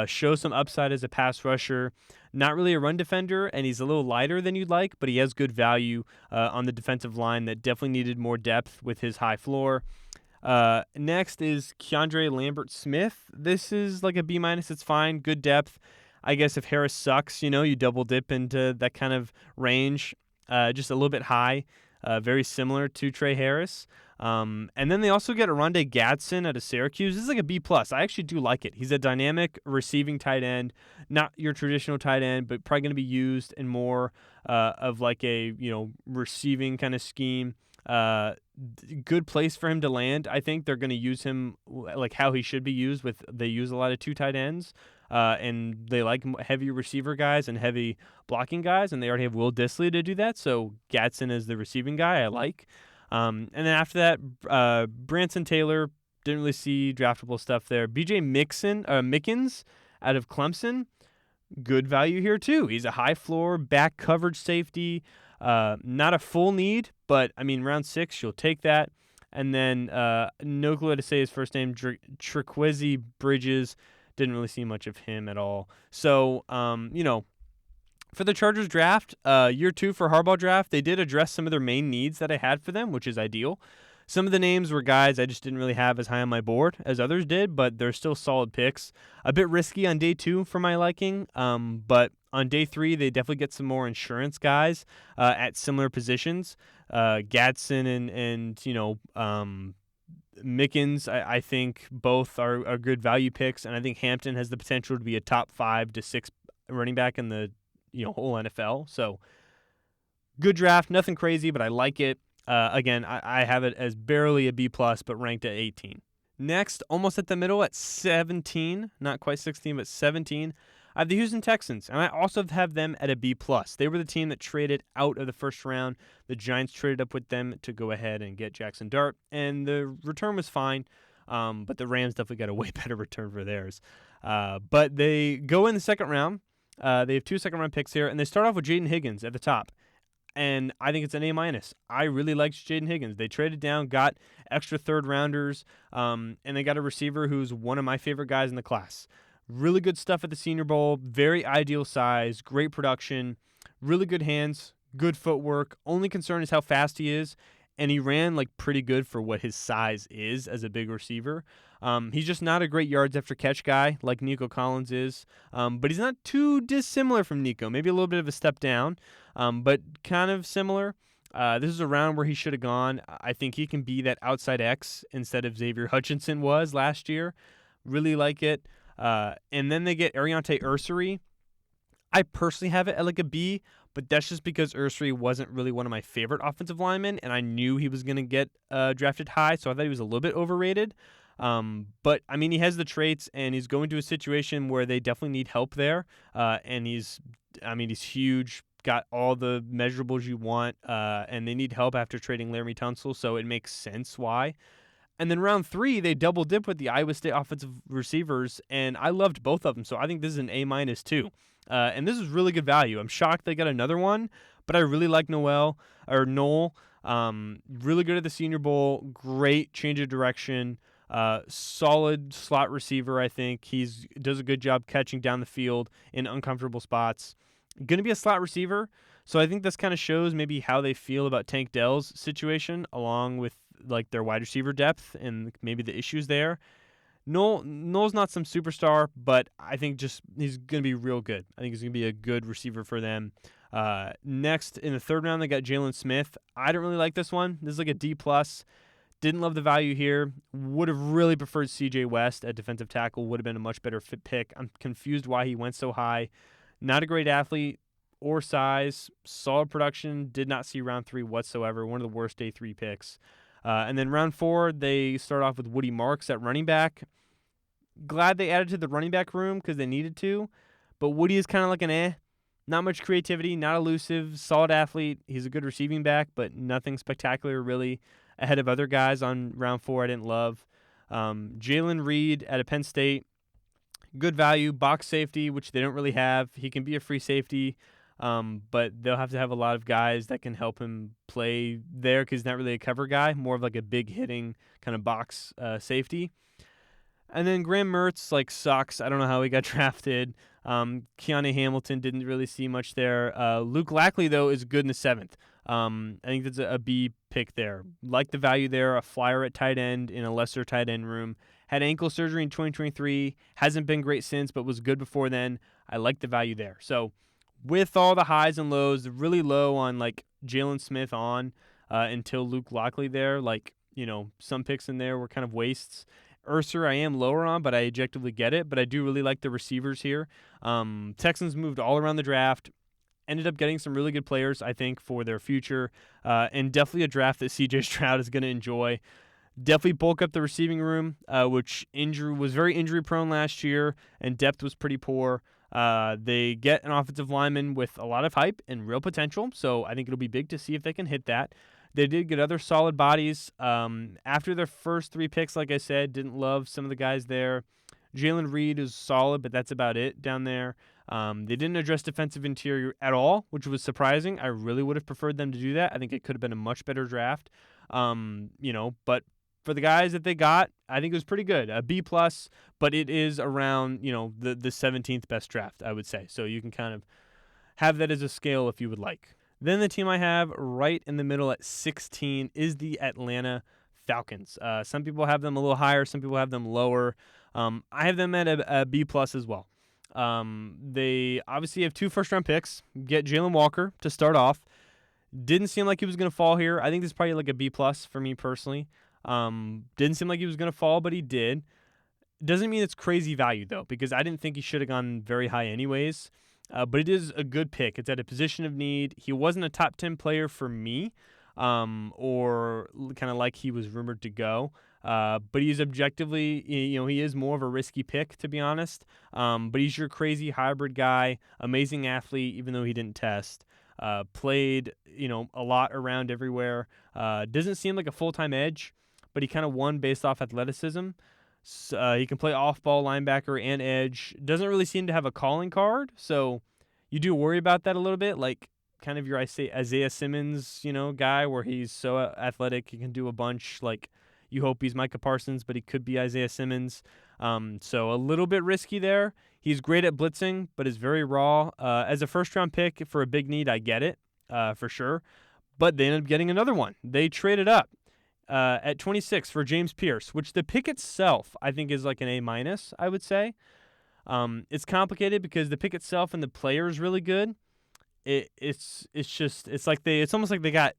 Shows some upside as a pass rusher. Not really a run defender, and he's a little lighter than you'd like, but he has good value on the defensive line that definitely needed more depth with his high floor. Next is Keandre Lambert-Smith. This is like a B-. It's fine. Good depth. I guess if Harris sucks, you double dip into that kind of range, just a little bit high, very similar to Trey Harris. And then they also get Oronde Gadsden out of Syracuse. This is like a B+. I actually do like it. He's a dynamic receiving tight end, not your traditional tight end, but probably going to be used in more of like a receiving kind of scheme. Good place for him to land. I think they're going to use him like how he should be used. They use a lot of 2 tight ends. And they like heavy receiver guys and heavy blocking guys, and they already have Will Dissly to do that, so Gadsden is the receiving guy I like. And then after that, Branson Taylor, didn't really see draftable stuff there. B.J. Mickens out of Clemson, good value here too. He's a high floor, back coverage safety, not a full need, but, round 6, you'll take that. And then no clue how to say his first name, Triquezi Bridges. Didn't really see much of him at all. So, for the Chargers draft, year 2 for Harbaugh draft, they did address some of their main needs that I had for them, which is ideal. Some of the names were guys I just didn't really have as high on my board as others did, but they're still solid picks. A bit risky on day 2 for my liking, but on day 3, they definitely get some more insurance guys at similar positions. Gadsden and Mickens, I think both are good value picks, and I think Hampton has the potential to be a top 5 to 6 running back in the whole NFL. So good draft, nothing crazy, but I like it. Again, I have it as barely a B+, but ranked at 18. Next, almost at the middle at 17, not quite 16, but 17, I have the Houston Texans, and I also have them at a B+. They were the team that traded out of the first round. The Giants traded up with them to go ahead and get Jackson Dart, and the return was fine, but the Rams definitely got a way better return for theirs. But they go in the second round. They have 2 second-round picks here, and they start off with Jaden Higgins at the top. and I think it's an A-. I really liked Jaden Higgins. They traded down, got extra third-rounders, and they got a receiver who's one of my favorite guys in the class. Really good stuff at the Senior Bowl, very ideal size, great production, really good hands, good footwork. Only concern is how fast he is, and he ran like pretty good for what his size is as a big receiver. He's just not a great yards after catch guy like Nico Collins is, but he's not too dissimilar from Nico. Maybe a little bit of a step down, but kind of similar. This is a round where he should have gone. I think he can be that outside X instead of Xavier Hutchinson was last year. Really like it. And then they get Ariante Ursary. I personally have it at like a B, but that's just because Ursary wasn't really one of my favorite offensive linemen, and I knew he was going to get drafted high, so I thought he was a little bit overrated. But, I mean, he has the traits, and he's going to a situation where they definitely need help there, and he's huge, got all the measurables you want, and they need help after trading Laramie Tunsil, so it makes sense why. And then round 3, they double dip with the Iowa State offensive receivers, and I loved both of them, so I think this is an A- too. And this is really good value. I'm shocked they got another one, but I really like Noel. Really good at the Senior Bowl, great change of direction, solid slot receiver, I think. Does a good job catching down the field in uncomfortable spots. Going to be a slot receiver, so I think this kind of shows maybe how they feel about Tank Dell's situation, along with like their wide receiver depth and maybe the issues there. Noel's not some superstar, but I think just he's going to be real good. I think he's going to be a good receiver for them. Next, in the third round, they got Jalen Smith. I don't really like this one. This is like a D+. Didn't love the value here. Would have really preferred C.J. West at defensive tackle. Would have been a much better fit pick. I'm confused why he went so high. Not a great athlete or size. Solid production. Did not see round 3 whatsoever. One of the worst day 3 picks. And then round 4, they start off with Woody Marks at running back. Glad they added to the running back room because they needed to. But Woody is kind of like an Not much creativity, not elusive, solid athlete. He's a good receiving back, but nothing spectacular really ahead of other guys on round 4 I didn't love. Jalen Reed at Penn State. Good value, box safety, which they don't really have. He can be a free safety. But they'll have to have a lot of guys that can help him play there because he's not really a cover guy, more of like a big hitting kind of box safety. And then Graham Mertz sucks. I don't know how he got drafted. Keanu Hamilton didn't really see much there. Luke Lackley, though, is good in the 7th. I think that's a B pick there. Like the value there, a flyer at tight end in a lesser tight end room. Had ankle surgery in 2023. Hasn't been great since, but was good before then. I like the value there. So with all the highs and lows, really low on Jalen Smith until Luke Lockley there. Some picks in there were kind of wastes. Urser I am lower on, but I objectively get it. But I do really like the receivers here. Texans moved all around the draft. Ended up getting some really good players, I think, for their future. And definitely a draft that C.J. Stroud is going to enjoy. Definitely bulk up the receiving room, which was very injury-prone last year, and depth was pretty poor. They get an offensive lineman with a lot of hype and real potential, so I think it'll be big to see if they can hit that. They did get other solid bodies. After their first 3 picks, like I said, didn't love some of the guys there. Jalen Reed is solid, but that's about it down there. They didn't address defensive interior at all, which was surprising. I really would have preferred them to do that. I think it could have been a much better draft. But for the guys that they got, I think it was pretty good. A B+, but it is around, the 17th best draft, I would say. So you can kind of have that as a scale if you would like. Then the team I have right in the middle at 16 is the Atlanta Falcons. Some people have them a little higher. Some people have them lower. I have them at a B+ as well. They obviously have 2 first-round picks. Get Jalen Walker to start off. Didn't seem like he was going to fall here. I think this is probably a B+ for me personally. Didn't seem like he was going to fall, but he did. Doesn't mean it's crazy value, though, because I didn't think he should have gone very high anyways. But it is a good pick. It's at a position of need. He wasn't a top 10 player for me, or kind of like he was rumored to go. But he's objectively, he is more of a risky pick, to be honest. But he's your crazy hybrid guy, amazing athlete, even though he didn't test. Played, a lot around everywhere. Doesn't seem like a full-time edge, but he kind of won based off athleticism. So, he can play off-ball linebacker and edge. Doesn't really seem to have a calling card, so you do worry about that a little bit. kind of your Isaiah Simmons, guy where he's so athletic, he can do a bunch. Like, you hope he's Micah Parsons, but he could be Isaiah Simmons. So a little bit risky there. He's great at blitzing, but is very raw. As a first-round pick for a big need, I get it for sure. But they ended up getting another one. They traded up at 26 for James Pierce, which the pick itself I think is like an A-, I would say. It's complicated because the pick itself and the player is really good. It's almost like they got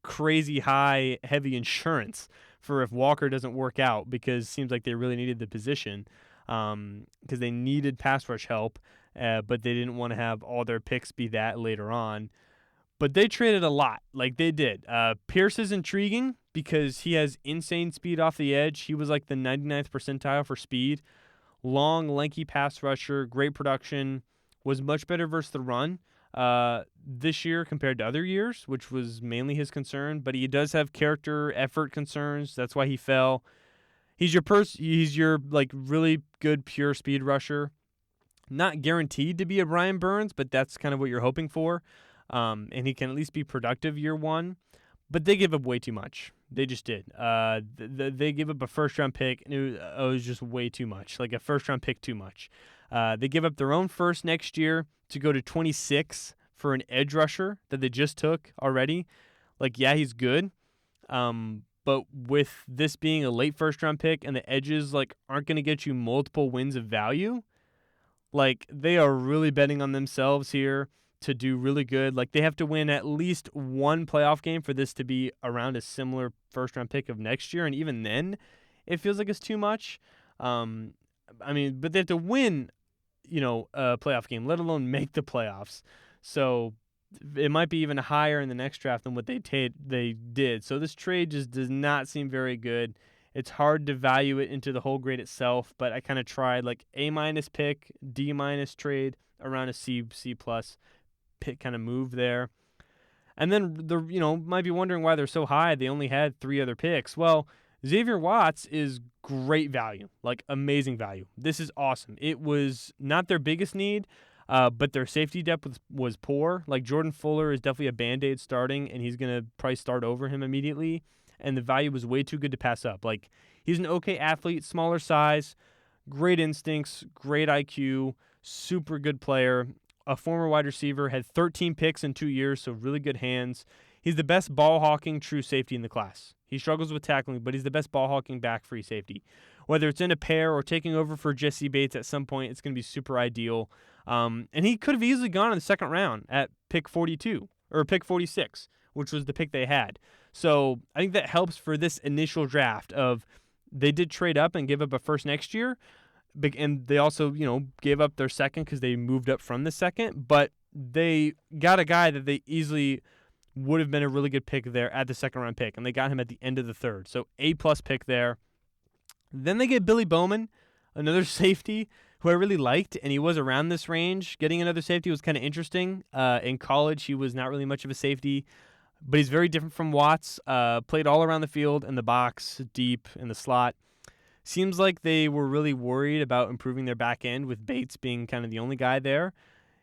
crazy high heavy insurance for if Walker doesn't work out, because it seems like they really needed the position because they needed pass rush help, but they didn't want to have all their picks be that later on. But they traded a lot, like they did. Pierce is intriguing because he has insane speed off the edge. He was like the 99th percentile for speed. Long, lanky pass rusher, great production, was much better versus the run this year compared to other years, which was mainly his concern. But he does have character, effort concerns. That's why he fell. He's your like really good pure speed rusher. Not guaranteed to be a Brian Burns, but that's kind of what you're hoping for. And he can at least be productive year one. But they give up way too much. They just did. They give up a first-round pick, and it was just way too much, like a first-round pick too much. They give up their own first next year to go to 26 for an edge rusher that they just took already. Like, yeah, he's good, but with this being a late first-round pick and the edges like aren't going to get you multiple wins of value, like they are really betting on themselves here to do really good. Like, they have to win at least one playoff game for this to be around a similar first-round pick of next year, and even then, it feels like it's too much. But they have to win, a playoff game, let alone make the playoffs. So it might be even higher in the next draft than what they did. So this trade just does not seem very good. It's hard to value it into the whole grade itself, but I kind of tried like A- pick, D- trade, around a C+ pick kind of move there. And then might be wondering why they're so high. They only had 3 other picks. Well, Xavier Watts is great value, like amazing value. This is awesome. It was not their biggest need, but their safety depth was poor. Like, Jordan Fuller is definitely a Band-Aid starting, and he's going to probably start over him immediately. And the value was way too good to pass up. Like, he's an okay athlete, smaller size, great instincts, great IQ, super good player. A former wide receiver, had 13 picks in 2 years, so really good hands. He's the best ball-hawking true safety in the class. He struggles with tackling, but he's the best ball-hawking back free safety. Whether it's in a pair or taking over for Jesse Bates at some point, it's going to be super ideal. And he could have easily gone in the second round at pick 42 or pick 46, which was the pick they had. So I think that helps for this initial draft of they did trade up and give up a first next year. And they also, gave up their second because they moved up from the second. But they got a guy that they easily would have been a really good pick there at the second-round pick, and they got him at the end of the third. So A+ pick there. Then they get Billy Bowman, another safety who I really liked, and he was around this range. Getting another safety was kind of interesting. In college, he was not really much of a safety, but he's very different from Watts. Played all around the field, in the box, deep, in the slot. Seems like they were really worried about improving their back end with Bates being kind of the only guy there.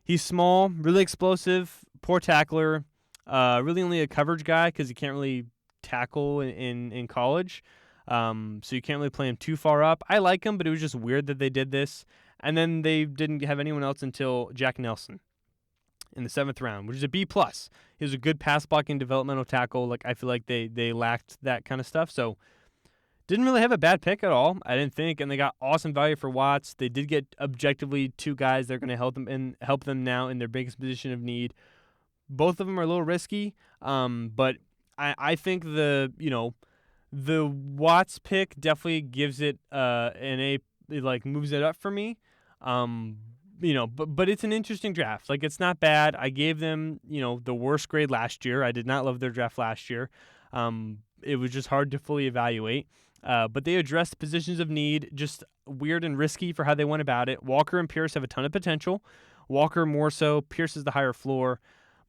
He's small, really explosive, poor tackler, really only a coverage guy because he can't really tackle in college. So you can't really play him too far up. I like him, but it was just weird that they did this. And then they didn't have anyone else until Jack Nelson in the 7th round, which is a B+. He was a good pass blocking developmental tackle. Like, I feel like they lacked that kind of stuff. So didn't really have a bad pick at all, I didn't think, and they got awesome value for Watts. They did get objectively 2 guys that are going to help them now in their biggest position of need. Both of them are a little risky, but I think the Watts pick definitely gives it an A, like moves it up for me. But it's an interesting draft. Like, it's not bad. I gave them, the worst grade last year. I did not love their draft last year. It was just hard to fully evaluate. But they addressed positions of need, just weird and risky for how they went about it. Walker and Pierce have a ton of potential. Walker more so. Pierce is the higher floor.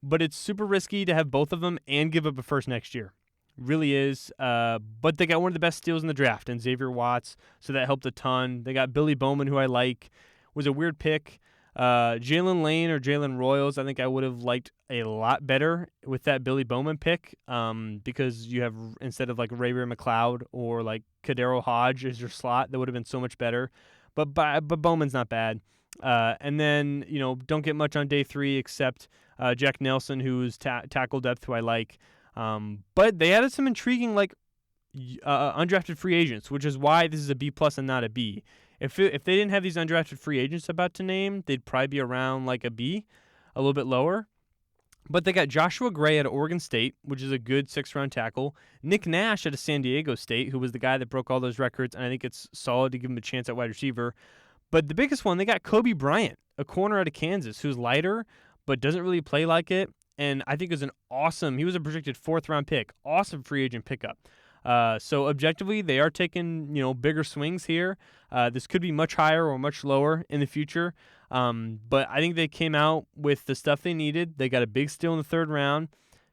But it's super risky to have both of them and give up a first next year. Really is. But they got one of the best steals in the draft in Xavier Watts, so that helped a ton. They got Billy Bowman, who I like. Was a weird pick. Jalen Lane or Jalen Royals, I think I would have liked a lot better with that Billy Bowman pick, because you have, instead of like Ray McLeod or like Kadero Hodge as your slot, that would have been so much better. But Bowman's not bad. And then, don't get much on day 3 except Jack Nelson, who's tackle depth, who I like. But they added some intriguing undrafted free agents, which is why this is a B+ and not a B. If they didn't have these undrafted free agents about to name, they'd probably be around like a B, a little bit lower. But they got Joshua Gray at Oregon State, which is a good 6th-round tackle. Nick Nash at San Diego State, who was the guy that broke all those records, and I think it's solid to give him a chance at wide receiver. But the biggest one, they got Kobe Bryant, a corner out of Kansas, who's lighter but doesn't really play like it, and I think is he was a projected 4th-round pick, awesome free agent pickup. So objectively, they are taking bigger swings here. This could be much higher or much lower in the future. But I think they came out with the stuff they needed. They got a big steal in the 3rd round,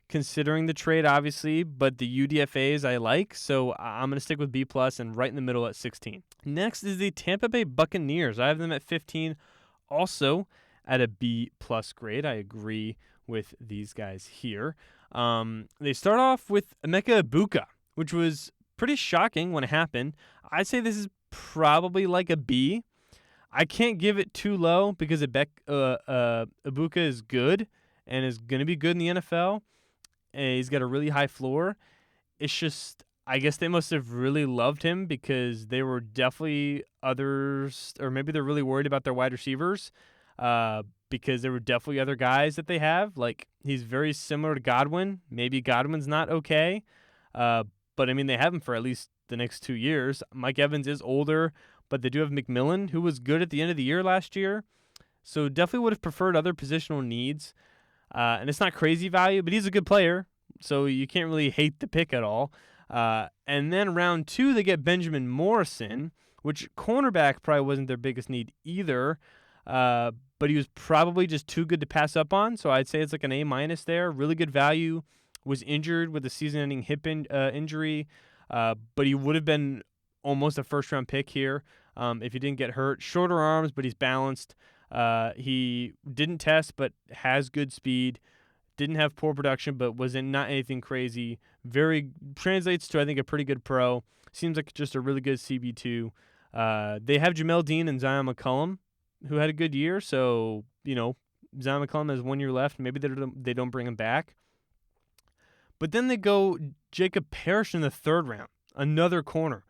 considering the trade, obviously. But the UDFAs I like, so I'm going to stick with B+ and right in the middle at 16. Next is the Tampa Bay Buccaneers. I have them at 15, also at a B+ grade. I agree with these guys here. They start off with Emeka Egbuka, which was pretty shocking when it happened. I'd say this is probably like a B. I can't give it too low because Egbuka is good and is going to be good in the NFL. And he's got a really high floor. It's just, I guess they must have really loved him because they were definitely others, or maybe they're really worried about their wide receivers because there were definitely other guys that they have. Like, he's very similar to Godwin. Maybe Godwin's not okay. But, I mean, they have him for at least the next 2 years. Mike Evans is older, but they do have McMillan, who was good at the end of the year last year. So definitely would have preferred other positional needs. And it's not crazy value, but he's a good player, so you can't really hate the pick at all. And then round 2, they get Benjamin Morrison, which cornerback probably wasn't their biggest need either. But he was probably just too good to pass up on, so I'd say it's like an A- there. Really good value. Was injured with a season-ending hip injury, but he would have been almost a 1st-round pick here if he didn't get hurt. Shorter arms, but he's balanced. He didn't test, but has good speed. Didn't have poor production, but was in not anything crazy. Translates to, I think, a pretty good pro. Seems like just a really good CB2. They have Jamel Dean and Zion McCollum, who had a good year. So, Zion McCollum has 1 year left. Maybe they don't bring him back. But then they go Jacob Parrish in the 3rd round, another corner,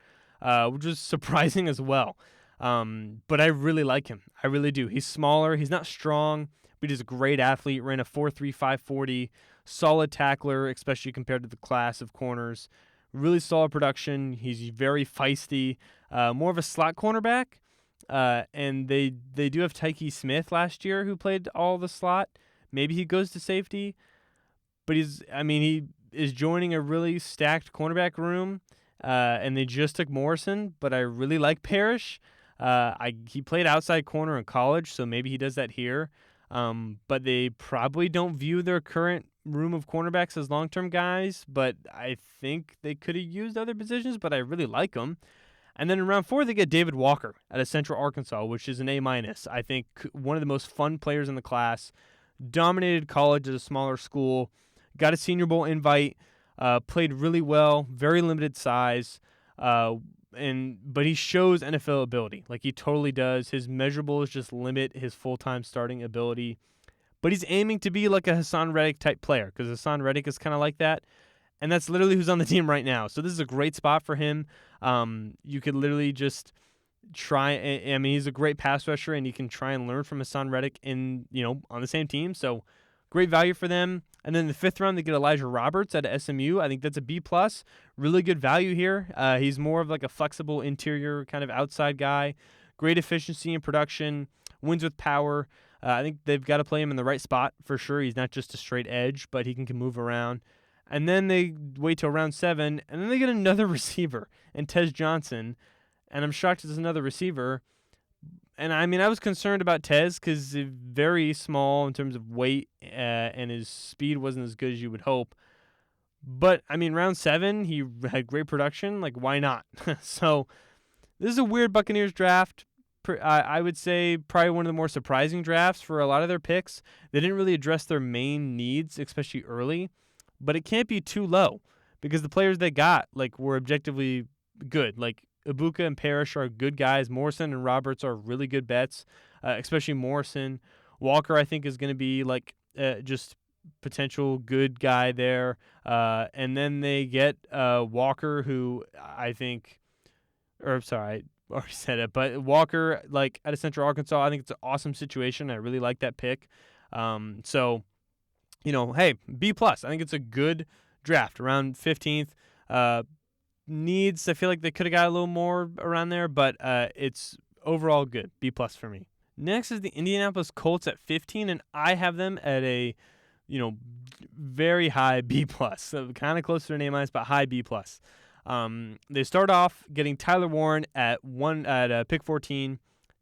which was surprising as well. But I really like him. I really do. He's smaller. He's not strong, but he's a great athlete. Ran a 4.3, 540, solid tackler, especially compared to the class of corners. Really solid production. He's very feisty, more of a slot cornerback. And they do have Tyke Smith last year who played all the slot. Maybe he goes to safety. But he is joining a really stacked cornerback room, and they just took Morrison. But I really like Parrish. He played outside corner in college, so maybe he does that here. But they probably don't view their current room of cornerbacks as long-term guys. But I think they could have used other positions, but I really like them. And then in round 4, they get David Walker out of Central Arkansas, which is an A-. I think one of the most fun players in the class. Dominated college at a smaller school. Got a Senior Bowl invite, played really well, very limited size, but he shows NFL ability. Like, he totally does. His measurables just limit his full-time starting ability. But he's aiming to be like a Hassan Reddick type player, because Hassan Reddick is kind of like that. And that's literally who's on the team right now. So this is a great spot for him. You could literally just try. He's a great pass rusher, and you can try and learn from Hassan Reddick on the same team. So great value for them. And then in the 5th round, they get Elijah Roberts out of SMU. I think that's a B+. Really good value here. He's more of like a flexible interior kind of outside guy. Great efficiency in production. Wins with power. I think they've got to play him in the right spot for sure. He's not just a straight edge, but he can move around. And then they wait till round 7, and then they get another receiver, and Tez Johnson. And I'm shocked it's another receiver. And, I was concerned about Tez because he's very small in terms of weight, and his speed wasn't as good as you would hope. But, round 7, he had great production. Like, why not? So, this is a weird Buccaneers draft. I would say probably one of the more surprising drafts for a lot of their picks. They didn't really address their main needs, especially early, but it can't be too low because the players they got were objectively good. Like Ibuka and Parrish are good guys. Morrison and Roberts are really good bets, especially Morrison. Walker, I think, is going to be just potential good guy there. And then they get Walker, who I think, or sorry, I already said it, but Walker, out of Central Arkansas, I think it's an awesome situation. I really like that pick. So, hey, B+. I think it's a good draft around 15th. Needs, I feel like they could have got a little more around there, but it's overall good. B+ for me. Next is the Indianapolis Colts at 15, and I have them at a, very high B+. So kind of close to an A-, but high B+. They start off getting Tyler Warren at pick 14.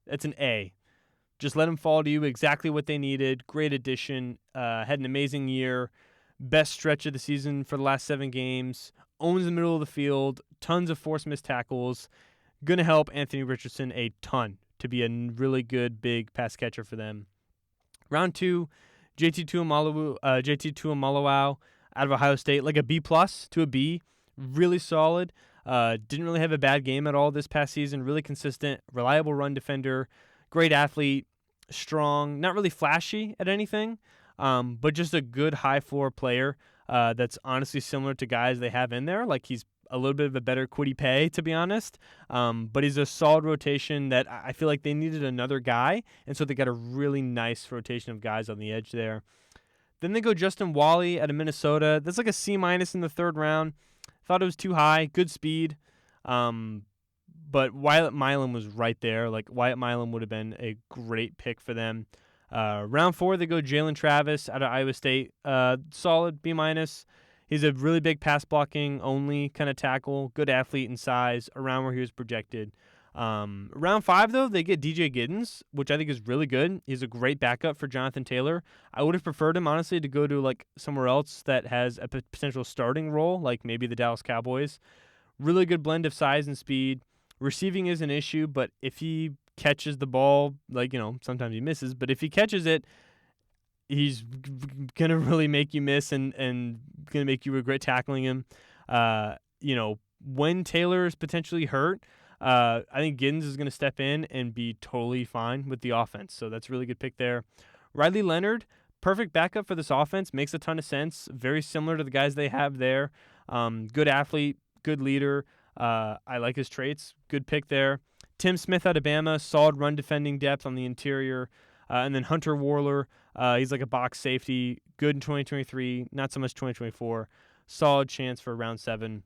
That's an A. Just let him fall to you. Exactly what they needed. Great addition. Had an amazing year. Best stretch of the season for the last 7 games. Owns the middle of the field. Tons of forced missed tackles. Going to help Anthony Richardson a ton to be a really good big pass catcher for them. Round 2, JT Tuimoloau out of Ohio State, like a B+ to a B. Really solid. Didn't really have a bad game at all this past season. Really consistent, reliable run defender, great athlete, strong, not really flashy at anything, but just a good high floor player that's honestly similar to guys they have in there. Like he's a little bit of a better Kwity Paye, to be honest, but he's a solid rotation that I feel like they needed another guy, and so they got a really nice rotation of guys on the edge there. Then they go Justin Wally out of Minnesota. That's like a C- in the 3rd round. Thought it was too high. Good speed. But Wyatt Milam was right there. Wyatt Milam would have been a great pick for them. Round 4, they go Jalen Travis out of Iowa State. Solid B-. He's a really big pass blocking only kind of tackle. Good athlete and size, around where he was projected. Round 5, though, they get DJ Giddens, which I think is really good. He's a great backup for Jonathan Taylor. I would have preferred him, honestly, to go to somewhere else that has a potential starting role, like maybe the Dallas Cowboys. Really good blend of size and speed. Receiving is an issue, but if he catches the ball, sometimes he misses, but if he catches it, he's going to really make you miss and going to make you regret tackling him. When Taylor is potentially hurt, I think Giddens is going to step in and be totally fine with the offense. So that's a really good pick there. Riley Leonard, perfect backup for this offense. Makes a ton of sense. Very similar to the guys they have there. Good athlete, good leader. I like his traits. Good pick there. Tim Smith out of Bama, solid run defending depth on the interior. And then Hunter Warler, he's like a box safety. Good in 2023, not so much 2024. Solid chance for round 7.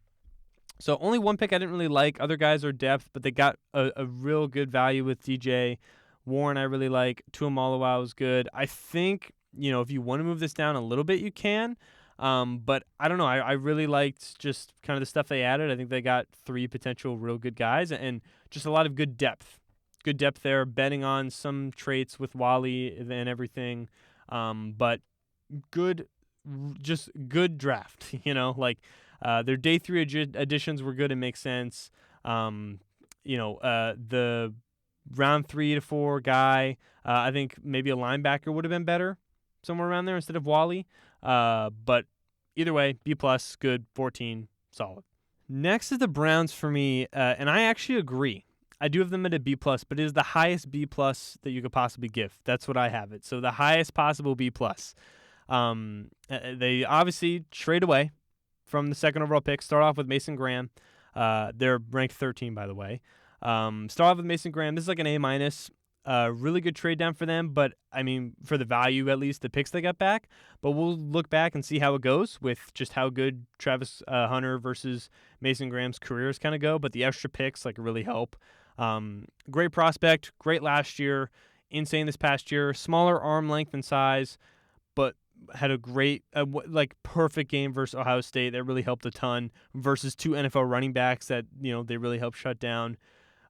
So only one pick I didn't really like. Other guys are depth, but they got a real good value with DJ. Warren I really like. Tuimoloau is good. I think, if you want to move this down a little bit, you can. But I don't know. I really liked just kind of the stuff they added. I think they got 3 potential real good guys and just a lot of good depth. Good depth there, betting on some traits with Wally and everything. But good draft, their day 3 additions were good and make sense. The round 3 to 4 guy, I think maybe a linebacker would have been better somewhere around there instead of Wally. But either way, B+, good, 14, solid. Next is the Browns for me, and I actually agree. I do have them at a B+, but it is the highest B+ that you could possibly give. That's what I have it. So the highest possible B+. They obviously trade away from the 2nd overall pick. Start off with Mason Graham. They're ranked 13, by the way. Start off with Mason Graham. This is like an A-. Really good trade down for them, but I mean, for the value at least, the picks they got back. But we'll look back and see how it goes with just how good Travis Hunter versus Mason Graham's careers kind of go. But the extra picks really help. Great prospect, great last year, insane this past year. Smaller arm length and size, but had a great, perfect game versus Ohio State. That really helped a ton versus 2 NFL running backs that they really helped shut down.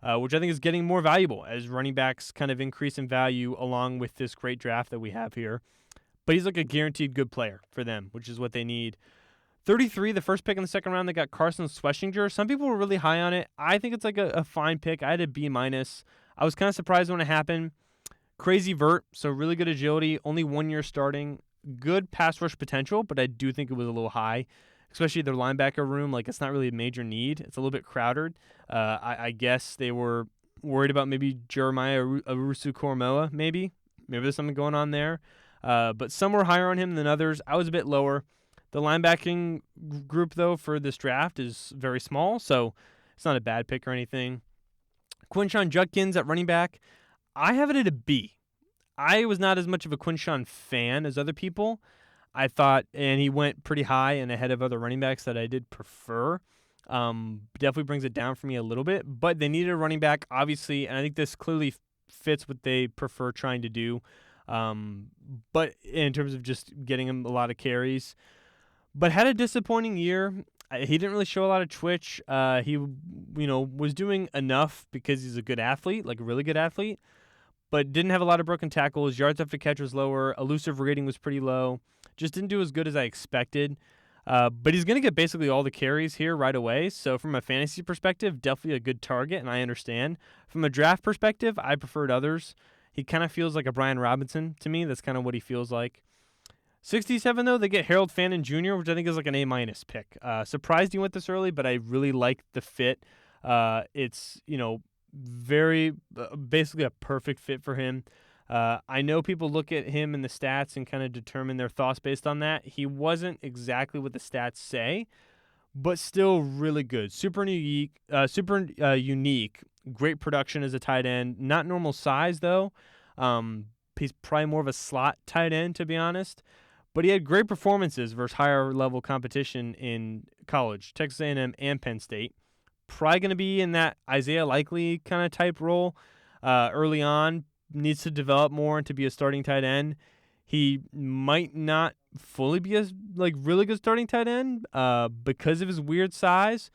Which I think is getting more valuable as running backs kind of increase in value along with this great draft that we have here. But he's like a guaranteed good player for them, which is what they need. 33, the first pick in the 2nd round, they got Carson Schwessinger. Some people were really high on it. I think it's like a fine pick. I had a B-. I was kind of surprised when it happened. Crazy vert, so really good agility, only 1 year starting, good pass rush potential, but I do think it was a little high, especially their linebacker room. Like, it's not really a major need. It's a little bit crowded. I guess they were worried about maybe Jeremiah Owusu-Koramoah, maybe. Maybe there's something going on there. But some were higher on him than others. I was a bit lower. The linebacking group, though, for this draft is very small, so it's not a bad pick or anything. Quinshon Judkins at running back, I have it at a B. I was not as much of a Quinshon fan as other people. I thought, and he went pretty high and ahead of other running backs that I did prefer. Definitely brings it down for me a little bit, but they needed a running back, obviously, and I think this clearly fits what they prefer trying to do. But in terms of just getting him a lot of carries, but had a disappointing year. He didn't really show a lot of twitch. He, was doing enough because he's a good athlete, like a really good athlete, but didn't have a lot of broken tackles. Yards after catch was lower. Elusive rating was pretty low. Just didn't do as good as I expected. But he's going to get basically all the carries here right away. So from a fantasy perspective, definitely a good target, and I understand. From a draft perspective, I preferred others. He kind of feels like a Brian Robinson to me. That's kind of what he feels like. 67, though, they get Harold Fannin Jr., which I think is like an A- pick. Surprised he went this early, but I really like the fit. It's, very basically a perfect fit for him. I know people look at him and the stats and kind of determine their thoughts based on that. He wasn't exactly what the stats say, but still really good. Super unique. Great production as a tight end. Not normal size, though. He's probably more of a slot tight end, to be honest. But he had great performances versus higher-level competition in college, Texas A&M and Penn State. Probably going to be in that Isaiah Likely kind of type role early on. Needs to develop more and to be a starting tight end. He might not fully be a really good starting tight end because of his weird size,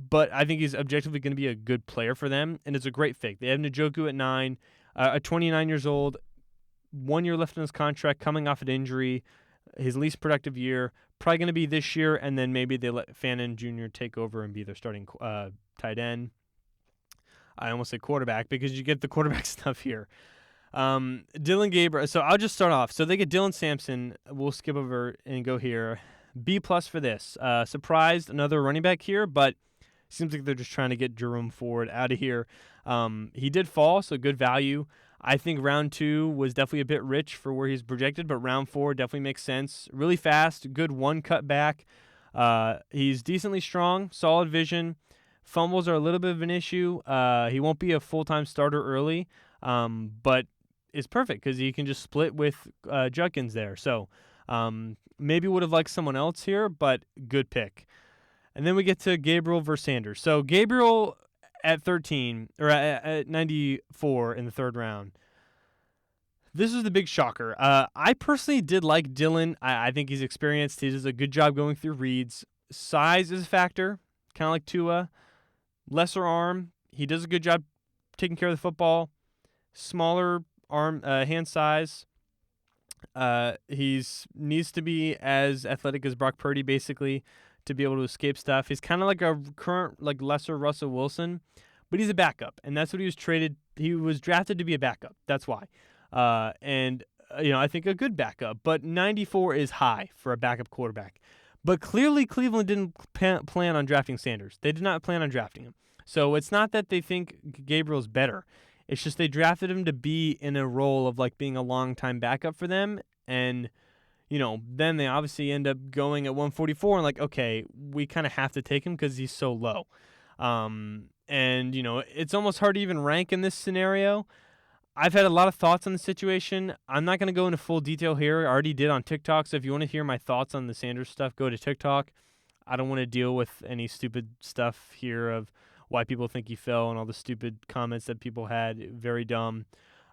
but I think he's objectively going to be a good player for them, and it's a great fit. They have Njoku at 9, 29 years old, 1 year left in his contract, coming off an injury, his least productive year, probably going to be this year, and then maybe they let Fannin Jr. take over and be their starting tight end. I almost say quarterback because you get the quarterback stuff here. Dylan Gabriel. So I'll just start off. So they get Dylan Sampson. We'll skip over and go here. B+ for this. Surprised another running back here, but seems like they're just trying to get Jerome Ford out of here. He did fall, so good value. I think round 2 was definitely a bit rich for where he's projected, but round 4 definitely makes sense. Really fast, good one cut back. He's decently strong, solid vision. Fumbles are a little bit of an issue. He won't be a full-time starter early, but it's perfect because he can just split with Judkins there. So maybe would have liked someone else here, but good pick. And then we get to Gabriel versus Sanders. So Gabriel at 13, or at 94 in the third round. This is the big shocker. I personally did like Dylan. I think he's experienced. He does a good job going through reads. Size is a factor, kind of like Tua. Lesser arm. He does a good job taking care of the football. Smaller arm, hand size. He's needs to be as athletic as Brock Purdy, basically, to be able to escape stuff. He's kind of like a current, lesser Russell Wilson, but he's a backup, and that's what he was traded. He was drafted to be a backup. That's why. I think a good backup, but 94 is high for a backup quarterback. But clearly Cleveland didn't plan on drafting Sanders. They did not plan on drafting him. So it's not that they think Gabriel's better. It's just they drafted him to be in a role of being a long-time backup for them. And, then they obviously end up going at 144 and okay, we kind of have to take him because he's so low. It's almost hard to even rank in this scenario. I've had a lot of thoughts on the situation. I'm not going to go into full detail here. I already did on TikTok, so if you want to hear my thoughts on the Sanders stuff, go to TikTok. I don't want to deal with any stupid stuff here of why people think he fell and all the stupid comments that people had. Very dumb.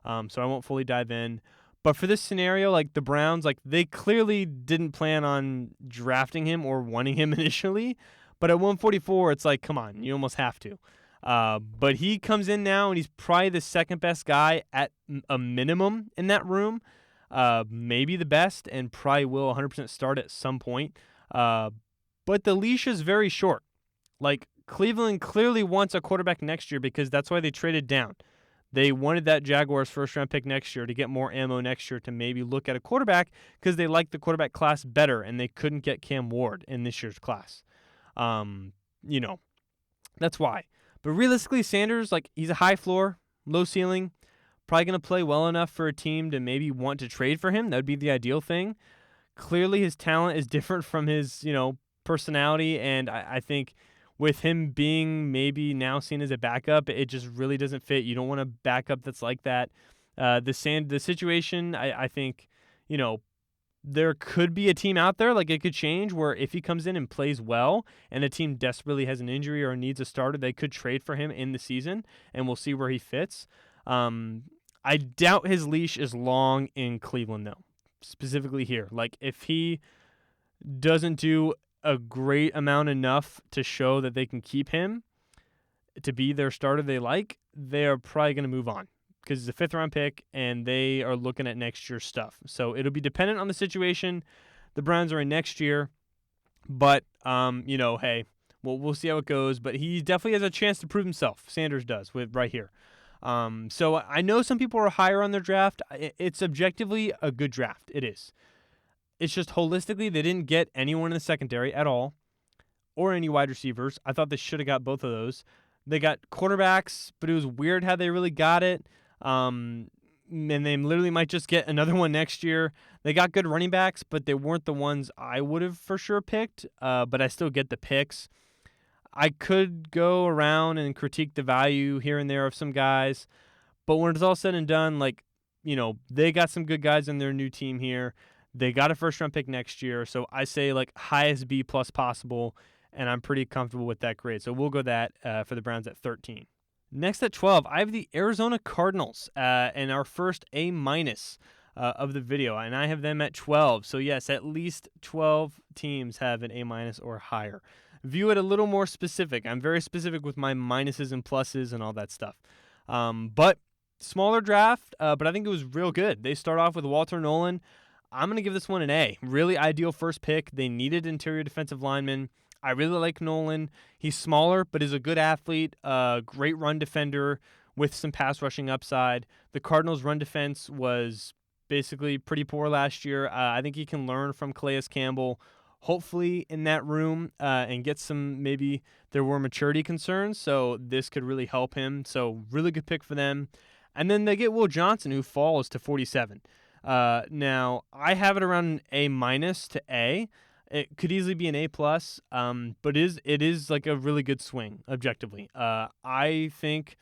So I won't fully dive in. But for this scenario, the Browns, they clearly didn't plan on drafting him or wanting him initially. But at 144, it's come on, you almost have to. But he comes in now, and he's probably the second best guy at a minimum in that room. Maybe the best, and probably will 100% start at some point. But the leash is very short. Cleveland clearly wants a quarterback next year because that's why they traded down. They wanted that Jaguars first-round pick next year to get more ammo next year to maybe look at a quarterback because they liked the quarterback class better, and they couldn't get Cam Ward in this year's class. You know, that's why. But realistically, Sanders, like, he's a high floor, low ceiling, probably going to play well enough for a team to maybe want to trade for him. That would be the ideal thing. Clearly, his talent is different from his, personality, and I think with him being maybe now seen as a backup, it just really doesn't fit. You don't want a backup that's like that. The situation, I think, there could be a team out there, like it could change, where if he comes in and plays well and a team desperately has an injury or needs a starter, they could trade for him in the season, and we'll see where he fits. I doubt his leash is long in Cleveland, though, specifically here. Like, if he doesn't do a great amount enough to show that they can keep him to be their starter they like, they are probably going to move on because he's a fifth-round pick, and they are looking at next year's stuff. So it'll be dependent on the situation. The Browns are in next year, but, hey, we'll see how it goes. But he definitely has a chance to prove himself. Sanders does, with right here. So I know some people are higher on their draft. It's objectively a good draft. It is. It's just holistically, they didn't get anyone in the secondary at all or any wide receivers. I thought they should have got both of those. They got quarterbacks, but it was weird how they really got it. And they literally might just get another one next year. They got good running backs, but they weren't the ones I would have for sure picked, but I still get the picks. I could go around and critique the value here and there of some guys, but when it's all said and done, they got some good guys in their new team here. They got a first-round pick next year, so I say, highest B+ possible, and I'm pretty comfortable with that grade. So we'll go that for the Browns at 13. Next at 12, I have the Arizona Cardinals, and our first A- of the video, and I have them at 12. So yes, at least 12 teams have an A- or higher. View it a little more specific. I'm very specific with my minuses and pluses and all that stuff. But smaller draft, but I think it was real good. They start off with Walter Nolan. I'm going to give this one an A. Really ideal first pick. They needed interior defensive linemen. I really like Nolan. He's smaller, but is a good athlete, great run defender with some pass rushing upside. The Cardinals' run defense was basically pretty poor last year. I think he can learn from Calais Campbell, hopefully in that room, and get some, maybe there were maturity concerns, so this could really help him. So really good pick for them. And then they get Will Johnson, who falls to 47. Now, I have it around an A- to A. It could easily be an A+, but it is like a really good swing, objectively. I think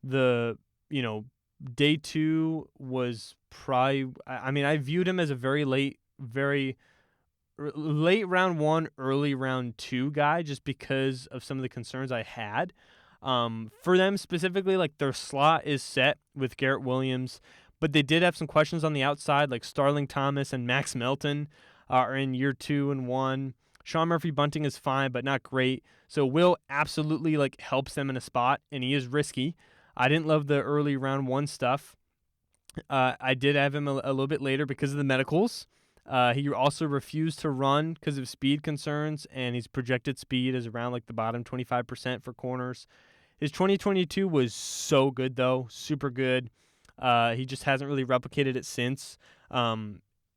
the, day two was probably, I viewed him as a very late round one, early round two guy, just because of some of the concerns I had. For them specifically, their slot is set with Garrett Williams, but they did have some questions on the outside, like Starling Thomas and Max Melton are in year 2 and 1. Sean Murphy-Bunting is fine, but not great. So Will absolutely helps them in a spot, and he is risky. I didn't love the early round one stuff. I did have him a little bit later because of the medicals. He also refused to run because of speed concerns, and his projected speed is around the bottom 25% for corners. His 2022 was so good, though, super good. He just hasn't really replicated it since.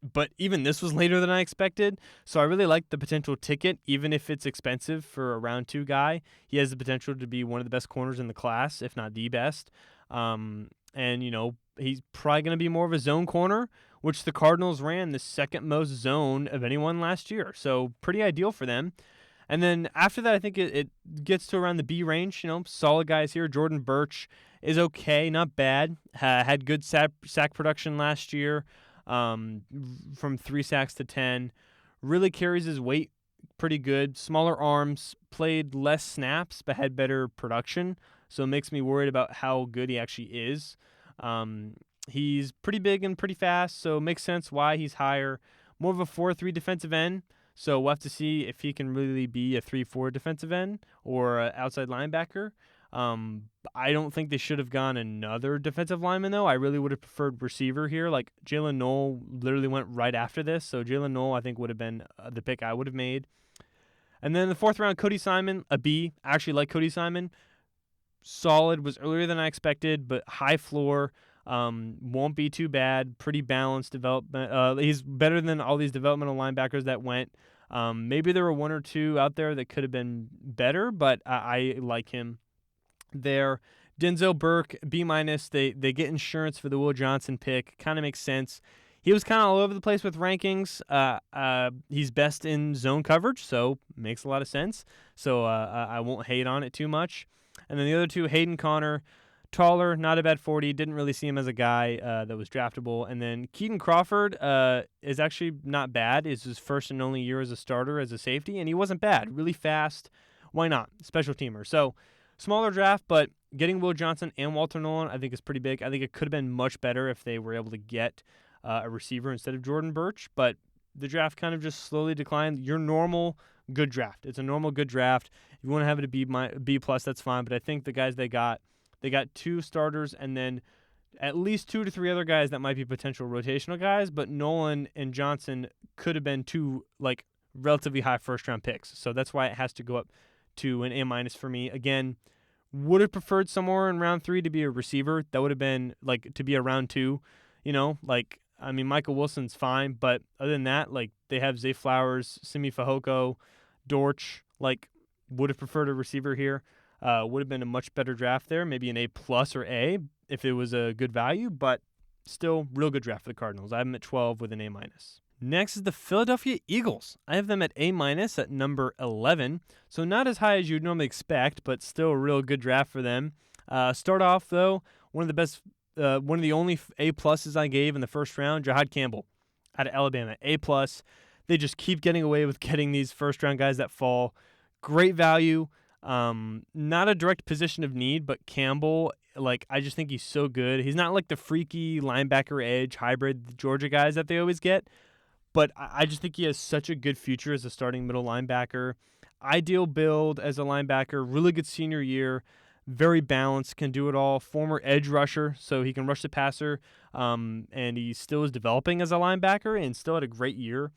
But even this was later than I expected, so I really like the potential ticket, even if it's expensive for a round 2 guy. He has the potential to be one of the best corners in the class, if not the best. And, he's probably going to be more of a zone corner, which the Cardinals ran the second most zone of anyone last year. So pretty ideal for them. And then after that, I think it gets to around the B range. Solid guys here. Jordan Birch is okay, not bad. Had good sack production last year. From 3 sacks to 10, really carries his weight pretty good. Smaller arms, played less snaps, but had better production. So it makes me worried about how good he actually is. He's pretty big and pretty fast, so it makes sense why he's higher. More of a 4-3 defensive end. So we'll have to see if he can really be a 3-4 defensive end or an outside linebacker. I don't think they should have gone another defensive lineman, though. I really would have preferred receiver here. Jalen Noel literally went right after this, so Jalen Noel, I think, would have been the pick I would have made. And then in the 4th round, Cody Simon, a B. I actually like Cody Simon. solid, was earlier than I expected, but high floor. Won't be too bad. Pretty balanced development. He's better than all these developmental linebackers that went. Maybe there were one or two out there that could have been better, but I like him there. Denzel Burke, B-. They get insurance for the Will Johnson pick. Kind of makes sense. He was kind of all over the place with rankings. He's best in zone coverage, so makes a lot of sense. So I won't hate on it too much. And then the other two, Hayden Connor, taller, not a bad 40. Didn't really see him as a guy that was draftable. And then Keaton Crawford is actually not bad. It's his first and only year as a starter as a safety, and he wasn't bad. Really fast. Why not? Special teamer. So smaller draft, but getting Will Johnson and Walter Nolan I think is pretty big. I think it could have been much better if they were able to get a receiver instead of Jordan Birch, but the draft kind of just slowly declined. Your normal good draft. It's a normal good draft. If you want to have it a B+, that's fine, but I think the guys they got two starters and then at least 2 to 3 other guys that might be potential rotational guys, but Nolan and Johnson could have been two like relatively high first-round picks. So that's why it has to go up to an A- for me. Again, would have preferred somewhere in round 3 to be a receiver. That would have been like to be a round 2, Michael Wilson's fine, but other than that, like they have Zay Flowers, Simi Fehoko, Dortch, would have preferred a receiver here. Would have been a much better draft there, maybe an A+ or A if it was a good value, but still real good draft for the Cardinals. I have them at 12 with an A-. Next is the Philadelphia Eagles. I have them at A- at number 11, so not as high as you'd normally expect, but still a real good draft for them. Start off, though, one of the only A+ I gave in the first round, Jahad Campbell out of Alabama, A+. They just keep getting away with getting these first-round guys that fall. Great value. Not a direct position of need, but Campbell, I just think he's so good. He's not like the freaky linebacker edge hybrid Georgia guys that they always get, but I just think he has such a good future as a starting middle linebacker. Ideal build as a linebacker, really good senior year, very balanced, can do it all. Former edge rusher, so he can rush the passer, and he still is developing as a linebacker and still had a great year.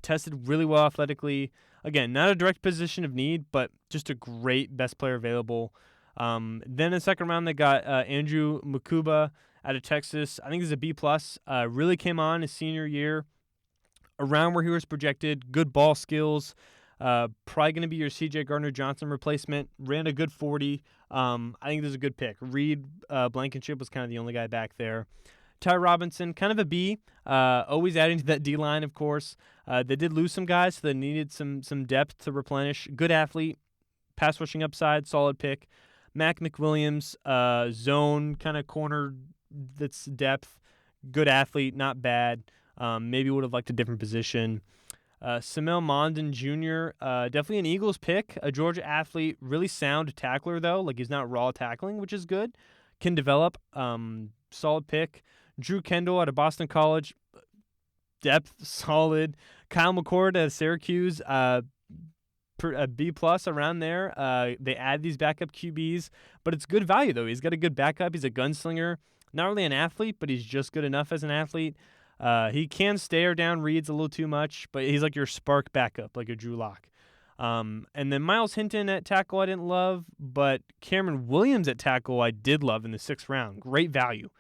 Tested really well athletically. Again, not a direct position of need, but just a great best player available. Then in the second round, they got Andrew Mukuba out of Texas. I think he's a B+. Really came on his senior year, around where he was projected. Good ball skills. Probably going to be your C.J. Gardner-Johnson replacement. Ran a good 40. I think this is a good pick. Reed Blankenship was kind of the only guy back there. Ty Robinson, kind of a B. Always adding to that D-line, of course. They did lose some guys, so they needed some depth to replenish. Good athlete. Pass rushing upside, solid pick. Mac McWilliams, zone kind of corner that's depth. Good athlete, not bad. Maybe would have liked a different position. Samel Mondon Jr., definitely an Eagles pick. A Georgia athlete, really sound tackler, though. He's not raw tackling, which is good. Can develop. Solid pick. Drew Kendall out of Boston College, depth, solid. Kyle McCord at Syracuse, a B+ around there. They add these backup QBs, but it's good value, though. He's got a good backup. He's a gunslinger. Not really an athlete, but he's just good enough as an athlete. He can stare down Reeds a little too much, but he's like your spark backup, like a Drew Lock. And then Miles Hinton at tackle I didn't love, but Cameron Williams at tackle I did love in the 6th round. Great value.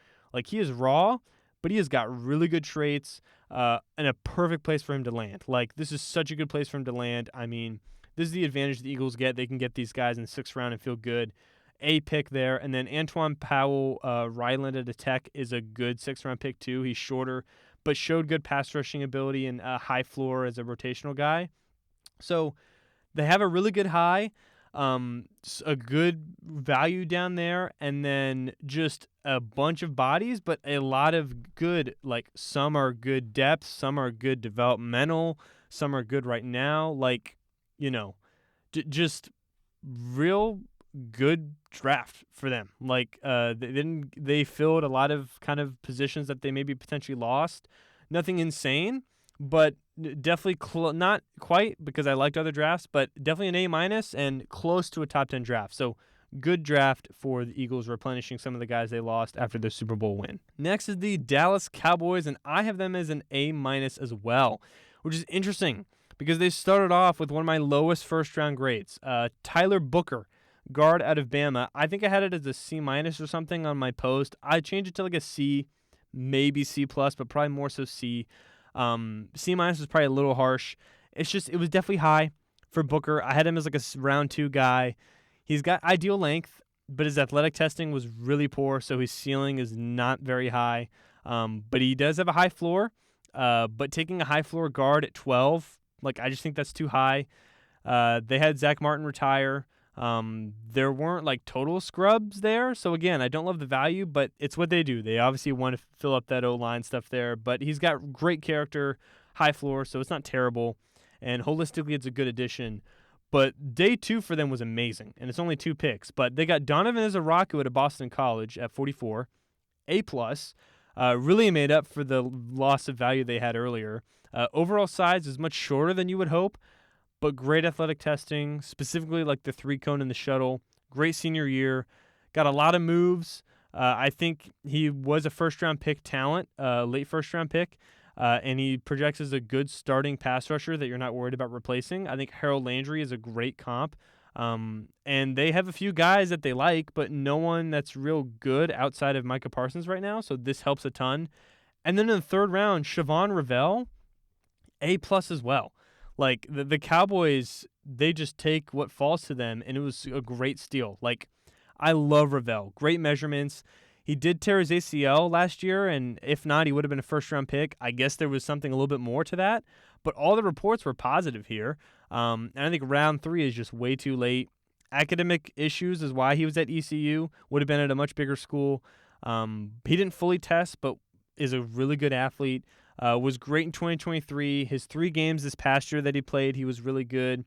He is raw, but he has got really good traits and a perfect place for him to land. This is such a good place for him to land. I mean, this is the advantage the Eagles get. They can get these guys in the 6th round and feel good. A pick there. And then Antoine Powell, Ryland at a Tech is a good 6th round pick too. He's shorter, but showed good pass rushing ability and high floor as a rotational guy. So they have a really good high, a good value down there, and then just a bunch of bodies, but a lot of good, some are good depth, some are good developmental, some are good right now. Just real good draft for them. They filled a lot of kind of positions that they maybe potentially lost. Nothing insane, but definitely not quite because I liked other drafts, but definitely an A- and close to a top 10 draft. So good draft for the Eagles, replenishing some of the guys they lost after their Super Bowl win. Next is the Dallas Cowboys, and I have them as an A- as well, which is interesting because they started off with one of my lowest first-round grades. Tyler Booker, guard out of Bama. I think I had it as a C- or something on my post. I changed it to like a C, maybe C+, but probably more so C. C- was probably a little harsh. It was definitely high for Booker. I had him as like a round 2 guy. He's got ideal length, but his athletic testing was really poor, so his ceiling is not very high. But he does have a high floor. But taking a high floor guard at 12, like I just think that's too high. They had Zach Martin retire. There weren't like total scrubs there. So again, I don't love the value, but it's what they do. They obviously want to fill up that O-line stuff there, but he's got great character, high floor, so it's not terrible. And holistically, it's a good addition. But day 2 for them was amazing, and it's only 2 picks. But they got Donovan Izaraku at Boston College at 44, A+. Really made up for the loss of value they had earlier. Overall size is much shorter than you would hope, but great athletic testing, specifically like the 3-cone and the shuttle. Great senior year. Got a lot of moves. I think he was a first-round pick talent, late first-round pick, and he projects as a good starting pass rusher that you're not worried about replacing. I think Harold Landry is a great comp. And they have a few guys that they like, but no one that's real good outside of Micah Parsons right now, so this helps a ton. And then in the 3rd round, Siobhan Revell, A+ as well. Like, the Cowboys, they just take what falls to them, and it was a great steal. Like, I love Revell. Great measurements. He did tear his ACL last year, and if not, he would have been a first-round pick. I guess there was something a little bit more to that, but all the reports were positive here. And I think round 3 is just way too late. Academic issues is why he was at ECU. Would have been at a much bigger school. He didn't fully test, but is a really good athlete. Was great in 2023. His 3 games this past year that he played, he was really good.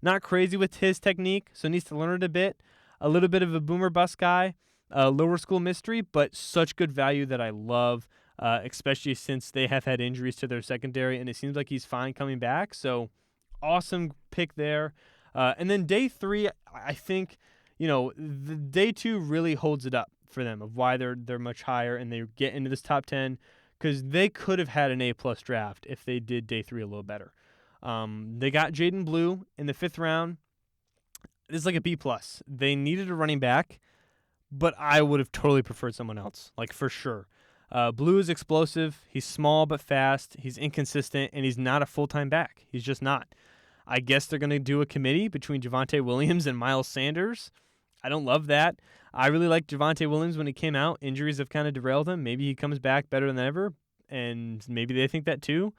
Not crazy with his technique, so needs to learn it a bit. A little bit of a boomer bust guy. Lower school mystery, but such good value that I love, especially since they have had injuries to their secondary, and it seems like he's fine coming back. So awesome pick there. And then day 3, I think, the day 2 really holds it up for them of why they're much higher and they get into this top 10, because they could have had an A+ draft if they did day 3 a little better. They got Jaden Blue in the 5th round. This is like a B+. They needed a running back, but I would have totally preferred someone else, like for sure. Blue is explosive. He's small but fast. He's inconsistent, and he's not a full-time back. He's just not. I guess they're going to do a committee between Javonte Williams and Miles Sanders. I don't love that. I really liked Javonte Williams when he came out. Injuries have kind of derailed him. Maybe he comes back better than ever, and maybe they think that too.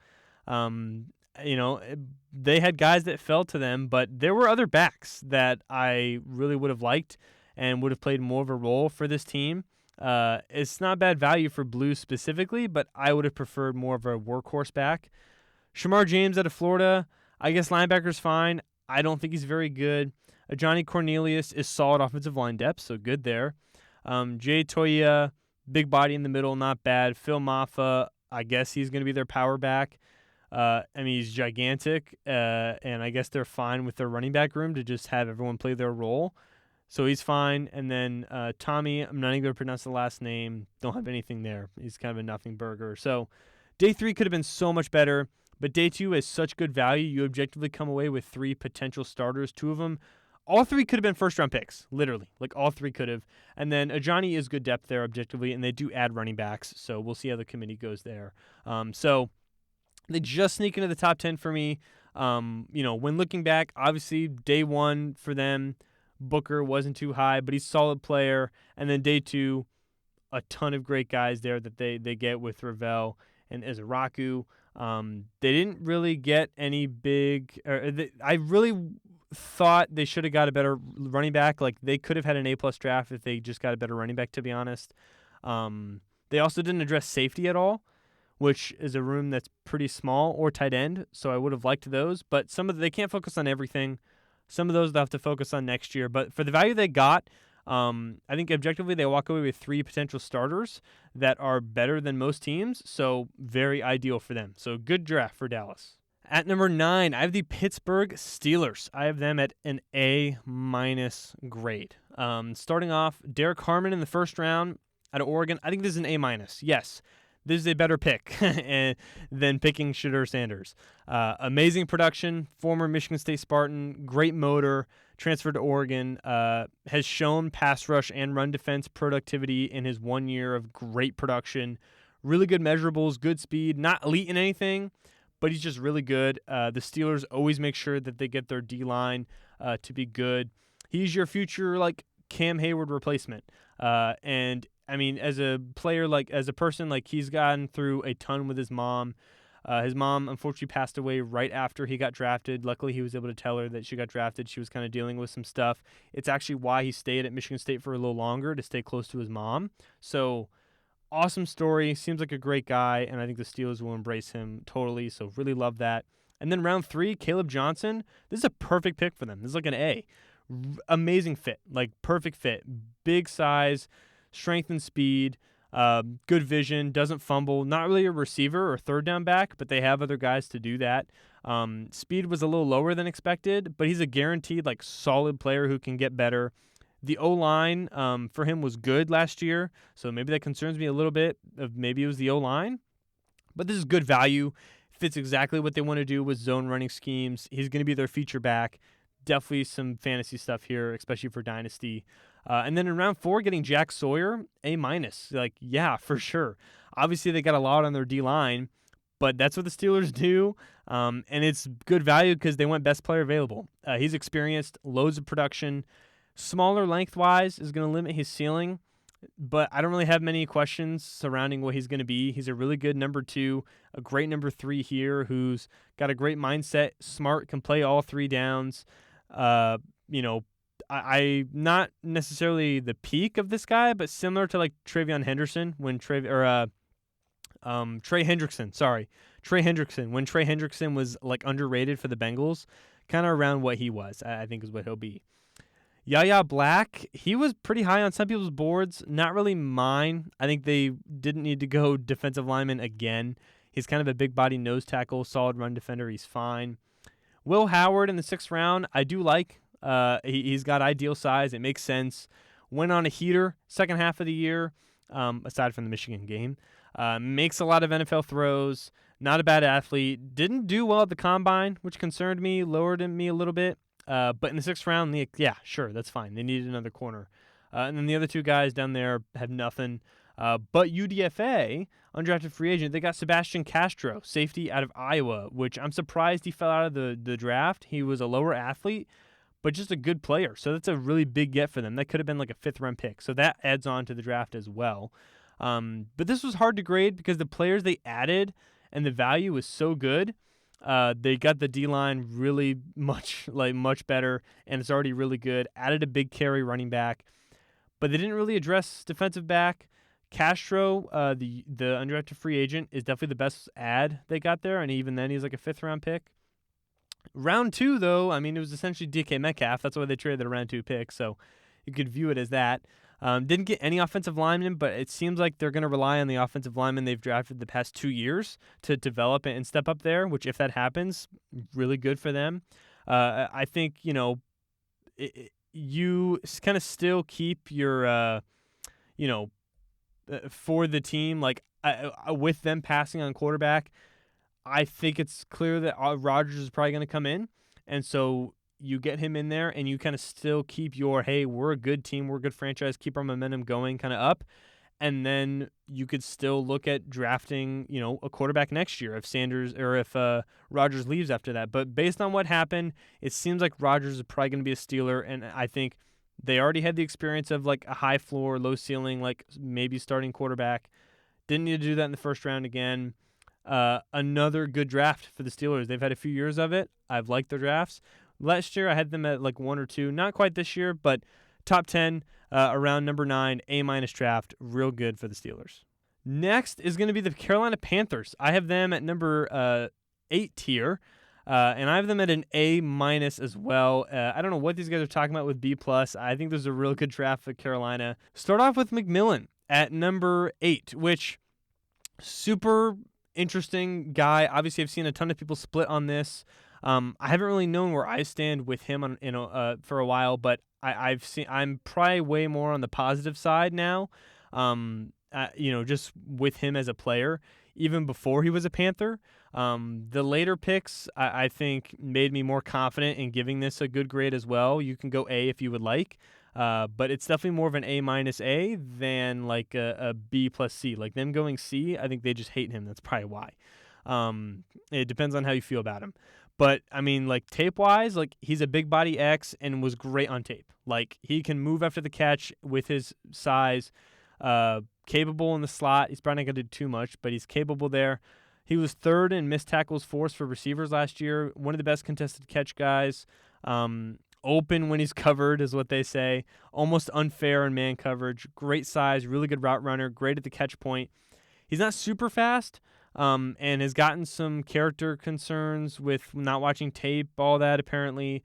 They had guys that fell to them, but there were other backs that I really would have liked and would have played more of a role for this team. It's not bad value for Blues specifically, but I would have preferred more of a workhorse back. Shamar James out of Florida, I guess linebacker's fine. I don't think he's very good. Johnny Cornelius is solid offensive line depth, so good there. Jay Toya, big body in the middle, not bad. Phil Maffa, I guess he's going to be their power back. He's gigantic, and I guess they're fine with their running back room to just have everyone play their role. So he's fine. And then Tommy, I'm not even going to pronounce the last name. Don't have anything there. He's kind of a nothing burger. So day 3 could have been so much better, but day 2 is such good value. You objectively come away with 3 potential starters. 2 of them, all 3 could have been first-round picks, literally. Like, all 3 could have. And then Ajani is good depth there objectively, and they do add running backs, so we'll see how the committee goes there. So they just sneak into the top 10 for me. When looking back, obviously day 1 for them, Booker wasn't too high, but he's a solid player. And then day 2, a ton of great guys there that they get with Revell and Izaraku. They didn't really get any big I really thought they should have got a better running back. Like, they could have had an A+ draft if they just got a better running back, to be honest. They also didn't address safety at all, which is a room that's pretty small, or tight end, so I would have liked those. But they can't focus on everything. Some of those they'll have to focus on next year. But for the value they got, I think objectively they walk away with 3 potential starters that are better than most teams, so very ideal for them. So good draft for Dallas. At number 9, I have the Pittsburgh Steelers. I have them at an A- grade. Starting off, Derek Harmon in the 1st round out of Oregon. I think this is an A-. Yes, this is a better pick than picking Shedeur Sanders. Amazing production, former Michigan State Spartan, great motor, transferred to Oregon, has shown pass rush and run defense productivity in his 1 year of great production. Really good measurables, good speed, not elite in anything, but he's just really good. The Steelers always make sure that they get their D-line to be good. He's your future, like, Cam Hayward replacement. And, I mean, as a player, like, as a person, like, he's gotten through a ton with his mom. His mom, unfortunately, passed away right after he got drafted. Luckily, he was able to tell her that she got drafted. She was kind of dealing with some stuff. It's actually why he stayed at Michigan State for a little longer, to stay close to his mom. So, awesome story. Seems like a great guy, and I think the Steelers will embrace him totally. So, really love that. And then round 3, Caleb Johnson. This is a perfect pick for them. This is like an A. Amazing fit. Like, perfect fit. Big size, strength and speed. Good vision, doesn't fumble. Not really a receiver or third down back, but they have other guys to do that. Speed was a little lower than expected, but he's a guaranteed, like, solid player who can get better. The O-line for him was good last year, so maybe that concerns me a little bit. Maybe it was the O-line, but this is good value. Fits exactly what they want to do with zone running schemes. He's going to be their feature back. Definitely some fantasy stuff here, especially for Dynasty. And then in round 4, getting Jack Sawyer, A-. Like, yeah, for sure. Obviously, they got a lot on their D-line, but that's what the Steelers do. And it's good value because they went best player available. He's experienced, loads of production. Smaller lengthwise is going to limit his ceiling, but I don't really have many questions surrounding what he's going to be. He's a really good number 2, a great number 3 here who's got a great mindset, smart, can play all 3 downs. I not necessarily the peak of this guy, but similar to like Travion Henderson when Trey Hendrickson when Trey Hendrickson was like underrated for the Bengals, kind of around what he was. I think is what he'll be. Yaya Black, he was pretty high on some people's boards, not really mine. I think they didn't need to go defensive lineman again. He's kind of a big body nose tackle, solid run defender. He's fine. Will Howard in the 6th round, I do like. He's got ideal size. It makes sense. Went on a heater second half of the year, aside from the Michigan game. Makes a lot of NFL throws. Not a bad athlete. Didn't do well at the combine, which concerned me, lowered me a little bit. But in the 6th round, yeah, sure, that's fine. They needed another corner. And then the other 2 guys down there have nothing. But UDFA, undrafted free agent, they got Sebastian Castro, safety out of Iowa, which I'm surprised he fell out of the draft. He was a lower athlete, but just a good player. So that's a really big get for them. That could have been like a 5th-round pick. So that adds on to the draft as well. But this was hard to grade because the players they added and the value was so good. They got the D-line really much better, and it's already really good. Added a big carry running back, but they didn't really address defensive back. Castro, the undrafted free agent, is definitely the best add they got there, and even then he's like a 5th-round pick. Round 2, though, I mean, it was essentially DK Metcalf. That's why they traded the round 2 pick, so you could view it as that. Didn't get any offensive linemen, but it seems like they're going to rely on the offensive linemen they've drafted the past 2 years to develop and step up there, which if that happens, really good for them. I think, you kind of still keep your, for the team, like with them passing on quarterback, I think it's clear that Rodgers is probably going to come in, and so you get him in there, and you kind of still keep your, hey, we're a good team, we're a good franchise, keep our momentum going kind of up, and then you could still look at drafting, a quarterback next year if Sanders or if Rodgers leaves after that. But based on what happened, it seems like Rodgers is probably going to be a Steeler, and I think they already had the experience of like a high floor, low ceiling, like maybe starting quarterback. Didn't need to do that in the 1st round again. Another good draft for the Steelers. They've had a few years of it. I've liked their drafts. Last year, I had them at like 1 or 2. Not quite this year, but top 10 around number 9, A- draft. Real good for the Steelers. Next is going to be the Carolina Panthers. I have them at number 8 here, and I have them at an A- as well. I don't know what these guys are talking about with B+. I think this is a real good draft for Carolina. Start off with McMillan at number 8, which super interesting guy. Obviously, I've seen a ton of people split on this. I haven't really known where I stand with him for a while, but I'm probably way more on the positive side now. Just with him as a player, even before he was a Panther. The later picks, I think, made me more confident in giving this a good grade as well. You can go A if you would like, but it's definitely more of an A- than like a B plus C. Like them going C, I think they just hate him. That's probably why. It depends on how you feel about him. But, I mean, like, tape-wise, like, he's a big body X and was great on tape. Like, he can move after the catch with his size, capable in the slot. He's probably not going to do too much, but he's capable there. He was third in missed tackles forced for receivers last year. One of the best contested catch guys. Open when he's covered is what they say. Almost unfair in man coverage. Great size, really good route runner, great at the catch point. He's not super fast, and has gotten some character concerns with not watching tape, all that apparently.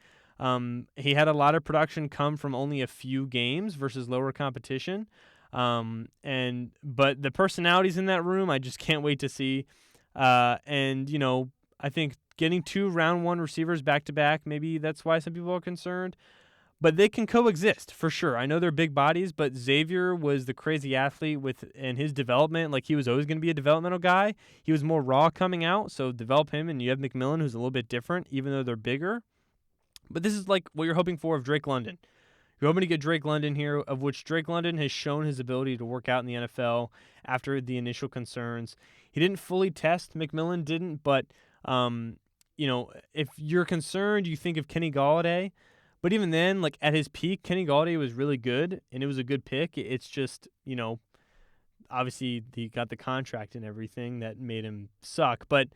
He had a lot of production come from only a few games versus lower competition. But the personalities in that room, I just can't wait to see. I think getting 2 round 1 receivers back to back, maybe that's why some people are concerned. But they can coexist for sure. I know they're big bodies, but Xavier was the crazy athlete in his development. Like, he was always going to be a developmental guy. He was more raw coming out, so develop him. And you have McMillan, who's a little bit different, even though they're bigger. But this is like what you're hoping for of Drake London. You're hoping to get Drake London here, of which Drake London has shown his ability to work out in the NFL after the initial concerns. He didn't fully test. McMillan didn't, but if you're concerned, you think of Kenny Golladay. But even then, like, at his peak, Kenny Golladay was really good, and it was a good pick. It's just, obviously he got the contract and everything that made him suck. But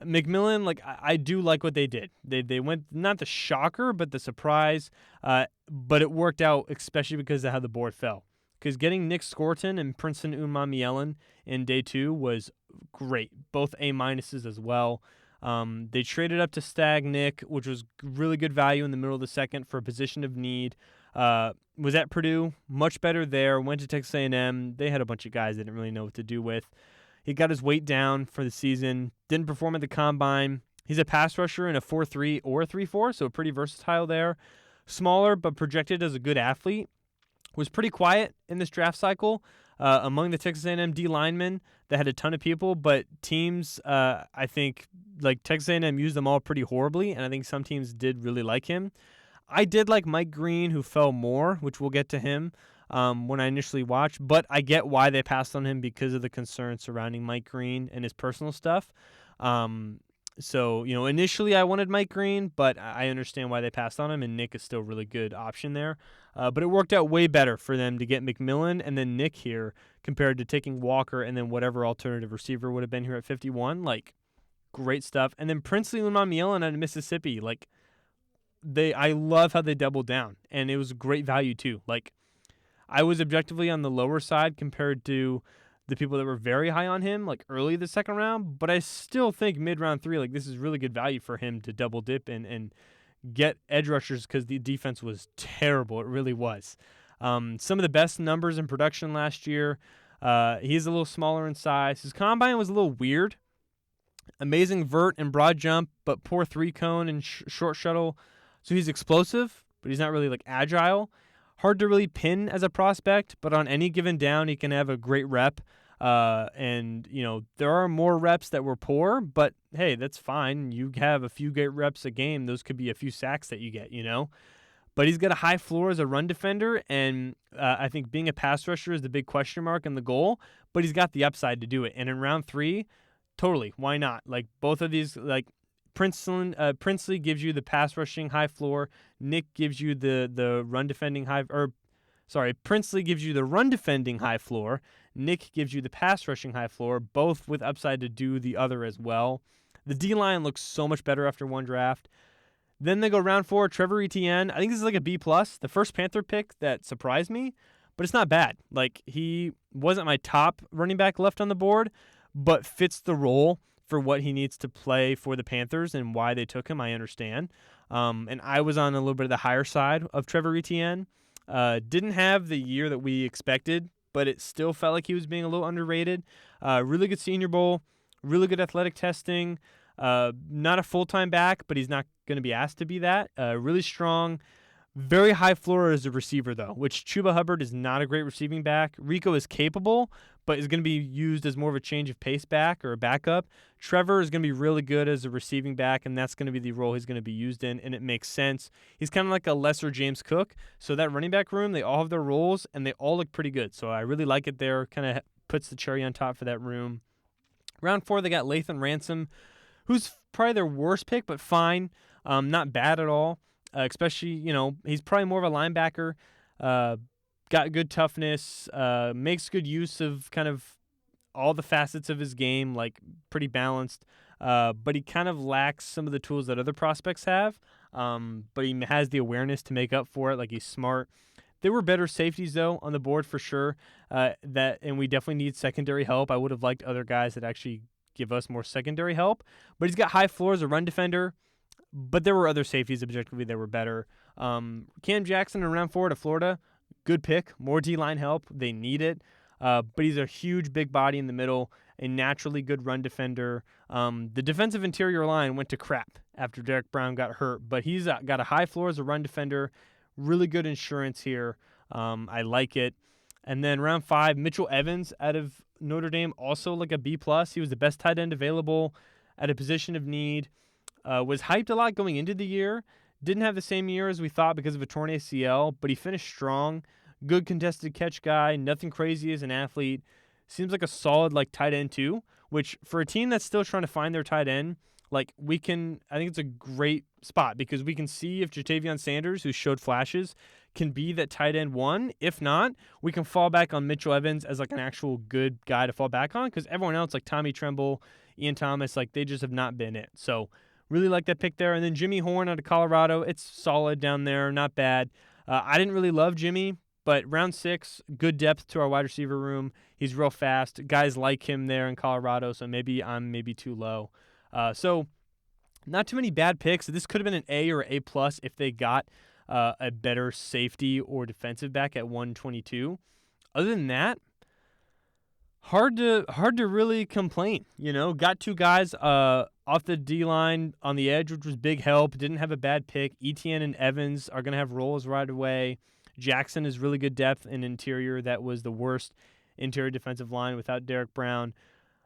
McMillan, like, I do like what they did. They went, not the shocker, but the surprise. But it worked out, especially because of how the board fell. Because getting Nick Scorton and Princeton Umamielen in day 2 was great. Both A-minuses as well. They traded up to Stag Nick, which was really good value in the middle of the second for a position of need. Was at Purdue, much better there. Went to Texas A&M. They had a bunch of guys they didn't really know what to do with. He got his weight down for the season. Didn't perform at the combine. He's a pass rusher in a 4.3 or a 3.4, so pretty versatile there. Smaller, but projected as a good athlete. Was pretty quiet in this draft cycle among the Texas A&M D linemen that had a ton of people, but teams, I think, like Texas A&M used them all pretty horribly, and I think some teams did really like him. I did like Mike Green, who fell more, which we'll get to him when I initially watched, but I get why they passed on him because of the concerns surrounding Mike Green and his personal stuff. So, initially I wanted Mike Green, but I understand why they passed on him, and Nick is still a really good option there. But it worked out way better for them to get McMillan and then Nick here compared to taking Walker and then whatever alternative receiver would have been here at 51. Like, great stuff. And then Princely Umamielen out of Mississippi. Like, I love how they doubled down, and it was great value too. Like, I was objectively on the lower side compared to the people that were very high on him, like early the second round, but I still think mid-round 3, like, this is really good value for him to double dip and get edge rushers because the defense was terrible. It really was. Some of the best numbers in production last year. He's a little smaller in size. His combine was a little weird. Amazing vert and broad jump, but poor 3-cone and short shuttle. So he's explosive, but he's not really, like, agile. Hard to really pin as a prospect, but on any given down, he can have a great rep. There are more reps that were poor, but hey, that's fine. You have a few great reps a game. Those could be a few sacks that you get, But he's got a high floor as a run defender, and I think being a pass rusher is the big question mark and the goal, but he's got the upside to do it. And in round 3, totally, why not? Like, both of these, like, Princely gives you the pass rushing high floor. Nick gives you the run defending Princely gives you the run defending high floor. Nick gives you the pass rushing high floor, both with upside to do the other as well. The D-line looks so much better after one draft. Then they go round 4, Trevor Etienne. I think this is like a B+. The first Panther pick that surprised me, but it's not bad. Like, he wasn't my top running back left on the board, but fits the role for what he needs to play for the Panthers and why they took him, I understand. And I was on a little bit of the higher side of Trevor Etienne. Didn't have the year that we expected, but it still felt like he was being a little underrated. Really good Senior Bowl, really good athletic testing. Not a full-time back, but he's not going to be asked to be that. Really strong. Very high floor as a receiver, though, which Chuba Hubbard is not a great receiving back. Rico is capable, but is going to be used as more of a change of pace back or a backup. Trevor is going to be really good as a receiving back, and that's going to be the role he's going to be used in, and it makes sense. He's kind of like a lesser James Cook. So that running back room, they all have their roles, and they all look pretty good. So I really like it there. Kind of puts the cherry on top for that room. Round 4, they got Lathan Ransom, who's probably their worst pick, but fine. Not bad at all. Especially, he's probably more of a linebacker. Got good toughness, makes good use of kind of all the facets of his game, like pretty balanced. But he kind of lacks some of the tools that other prospects have. But he has the awareness to make up for it. Like, he's smart. There were better safeties, though, on the board for sure. And we definitely need secondary help. I would have liked other guys that actually give us more secondary help. But he's got high floor as a run defender. But there were other safeties objectively that were better. Cam Jackson in round 4 to Florida, good pick. More D-line help. They need it. But he's a huge big body in the middle, a naturally good run defender. The defensive interior line went to crap after Derek Brown got hurt, but he's got a high floor as a run defender. Really good insurance here. I like it. And then round 5, Mitchell Evans out of Notre Dame, also like a B+. He was the best tight end available at a position of need. Was hyped a lot going into the year. Didn't have the same year as we thought because of a torn ACL, but he finished strong. Good contested catch guy. Nothing crazy as an athlete. Seems like a solid tight end too, which for a team that's still trying to find their tight end, I think it's a great spot because we can see if Jatavion Sanders, who showed flashes, can be that tight end 1. If not, we can fall back on Mitchell Evans as an actual good guy to fall back on because everyone else, like Tommy Tremble, Ian Thomas, they just have not been it. So really like that pick there. And then Jimmy Horn out of Colorado. It's solid down there. Not bad. I didn't really love Jimmy, but round 6, good depth to our wide receiver room. He's real fast. Guys like him there in Colorado, so maybe I'm too low. So not too many bad picks. This could have been an A or A+ if they got a better safety or defensive back at 122. Other than that, hard to really complain. Got 2 guys off the D-line on the edge, which was big help. Didn't have a bad pick. Etienne and Evans are going to have roles right away. Jackson is really good depth in interior. That was the worst interior defensive line without Derek Brown.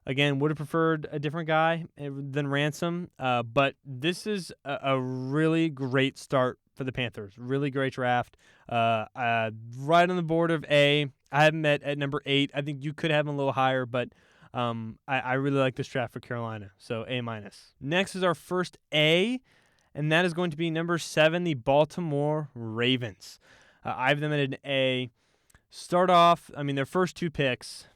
Again, would have preferred a different guy than Ransom, but this is a really great start for the Panthers. Really great draft. Right on the board of A. I have him at number 8. I think you could have him a little higher, but I really like this draft for Carolina, so A-. Next is our first A, and that is going to be number 7, the Baltimore Ravens. I have them at an A. Start off, their first 2 picks,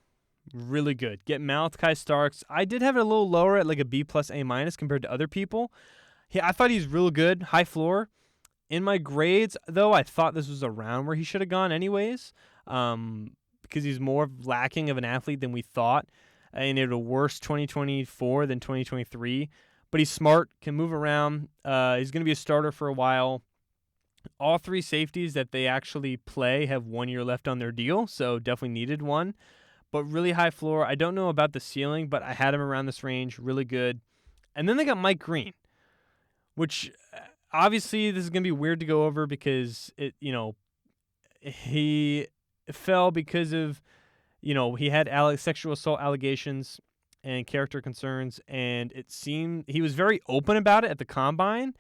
really good. Get Malachi Starks. I did have it a little lower at a B+ A- compared to other people. I thought he's real good, high floor. In my grades, though, I thought this was around where he should have gone anyways, because he's more lacking of an athlete than we thought. And he had a worse 2024 than 2023. But he's smart, can move around. He's going to be a starter for a while. All 3 safeties that they actually play have 1 year left on their deal, so definitely needed one. But really high floor. I don't know about the ceiling, but I had him around this range. Really good. And then they got Mike Green, which obviously this is going to be weird to go over because he fell because of, he had sexual assault allegations and character concerns, and it seemed he was very open about it at the combine.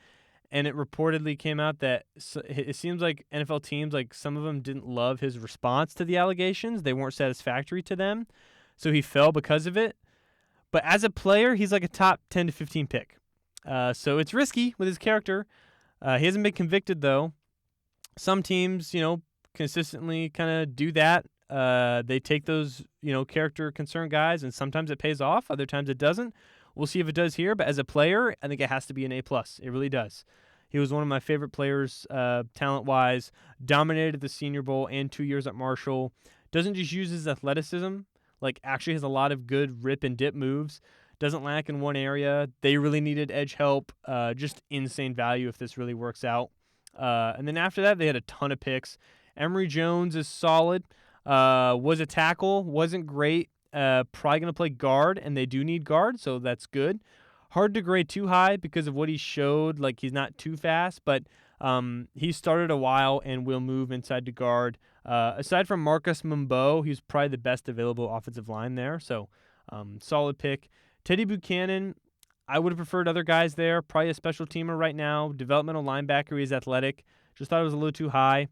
And it reportedly came out that it seems like NFL teams, some of them didn't love his response to the allegations. They weren't satisfactory to them. So he fell because of it. But as a player, he's a top 10 to 15 pick. So it's risky with his character. He hasn't been convicted, though. Some teams, consistently kind of do that. They take those, character concern guys, and sometimes it pays off. Other times it doesn't. We'll see if it does here, but as a player, I think it has to be an A+. It really does. He was one of my favorite players, talent-wise. Dominated the Senior Bowl and 2 years at Marshall. Doesn't just use his athleticism. Actually has a lot of good rip and dip moves. Doesn't lack in one area. They really needed edge help. Just insane value if this really works out. And then after that, they had a ton of picks. Emory Jones is solid. Was a tackle. Wasn't great. Probably going to play guard, and they do need guard, so that's good. Hard to grade too high because of what he showed. He's not too fast, but He started a while and will move inside to guard. Aside from Marcus Mumbo, he's probably the best available offensive line there. So solid pick. Teddy Buchanan, I would have preferred other guys there. Probably a special teamer right now. Developmental linebacker. He's athletic. Just thought it was a little too high.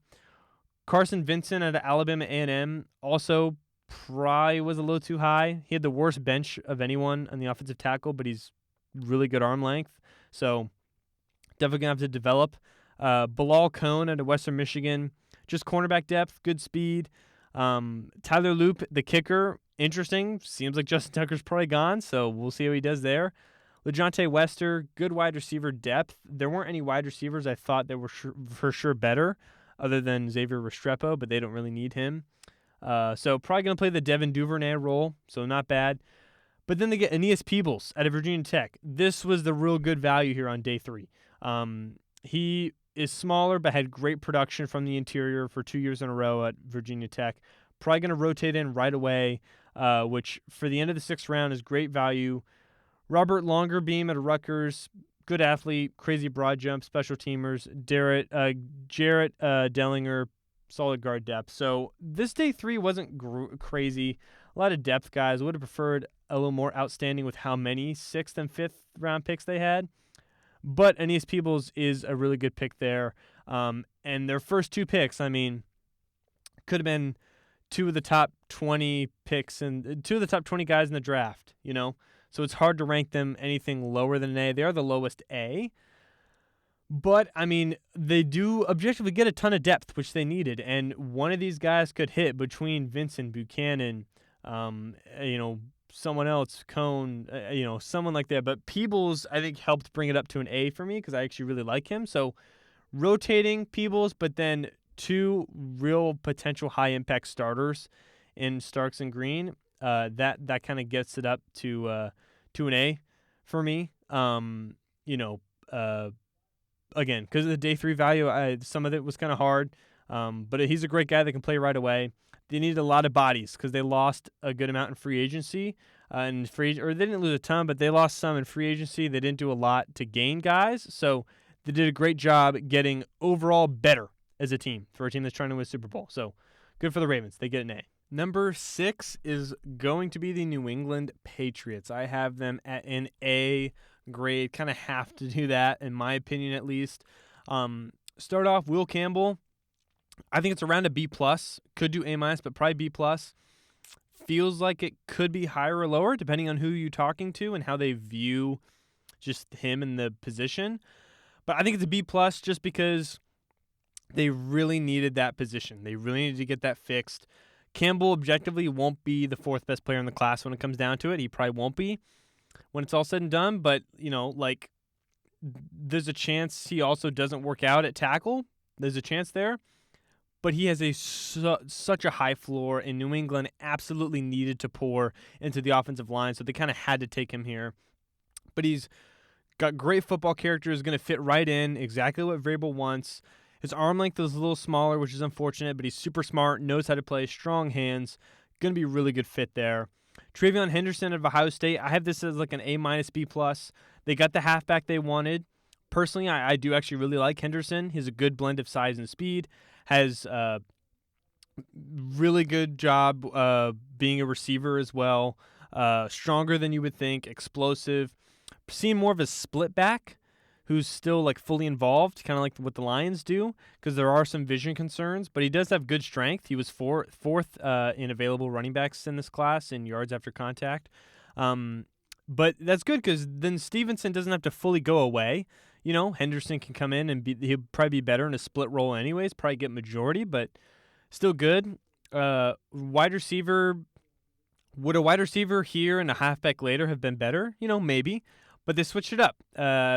Carson Vincent at Alabama A&M also probably was a little too high. He had the worst bench of anyone on the offensive tackle, but he's really good arm length. So definitely going to have to develop. Bilal Cohn out of Western Michigan. Just cornerback depth, good speed. Tyler Loop, the kicker, interesting. Seems like Justin Tucker's probably gone, so we'll see how he does there. LeJontay Wester, good wide receiver depth. There weren't any wide receivers I thought that were for sure better other than Xavier Restrepo, but they don't really need him. So probably going to play the Devin Duvernay role, so not bad. But then they get Aeneas Peebles out of Virginia Tech. This was the real good value here on day 3. He is smaller but had great production from the interior for 2 years in a row at Virginia Tech. Probably going to rotate in right away, which for the end of the 6th round is great value. Robert Longerbeam at Rutgers, good athlete, crazy broad jump, special teamers. Jarrett Dellinger, solid guard depth. So this day 3 wasn't crazy. A lot of depth guys. Would have preferred a little more outstanding with how many 6th and 5th round picks they had. But Aeneas Peebles is a really good pick there. And their first 2 picks, I mean, could have been 2 of the top 20 picks and 2 of the top 20 guys in the draft, you know? So it's hard to rank them anything lower than an A. They are the lowest A. But, I mean, they do objectively get a ton of depth, which they needed. And one of these guys could hit between Vincent, Buchanan, someone else, Cone, someone like that. But Peebles, I think, helped bring it up to an A for me because I actually really like him. So rotating Peebles, but then 2 real potential high-impact starters in Starks and Green, that kind of gets it up to an A for me. Again, because of the day 3 value, some of it was kind of hard. But he's a great guy that can play right away. They needed a lot of bodies because they lost a good amount in free agency. Or they didn't lose a ton, but they lost some in free agency. They didn't do a lot to gain guys. So they did a great job getting overall better as a team for a team that's trying to win a Super Bowl. So good for the Ravens. They get an A. Number 6 is going to be the New England Patriots. I have them at an A grade. Kind of have to do that, in my opinion, at least. Start off, Will Campbell. I think it's around a B+. Could do A-, but probably B+. Feels like it could be higher or lower, depending on who you're talking to and how they view just him in the position. But I think it's a B+ just because they really needed that position. They really needed to get that fixed. Campbell objectively won't be the 4th best player in the class when it comes down to it. He probably won't be when it's all said and done, but, there's a chance he also doesn't work out at tackle. There's a chance there. But he has such a high floor, and New England absolutely needed to pour into the offensive line, so they kind of had to take him here. But he's got great football character, is going to fit right in, exactly what Vrabel wants. His arm length is a little smaller, which is unfortunate, but he's super smart, knows how to play, strong hands. Going to be a really good fit there. Travion Henderson of Ohio State, I have this as like an A-, B+. They got the halfback they wanted. Personally, I do actually really like Henderson. He's a good blend of size and speed. Has really good job being a receiver as well. Stronger than you would think. Explosive. Seeing more of a split back who's still like fully involved, kind of like what the Lions do, because there are some vision concerns. But he does have good strength. He was fourth in available running backs in this class in yards after contact. But that's good because then Stevenson doesn't have to fully go away. Henderson can come in and he'll probably be better in a split role anyways, probably get majority, but still good. Wide receiver, would a wide receiver here and a halfback later have been better? Maybe. But they switched it up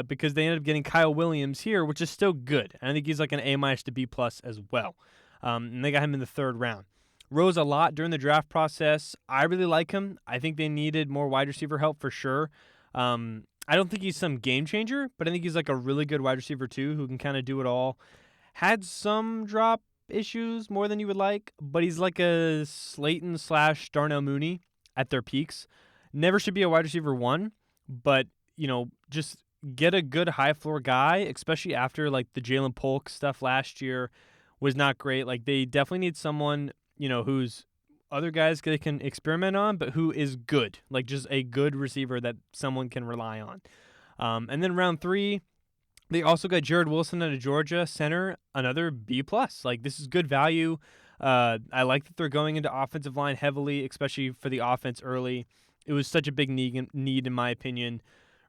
because they ended up getting Kyle Williams here, which is still good. I think he's like an A- to B+ as well. And they got him in the 3rd round. Rose a lot during the draft process. I really like him. I think they needed more wide receiver help for sure. I don't think he's some game changer, but I think he's like a really good wide receiver too who can kind of do it all. Had some drop issues more than you would like, but he's like a Slayton / Darnell Mooney at their peaks. Never should be a wide receiver 1, but just get a good high floor guy, especially after like the Jalen Polk stuff last year was not great. Like they definitely need someone, who's other guys they can experiment on, but who is good, like just a good receiver that someone can rely on. And then round 3, they also got Jared Wilson out of Georgia, center, another B+. Like, this is good value. I like that they're going into offensive line heavily, especially for the offense early. It was such a big need in my opinion.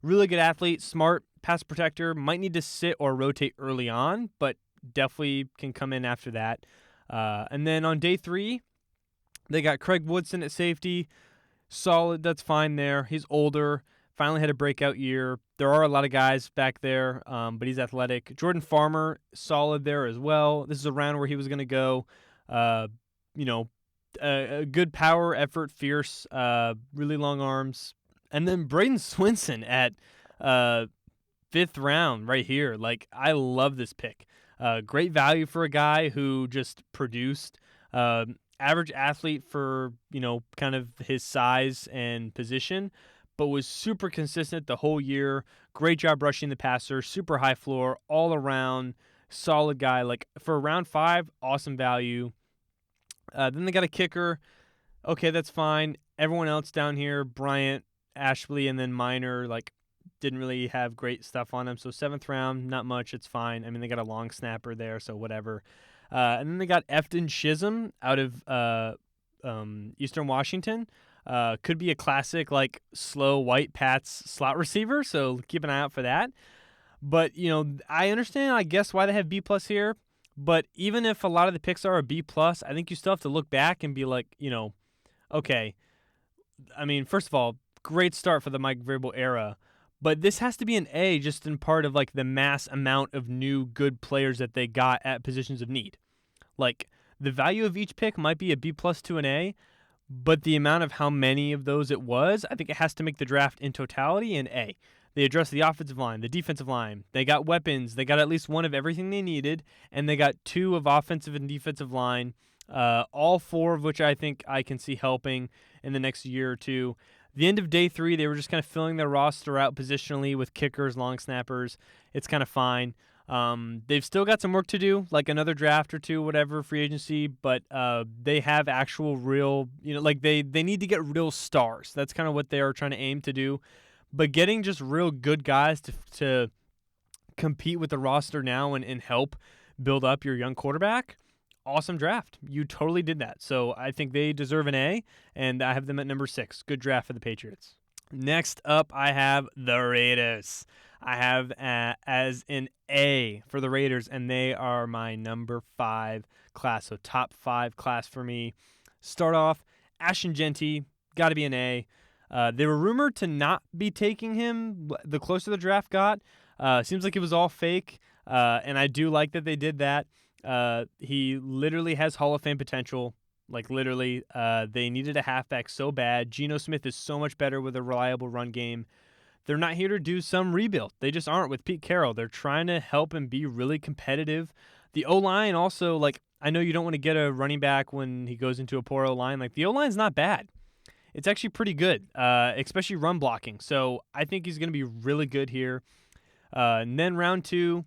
Really good athlete, smart, pass protector. Might need to sit or rotate early on, but definitely can come in after that. And then on day 3, they got Craig Woodson at safety. Solid, that's fine there. He's older. Finally had a breakout year. There are a lot of guys back there, but he's athletic. Jordan Farmer, solid there as well. This is a round where he was going to go. A good power, effort, fierce, really long arms. And then Braden Swinson at 5th round right here. Like, I love this pick. Great value for a guy who just produced. Average athlete for, kind of his size and position, but was super consistent the whole year. Great job rushing the passer, super high floor, all around, solid guy. Like for round 5, awesome value. Then they got a kicker. Okay, that's fine. Everyone else down here, Bryant, Ashley, and then Minor, like didn't really have great stuff on him. So 7th round, not much. It's fine. I mean, they got a long snapper there, so whatever. And then they got Efton Chisholm out of Eastern Washington. Could be a classic, like, slow white Pats slot receiver, so keep an eye out for that. But, I understand, I guess, why they have B+ here. But even if a lot of the picks are a B+, I think you still have to look back and be like, okay. I mean, first of all, great start for the Mike Vrabel era. But this has to be an A just in part of, like, the mass amount of new good players that they got at positions of need. Like, the value of each pick might be a B+ to an A, but the amount of how many of those it was, I think it has to make the draft in totality an A. They addressed the offensive line, the defensive line. They got weapons. They got at least one of everything they needed, and they got 2 of offensive and defensive line, all 4 of which I think I can see helping in the next year or two. The end of day 3, they were just kind of filling their roster out positionally with kickers, long snappers. It's kind of fine. They've still got some work to do, like another draft or 2, whatever, free agency, but they have actual real, they need to get real stars. That's kind of what they are trying to aim to do. But getting just real good guys to compete with the roster now and help build up your young quarterback, awesome draft. You totally did that. So I think they deserve an A, and I have them at number 6. Good draft for the Patriots. Next up, I have the Raiders. I have as an A for the Raiders, and they are my number 5 class. So top 5 class for me. Start off, Ashton Jeanty, got to be an A. They were rumored to not be taking him the closer the draft got. Seems like it was all fake, and I do like that they did that. He literally has Hall of Fame potential. Like, literally, they needed a halfback so bad. Geno Smith is so much better with a reliable run game. They're not here to do some rebuild. They just aren't with Pete Carroll. They're trying to help him be really competitive. The O-line also, like, I know you don't want to get a running back when he goes into a poor O-line. Like, the O-line's not bad. It's actually pretty good, especially run blocking. So I think he's going to be really good here. And then round 2,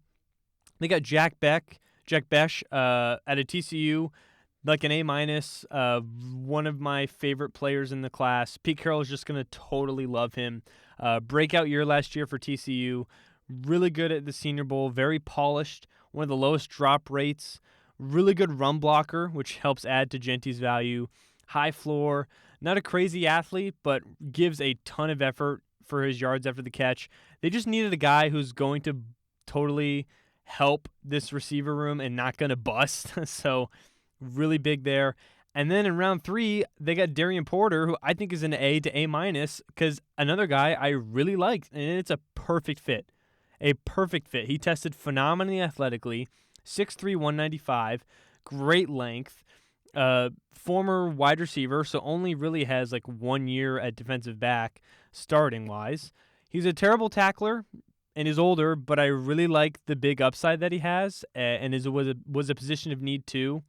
they got Jack Besh out of TCU, like an A-. One of my favorite players in the class. Pete Carroll is just going to totally love him. Breakout year last year for TCU. Really good at the Senior Bowl. Very polished. One of the lowest drop rates. Really good run blocker, which helps add to Jeanty's value. High floor. Not a crazy athlete, but gives a ton of effort for his yards after the catch. They just needed a guy who's going to totally help this receiver room and not going to bust. So really big there. And then in round 3, they got Darian Porter, who I think is an A to A-, because another guy I really liked, and it's a perfect fit. A perfect fit. He tested phenomenally athletically, 6'3", 195, great length. Former wide receiver, so only really has like 1 year at defensive back starting wise. He's a terrible tackler and is older, but I really like the big upside that he has, and was a position of need too.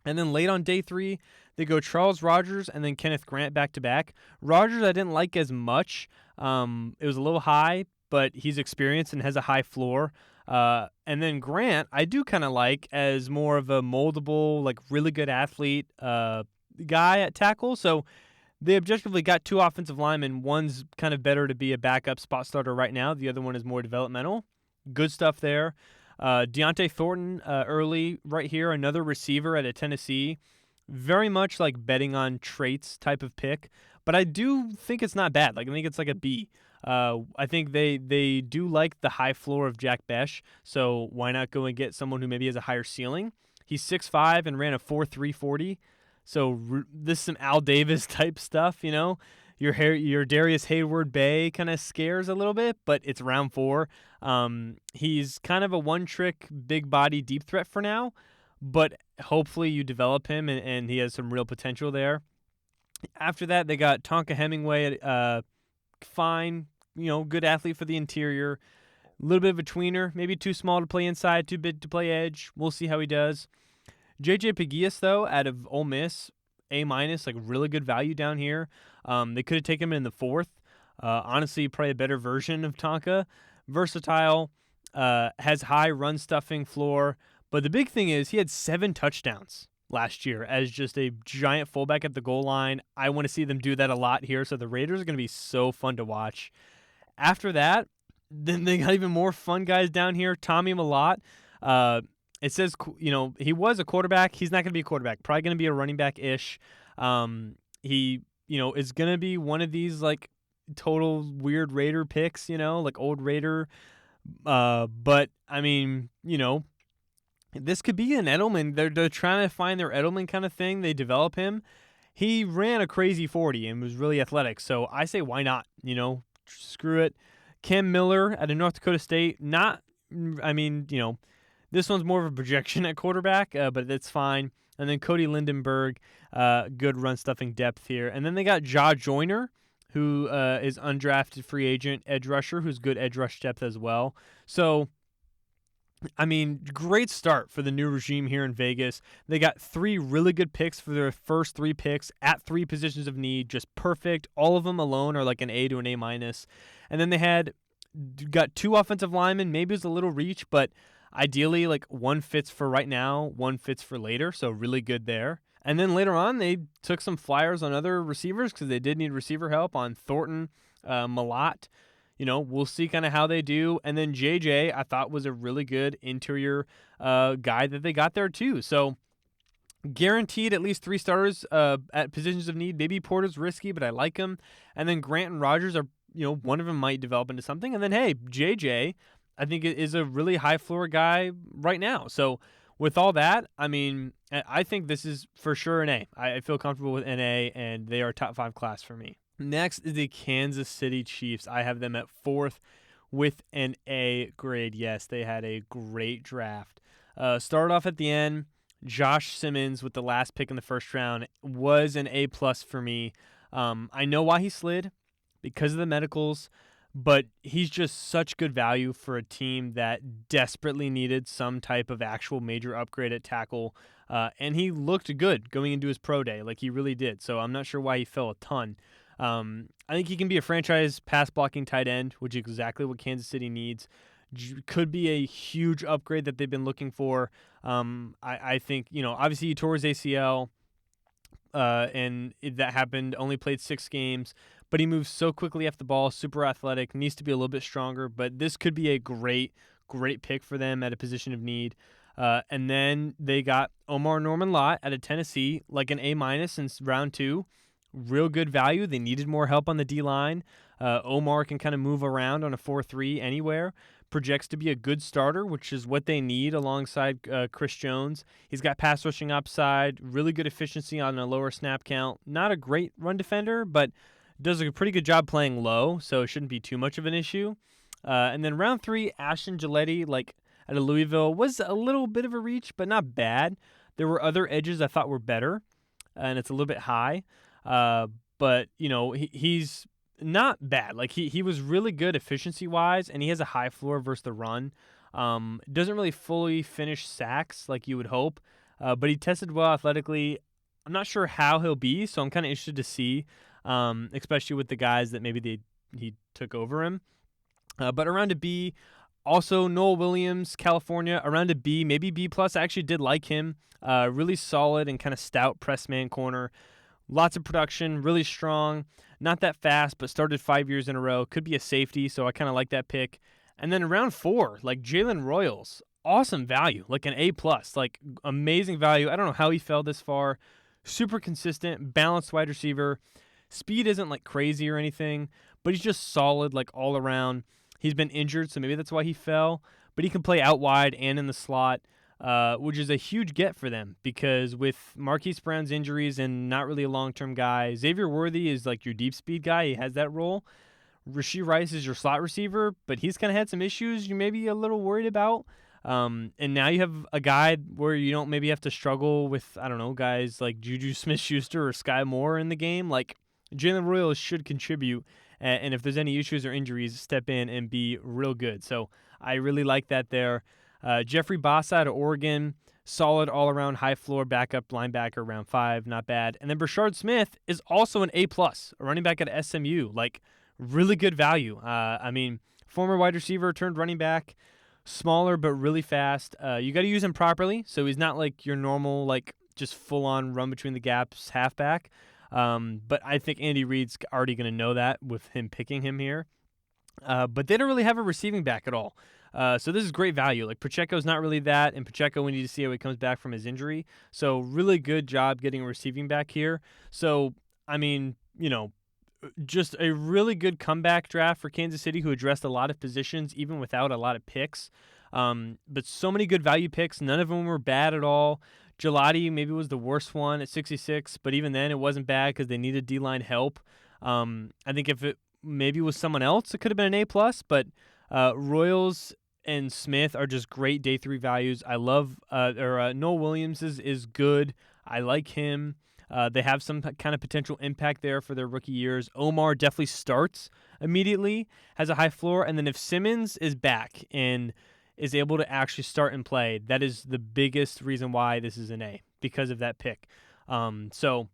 And then late on day 3, they go Charles Rogers and then Kenneth Grant back to back. Rogers I didn't like as much. It was a little high, but he's experienced and has a high floor. And then Grant, I do kind of like as more of a moldable, like really good athlete guy at tackle. So they objectively got 2 offensive linemen. One's kind of better to be a backup spot starter right now. The other one is more developmental. Good stuff there. Deontay Thornton early right here, another receiver at a Tennessee. Very much like betting on traits type of pick, but I do think it's not bad. Like I think it's like a B. I think they do like the high floor of Jack Besh, so why not go and get someone who maybe has a higher ceiling? He's 6'5" and ran a 4.3 40. So this is some Al Davis type stuff, you know. Your Darius Hayward Bay kind of scares a little bit, but it's round 4. He's kind of a one-trick, big-body deep threat for now, but hopefully you develop him and he has some real potential there. After that, they got Tonka Hemingway, fine, you know, good athlete for the interior. A little bit of a tweener, maybe too small to play inside, too big to play edge. We'll see how he does. J.J. Pegues, though, out of Ole Miss, A-, like really good value down here. They could have taken him in the 4th. Honestly, probably a better version of Tonka. Versatile, has high run stuffing floor. But the big thing is he had 7 touchdowns last year as just a giant fullback at the goal line. I want to see them do that a lot here. So the Raiders are going to be so fun to watch. After that, then they got even more fun guys down here. Tommy Millott. It says, you know, he was a quarterback. He's not going to be a quarterback. Probably going to be a running back-ish. He, you know, is going to be one of these, like, total weird Raider picks, you know, like old Raider. But, I mean, you know, this could be an Edelman. They're trying to find their Edelman kind of thing. They develop him. He ran a crazy 40 and was really athletic. So I say, why not? You know, screw it. Cam Miller at a North Dakota State. You know, this one's more of a projection at quarterback, but that's fine. And then Cody Lindenberg, good run stuffing depth here. And then they got Ja Joyner, who is undrafted free agent edge rusher, who's good edge rush depth as well. So, I mean, great start for the new regime here in Vegas. They got 3 really good picks for their first 3 picks at 3 positions of need, just perfect. All of them alone are like an A to an A-. And then they got 2 offensive linemen. Maybe it was a little reach, but ideally, like one fits for right now, one fits for later, so really good there. And then later on, they took some flyers on other receivers because they did need receiver help on Thornton, Millott. You know, we'll see kind of how they do. And then JJ, I thought was a really good interior guy that they got there too. So guaranteed at least 3 starters at positions of need. Maybe Porter's risky, but I like him. And then Grant and Rogers are, you know, one of them might develop into something. And then, hey, JJ, I think it is a really high floor guy right now. So with all that, I mean, I think this is for sure an A. I feel comfortable with an A, and they are top 5 class for me. Next is the Kansas City Chiefs. I have them at 4th with an A grade. Yes, they had a great draft. Started off at the end. Josh Simmons with the last pick in the first round was an A+ for me. I know why he slid, because of the medicals. But he's just such good value for a team that desperately needed some type of actual major upgrade at tackle. And he looked good going into his pro day, like he really did. So I'm not sure why he fell a ton. I think he can be a franchise pass-blocking tight end, which is exactly what Kansas City needs. Could be a huge upgrade that they've been looking for. I think, you know, obviously he tore his ACL, and that happened, only played 6 games. But he moves so quickly off the ball, super athletic, needs to be a little bit stronger. But this could be a great pick for them at a position of need. And then they got Omar Norman-Lott at a Tennessee, like an A- since round 2. Real good value. They needed more help on the D-line. Omar can kind of move around on a 4-3 anywhere. Projects to be a good starter, which is what they need alongside Chris Jones. He's got pass rushing upside, really good efficiency on a lower snap count. Not a great run defender, but does a pretty good job playing low, so it shouldn't be too much of an issue. And then round 3, Ashton Gilletti, like at a Louisville, was a little bit of a reach, but not bad. There were other edges I thought were better, and it's a little bit high. But, you know, he's not bad. Like, he was really good efficiency-wise, and he has a high floor versus the run. Doesn't really fully finish sacks like you would hope, but he tested well athletically. I'm not sure how he'll be, so I'm kind of interested to see, especially with the guys that maybe he took over him. But around a B. Also, Noel Williams, California, around a B, maybe B+. I actually did like him. Really solid and kind of stout press man corner. Lots of production, really strong. Not that fast, but started 5 years in a row. Could be a safety, so I kind of like that pick. And then round 4, like Jalen Royals, awesome value, like an A+, like amazing value. I don't know how he fell this far. Super consistent, balanced wide receiver. Speed isn't like crazy or anything, but he's just solid, like all around. He's been injured, so maybe that's why he fell. But he can play out wide and in the slot, which is a huge get for them because with Marquise Brown's injuries and not really a long-term guy, Xavier Worthy is like your deep speed guy. He has that role. Rashee Rice is your slot receiver, but he's kind of had some issues you may be a little worried about. And now you have a guy where you don't maybe have to struggle with, I don't know, guys like Juju Smith-Schuster or Sky Moore in the game. Like Jalen Royals should contribute, and if there's any issues or injuries, step in and be real good. So I really like that there. Jeffrey Bossa out of Oregon, solid all-around high-floor backup linebacker, round 5, not bad. And then Brashard Smith is also an A+, a running back at SMU, like really good value. I mean, former wide receiver turned running back, smaller but really fast. You got to use him properly, so he's not like your normal, like just full-on run between the gaps halfback. But I think Andy Reid's already going to know that with him picking him here. But they don't really have a receiving back at all. So this is great value. Like Pacheco's not really that, and Pacheco, we need to see how he comes back from his injury. So really good job getting a receiving back here. So, I mean, just a really good comeback draft for Kansas City, who addressed a lot of positions even without a lot of picks. But so many good value picks. None of them were bad at all. Gelati maybe was the worst one at 66, but even then it wasn't bad because they needed D-line help. I think if it maybe was someone else, it could have been an A+, but Royals and Smith are just great day 3 values. I love Noel Williams is good. I like him. They have some kind of potential impact there for their rookie years. Omar definitely starts immediately, has a high floor, and then if Simmons is back and is able to actually start and play, that is the biggest reason why this is an A, because of that pick. So,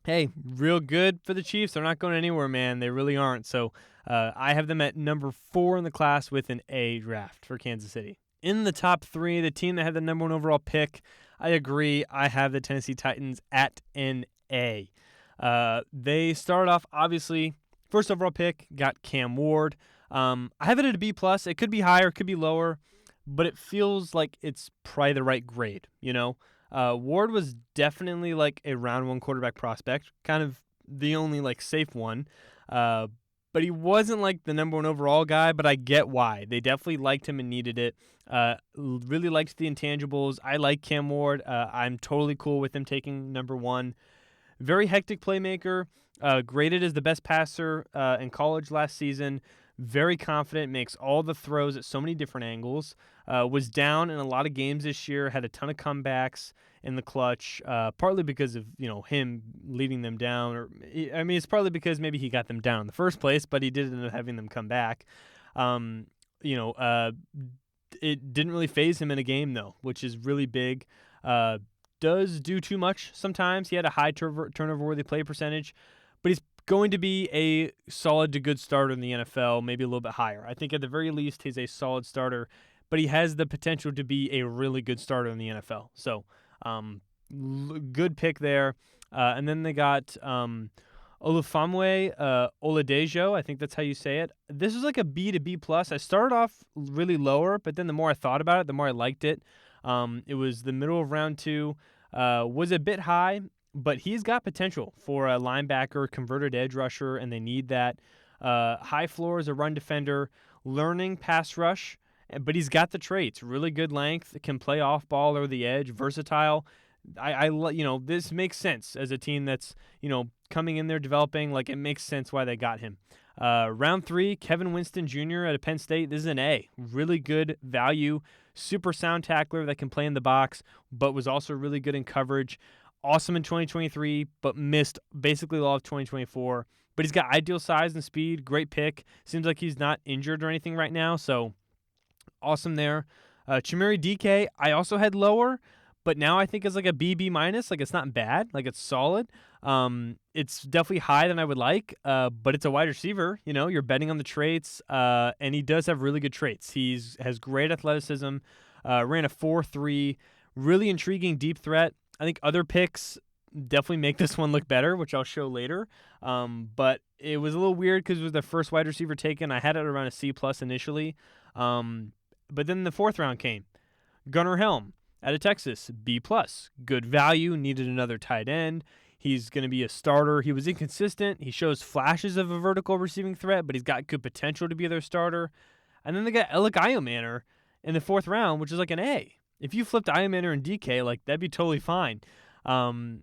hey, real good for the Chiefs. They're not going anywhere, man. They really aren't. So I have them at number 4 in the class with an A draft for Kansas City. In the top 3, the team that had the number 1 overall pick, I agree. I have the Tennessee Titans at an A. They started off, obviously, first overall pick, got Cam Ward. I have it at a B+. It could be higher, it could be lower, but it feels like it's probably the right grade, Ward was definitely like a round 1 quarterback prospect, kind of the only like safe one. But he wasn't like the number 1 overall guy, but I get why. They definitely liked him and needed it. Really liked the intangibles. I like Cam Ward. I'm totally cool with him taking number 1. Very hectic playmaker. Graded as the best passer in college last season. Very confident, makes all the throws at so many different angles. Was down in a lot of games this year, had a ton of comebacks in the clutch, partly because of him leading them down. Or I mean, it's partly because maybe he got them down in the first place, but he did end up having them come back. It didn't really phase him in a game, though, which is really big. Does do too much sometimes. He had a high turnover-worthy play percentage, but he's going to be a solid to good starter in the NFL, maybe a little bit higher. I think at the very least he's a solid starter, but he has the potential to be a really good starter in the NFL. So good pick there. And then they got Olufamwe Oladejo. I think that's how you say it. This is like a B to B+. I started off really lower, but then the more I thought about it, the more I liked it. It was the middle of round 2. Was a bit high, but he's got potential for a linebacker, converted edge rusher, and they need that. High floor as a run defender, learning pass rush, but he's got the traits. Really good length, can play off ball or the edge, versatile. This makes sense as a team that's, coming in there developing. Like, it makes sense why they got him. Round 3, Kevin Winston Jr. at Penn State. This is an A. Really good value. Super sound tackler that can play in the box, but was also really good in coverage. Awesome in 2023, but missed basically all of 2024. But he's got ideal size and speed. Great pick. Seems like he's not injured or anything right now, so awesome there. Chimere DK, I also had lower, but now I think it's like a B minus. Like, it's not bad. Like, it's solid. It's definitely higher than I would like, but it's a wide receiver. You know, you're betting on the traits, and he does have really good traits. Has great athleticism, ran a 4.3, really intriguing deep threat. I think other picks definitely make this one look better, which I'll show later. But it was a little weird because it was the first wide receiver taken. I had it around a C+ initially, but then the fourth round came. Gunnar Helm out of Texas, B+. Good value, needed another tight end. He's going to be a starter. He was inconsistent. He shows flashes of a vertical receiving threat, but he's got good potential to be their starter. And then they got Alec Iomanner in the fourth round, which is like an A. If you flipped Iomanner and DK, like, that'd be totally fine. I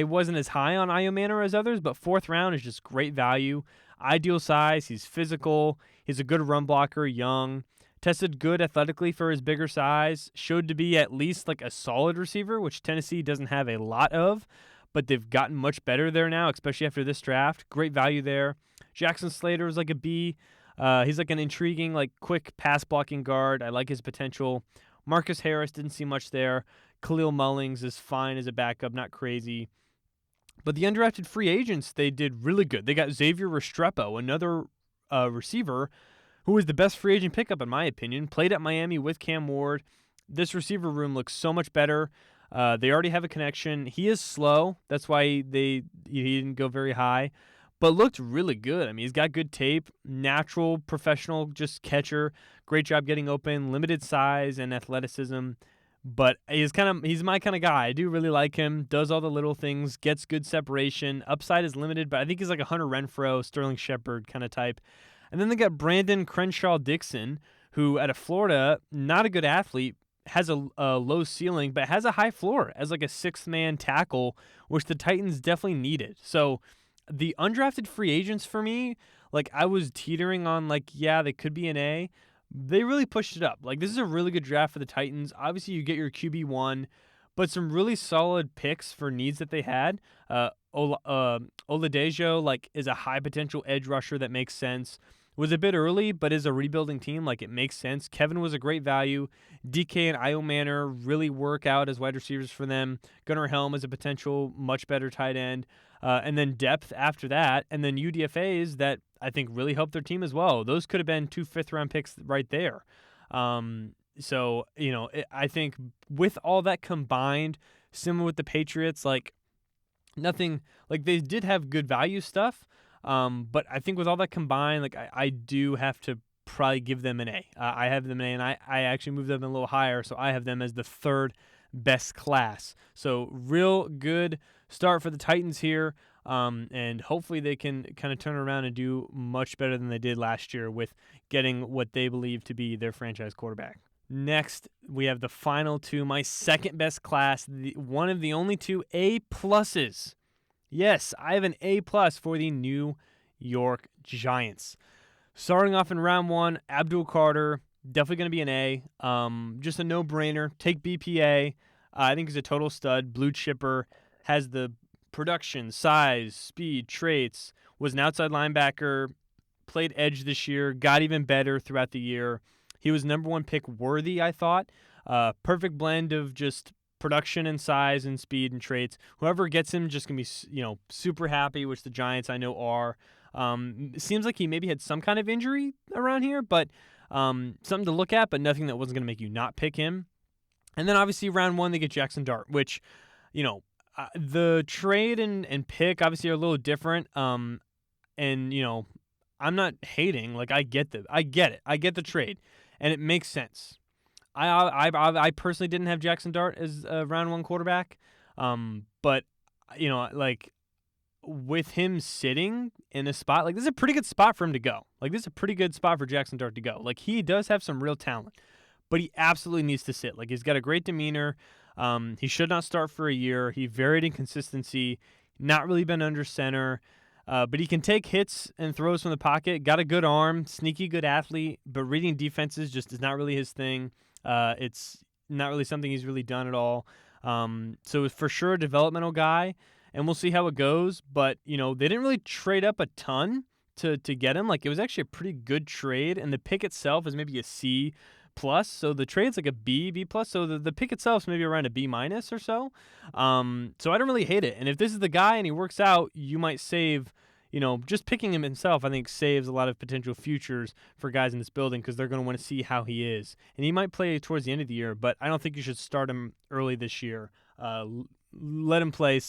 wasn't as high on Iomanner as others, but fourth round is just great value. Ideal size. He's physical. He's a good run blocker, young. Tested good athletically for his bigger size. Showed to be at least like a solid receiver, which Tennessee doesn't have a lot of, but they've gotten much better there now, especially after this draft. Great value there. Jackson Slater is like a B. He's like an intriguing, like, quick pass blocking guard. I like his potential. Marcus Harris didn't see much there. Khalil Mullings is fine as a backup, not crazy. But the undrafted free agents, they did really good. They got Xavier Restrepo, another receiver who was the best free agent pickup in my opinion. Played at Miami with Cam Ward. This receiver room looks so much better. They already have a connection. He is slow. That's why he didn't go very high, but looked really good. I mean, he's got good tape, natural, professional, just catcher. Great job getting open, limited size and athleticism. But he's my kind of guy. I do really like him. Does all the little things, gets good separation. Upside is limited, but I think he's like a Hunter Renfrow, Sterling Shepard kind of type. And then they got Brandon Crenshaw-Dixon, who out of Florida, not a good athlete, has a low ceiling, but has a high floor as like a sixth-man tackle, which the Titans definitely needed. So the undrafted free agents for me, like, I was teetering on, like, yeah, they could be an A. They really pushed it up. Like, this is a really good draft for the Titans. Obviously, you get your QB1, but some really solid picks for needs that they had. Oladejo, like, is a high potential edge rusher that makes sense. Was a bit early, but is a rebuilding team. Like, it makes sense. Kevin was a great value. DK and Iomanner really work out as wide receivers for them. Gunnar Helm is a potential much better tight end. And then depth after that. And then UDFAs that I think really helped their team as well. Those could have been 2 fifth-round picks right there. So, I think with all that combined, similar with the Patriots, like, nothing, like, they did have good value stuff. But I think with all that combined, like, I do have to probably give them an A. I have them an A, and I actually moved them a little higher, so I have them as the third best class. So real good start for the Titans here, and hopefully they can kind of turn around and do much better than they did last year with getting what they believe to be their franchise quarterback. Next, we have the final two, my second best class, one of the only 2 A+. Yes, I have an A+ for the New York Giants. Starting off in round 1, Abdul Carter, definitely going to be an A. Just a no-brainer. Take BPA. I think he's a total stud. Blue chipper, has the production, size, speed, traits, was an outside linebacker, played edge this year, got even better throughout the year. He was number 1 pick worthy, I thought. Perfect blend of just production and size and speed and traits. Whoever gets him just going to be, super happy, which the Giants I know are. It seems like he maybe had some kind of injury around here, but something to look at, but nothing that wasn't going to make you not pick him. And then obviously round 1, they get Jackson Dart, which, the trade and pick obviously are a little different. And, I'm not hating. Like, I get it. I get the trade, and it makes sense. I personally didn't have Jackson Dart as a round 1 quarterback, but like, with him sitting in a spot, like, this is a pretty good spot for him to go. Like, this is a pretty good spot for Jackson Dart to go. Like, he does have some real talent, but he absolutely needs to sit. Like, he's got a great demeanor. He should not start for a year. He varied in consistency, not really been under center. But he can take hits and throws from the pocket. Got a good arm, sneaky good athlete, but reading defenses just is not really his thing. It's not really something he's really done at all. So for sure a developmental guy, and we'll see how it goes. But, they didn't really trade up a ton to get him. Like, it was actually a pretty good trade, and the pick itself is maybe a C. plus, so the trade's like a B plus, so the pick itself is maybe around a B minus or so. So I don't really hate it. And if this is the guy and he works out, you might save, just picking him himself, I think saves a lot of potential futures for guys in this building because they're going to want to see how he is. And he might play towards the end of the year, but I don't think you should start him early this year. Let him play,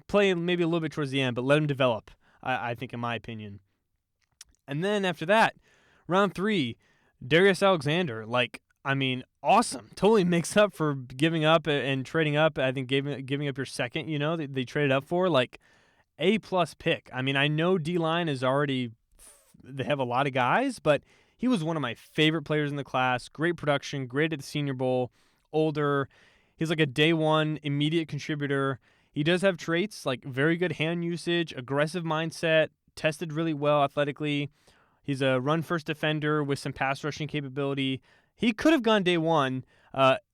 play maybe a little bit towards the end, but let him develop, I think, in my opinion. And then after that, round 3, Darius Alexander, awesome. Totally makes up for giving up and trading up. I think giving up your second, they traded up for, A-plus pick. I mean, I know D-line is already, they have a lot of guys, but he was one of my favorite players in the class. Great production, great at the Senior Bowl, older. He's like a day one immediate contributor. He does have traits like very good hand usage, aggressive mindset, tested really well athletically. He's a run-first defender with some pass rushing capability. He could have gone day 1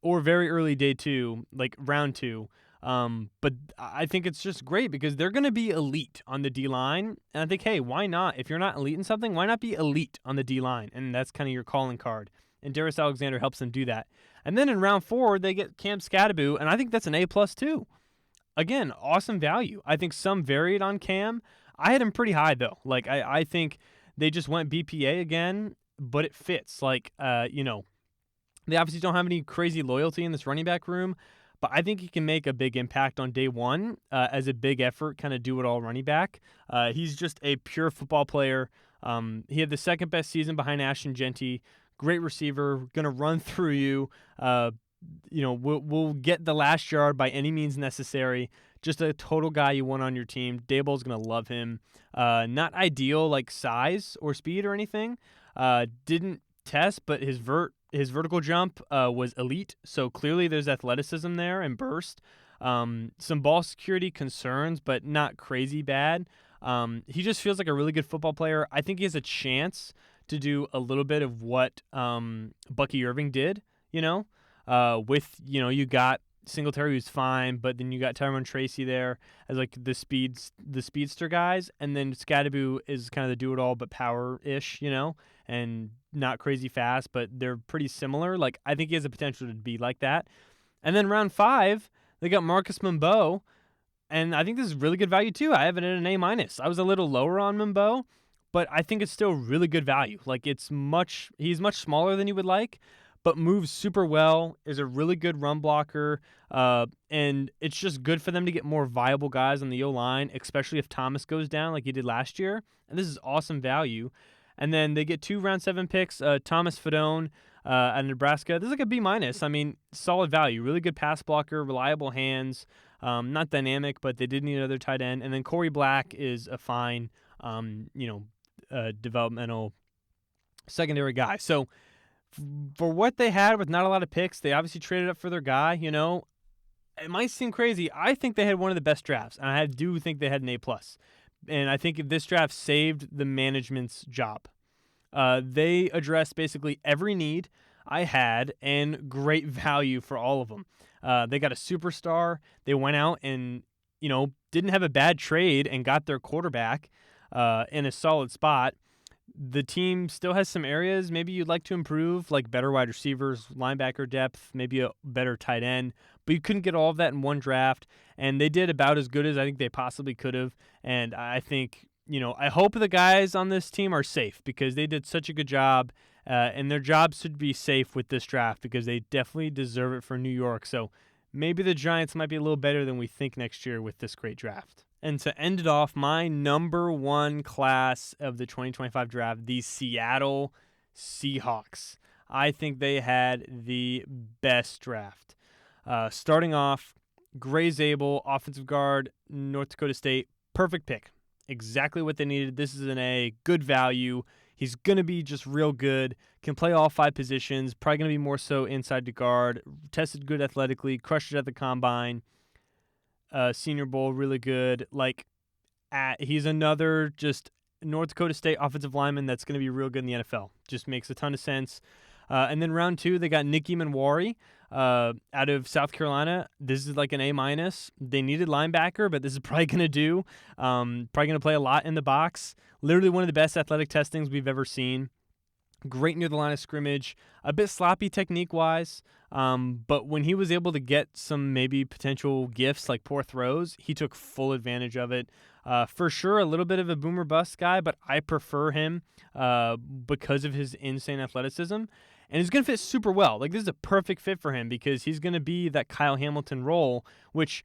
or very early day 2, like round 2. But I think it's just great because they're going to be elite on the D-line. And I think, hey, why not? If you're not elite in something, why not be elite on the D-line? And that's kind of your calling card. And Darius Alexander helps them do that. And then in round 4, they get Cam Scatterbo, and I think that's an A-plus too. Again, awesome value. I think some varied on Cam. I had him pretty high, though. I think they just went BPA again, but it fits. They obviously don't have any crazy loyalty in this running back room, but I think he can make a big impact on day 1 as a big effort, kind of do-it-all running back. He's just a pure football player. He had the second best season behind Ashton Genty. Great receiver, going to run through you. We'll get the last yard by any means necessary. Just a total guy you want on your team. Daboll's going to love him. Not ideal like size or speed or anything. Didn't test, but his vertical jump was elite. So clearly there's athleticism there and burst. Some ball security concerns, but not crazy bad. He just feels like a really good football player. I think he has a chance to do a little bit of what Bucky Irving did, you got Singletary, who's fine, but then you got Tyrone Tracy there as the speedster guys, and then Scatterbo is kind of the do-it-all but power-ish, and not crazy fast, but they're pretty similar. I think he has the potential to be like that. And then round 5, they got Marcus Mambeau, and I think this is really good value too. I have it at an A-. I was a little lower on Mambeau, but I think it's still really good value. He's much smaller than you would like, but moves super well, is a really good run blocker, and it's just good for them to get more viable guys on the O-line, especially if Thomas goes down like he did last year. And this is awesome value. And then they get 2 round 7 picks, Thomas Fedone at Nebraska. This is a B-. I mean, solid value, really good pass blocker, reliable hands, not dynamic, but they did need another tight end. And then Corey Black is a fine, developmental secondary guy. So for what they had with not a lot of picks, they obviously traded up for their guy. It might seem crazy. I think they had one of the best drafts, and I do think they had an A+. And I think if this draft saved the management's job. They addressed basically every need I had and great value for all of them. They got a superstar. They went out and, didn't have a bad trade and got their quarterback in a solid spot. The team still has some areas maybe you'd like to improve, like better wide receivers, linebacker depth, maybe a better tight end. But you couldn't get all of that in one draft, and they did about as good as I think they possibly could have. And I think, I hope the guys on this team are safe because they did such a good job, and their jobs should be safe with this draft because they definitely deserve it for New York. So maybe the Giants might be a little better than we think next year with this great draft. And to end it off, my number 1 class of the 2025 draft, the Seattle Seahawks. I think they had the best draft. Starting off, Gray Zabel, offensive guard, North Dakota State, perfect pick. Exactly what they needed. This is an A, good value. He's going to be just real good, can play all 5 positions, probably going to be more so inside the guard, tested good athletically, crushed it at the combine. Senior Bowl, really good. He's another just North Dakota State offensive lineman that's going to be real good in the NFL. Just makes a ton of sense. And then round 2, they got Nicky Manwari out of South Carolina. This is like an A-. They needed linebacker, but this is probably going to do. Probably going to play a lot in the box. Literally one of the best athletic testings we've ever seen. great near the line of scrimmage, a bit sloppy technique-wise, but when he was able to get some maybe potential gifts like poor throws, he took full advantage of it. For sure, a little bit of a boomer bust guy, but I prefer him because of his insane athleticism. And he's going to fit super well. Like, this is a perfect fit for him because he's going to be that Kyle Hamilton role, which,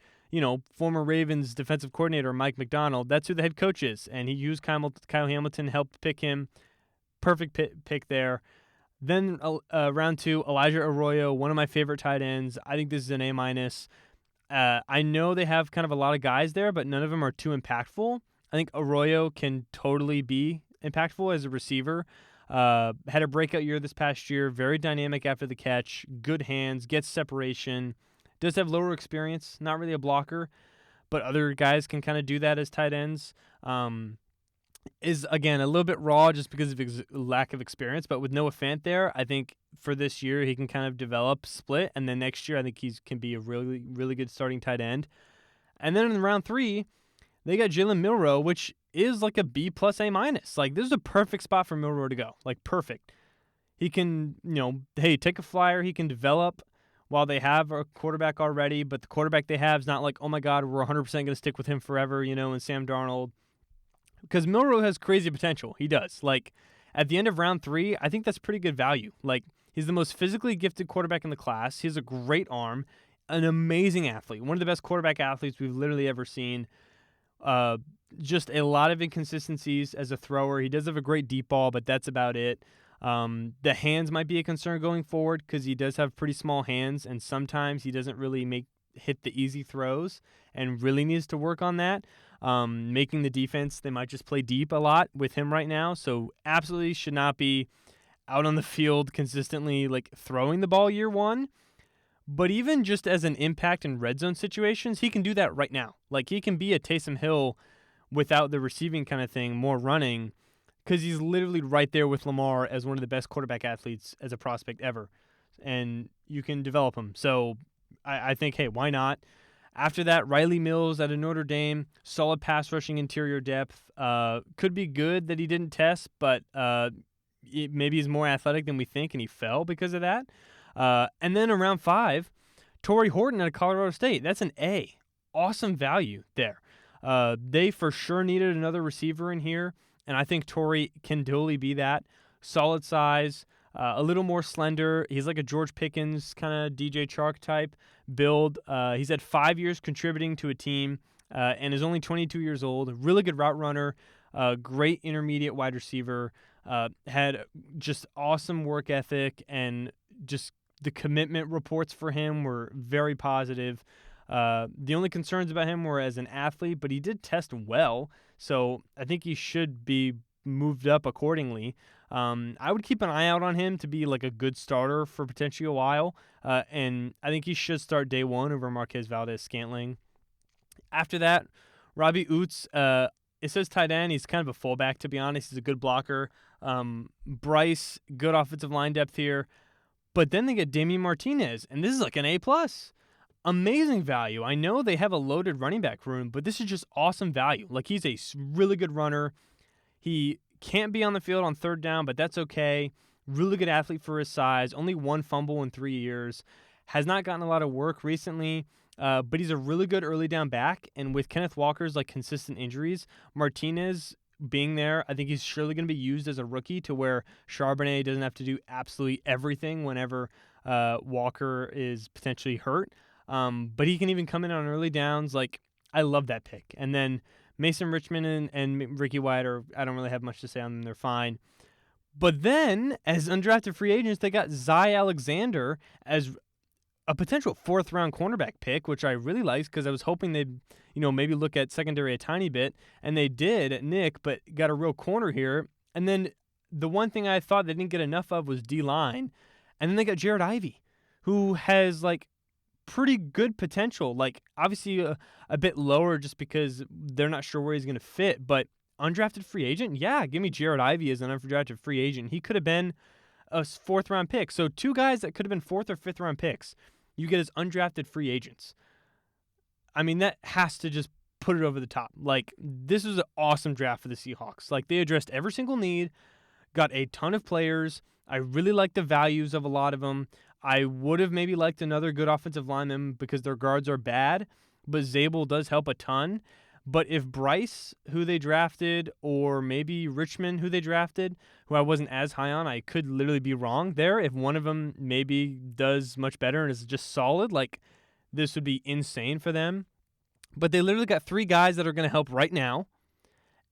former Ravens defensive coordinator Mike McDonald, that's who the head coach is. And he used Kyle Hamilton, helped pick him. Perfect pick there. Then round 2, Elijah Arroyo, one of my favorite tight ends. I think this is an A-. I know they have kind of a lot of guys there, but none of them are too impactful. I think Arroyo can totally be impactful as a receiver. Had a breakout year this past year. Very dynamic after the catch. Good hands. Gets separation. Does have lower experience. Not really a blocker, but other guys can kind of do that as tight ends. Is, again, a little bit raw just because of his lack of experience, but with Noah Fant there, I think for this year he can kind of develop, split, and then next year I think he can be a really, really good starting tight end. And then in round 3, they got Jalen Milroe, which is like a B plus A minus. Like, this is a perfect spot for Milroe to go. Like, perfect. He can, take a flyer. He can develop while they have a quarterback already, but the quarterback they have is not like, oh my God, we're 100% going to stick with him forever, and Sam Darnold. Because Milroe has crazy potential. He does. Like, at the end of round 3, I think that's pretty good value. Like, he's the most physically gifted quarterback in the class. He has a great arm, an amazing athlete, one of the best quarterback athletes we've literally ever seen. Just a lot of inconsistencies as a thrower. He does have a great deep ball, but that's about it. The hands might be a concern going forward because he does have pretty small hands, and sometimes he doesn't really hit the easy throws and really needs to work on that. Making the defense, they might just play deep a lot with him right now, so absolutely should not be out on the field consistently like throwing the ball year 1. But even just as an impact in red zone situations, he can do that right now. Like, he can be a Taysom Hill without the receiving kind of thing, more running, because he's literally right there with Lamar as one of the best quarterback athletes as a prospect ever. And you can develop him. So I think, hey, why not? After that, Riley Mills at a Notre Dame, solid pass rushing interior depth. Could be good that he didn't test, but maybe he's more athletic than we think, and he fell because of that. And then around 5, Torrey Horton out of Colorado State. That's an A. Awesome value there. They for sure needed another receiver in here, and I think Torrey can totally be that. Solid size, a little more slender. He's like a George Pickens kind of DJ Chark type build. He's had 5 years contributing to a team and is only 22 years old. Really good route runner, great intermediate wide receiver. Had just awesome work ethic, and just the commitment reports for him were very positive. The only concerns about him were as an athlete, but he did test well, so I think he should be moved up accordingly. I would keep an eye out on him to be like a good starter for potentially a while, and I think he should start day 1 over Marquez Valdez-Scantling. After that, Robbie Oots, it says tight end. He's kind of a fullback, to be honest. He's a good blocker. Bryce, good offensive line depth here. But then they get Damian Martinez, and this is like an A+. Amazing value. I know they have a loaded running back room, but this is just awesome value. Like, he's a really good runner. He can't be on the field on third down, but that's okay. Really good athlete for his size. Only 1 fumble in 3 years. Has not gotten a lot of work recently, but he's a really good early down back. And with Kenneth Walker's like consistent injuries, Martinez being there, I think he's surely going to be used as a rookie to where Charbonnet doesn't have to do absolutely everything whenever Walker is potentially hurt. But he can even come in on early downs. Like, I love that pick. And then Mason Richmond and Ricky White I don't really have much to say on them. They're fine. But then, as undrafted free agents, they got Zy Alexander as a potential 4th-round cornerback pick, which I really liked because I was hoping they'd, maybe look at secondary a tiny bit. And they did at Nick, but got a real corner here. And then the one thing I thought they didn't get enough of was D-line. And then they got Jared Ivey, who has, like, pretty good potential. Like, obviously a bit lower just because they're not sure where he's going to fit, but undrafted free agent, yeah, give me Jared Ivey as an undrafted free agent. He could have been a 4th-round pick. So 2 guys that could have been 4th or 5th-round picks, you get as undrafted free agents. I mean, that has to just put it over the top. Like, this was an awesome draft for the Seahawks. Like, they addressed every single need, got a ton of players. I really like the values of a lot of them. I would have maybe liked another good offensive lineman because their guards are bad, but Zabel does help a ton. But if Bryce, who they drafted, or maybe Richmond, who they drafted, who I wasn't as high on, I could literally be wrong there. If one of them maybe does much better and is just solid, like this would be insane for them. But they literally got 3 guys that are going to help right now.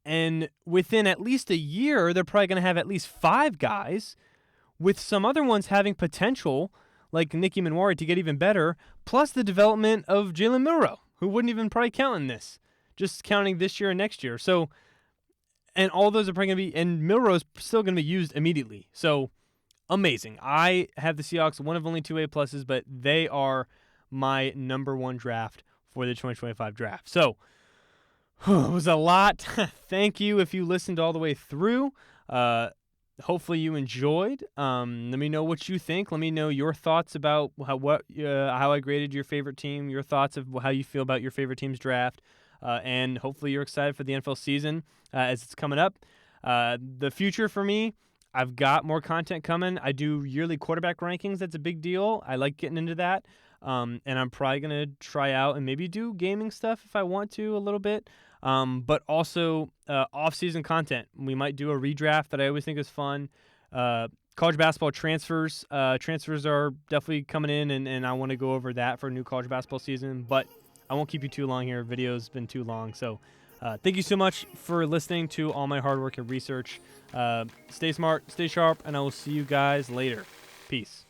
And within at least a year, they're probably going to have at least 5 guys, with some other ones having potential, like Nicky Manwari, to get even better, plus the development of Jalen Milroe, who wouldn't even probably count in this, just counting this year and next year. So, and all those are probably going to be, and Milroe's still going to be used immediately. So, amazing. I have the Seahawks, one of only 2 A+, but they are my number 1 draft for the 2025 draft. So, it was a lot. Thank you if you listened all the way through. Hopefully you enjoyed. Let me know what you think. Let me know your thoughts about how I graded your favorite team, your thoughts of how you feel about your favorite team's draft, and hopefully you're excited for the NFL season as it's coming up. The future for me, I've got more content coming. I do yearly quarterback rankings. That's a big deal. I like getting into that. And I'm probably going to try out and maybe do gaming stuff if I want to a little bit. But also off-season content. We might do a redraft that I always think is fun. College basketball transfers. Transfers are definitely coming in, and I want to go over that for a new college basketball season. But I won't keep you too long here. Video's been too long. So thank you so much for listening to all my hard work and research. Stay smart, stay sharp, and I will see you guys later. Peace.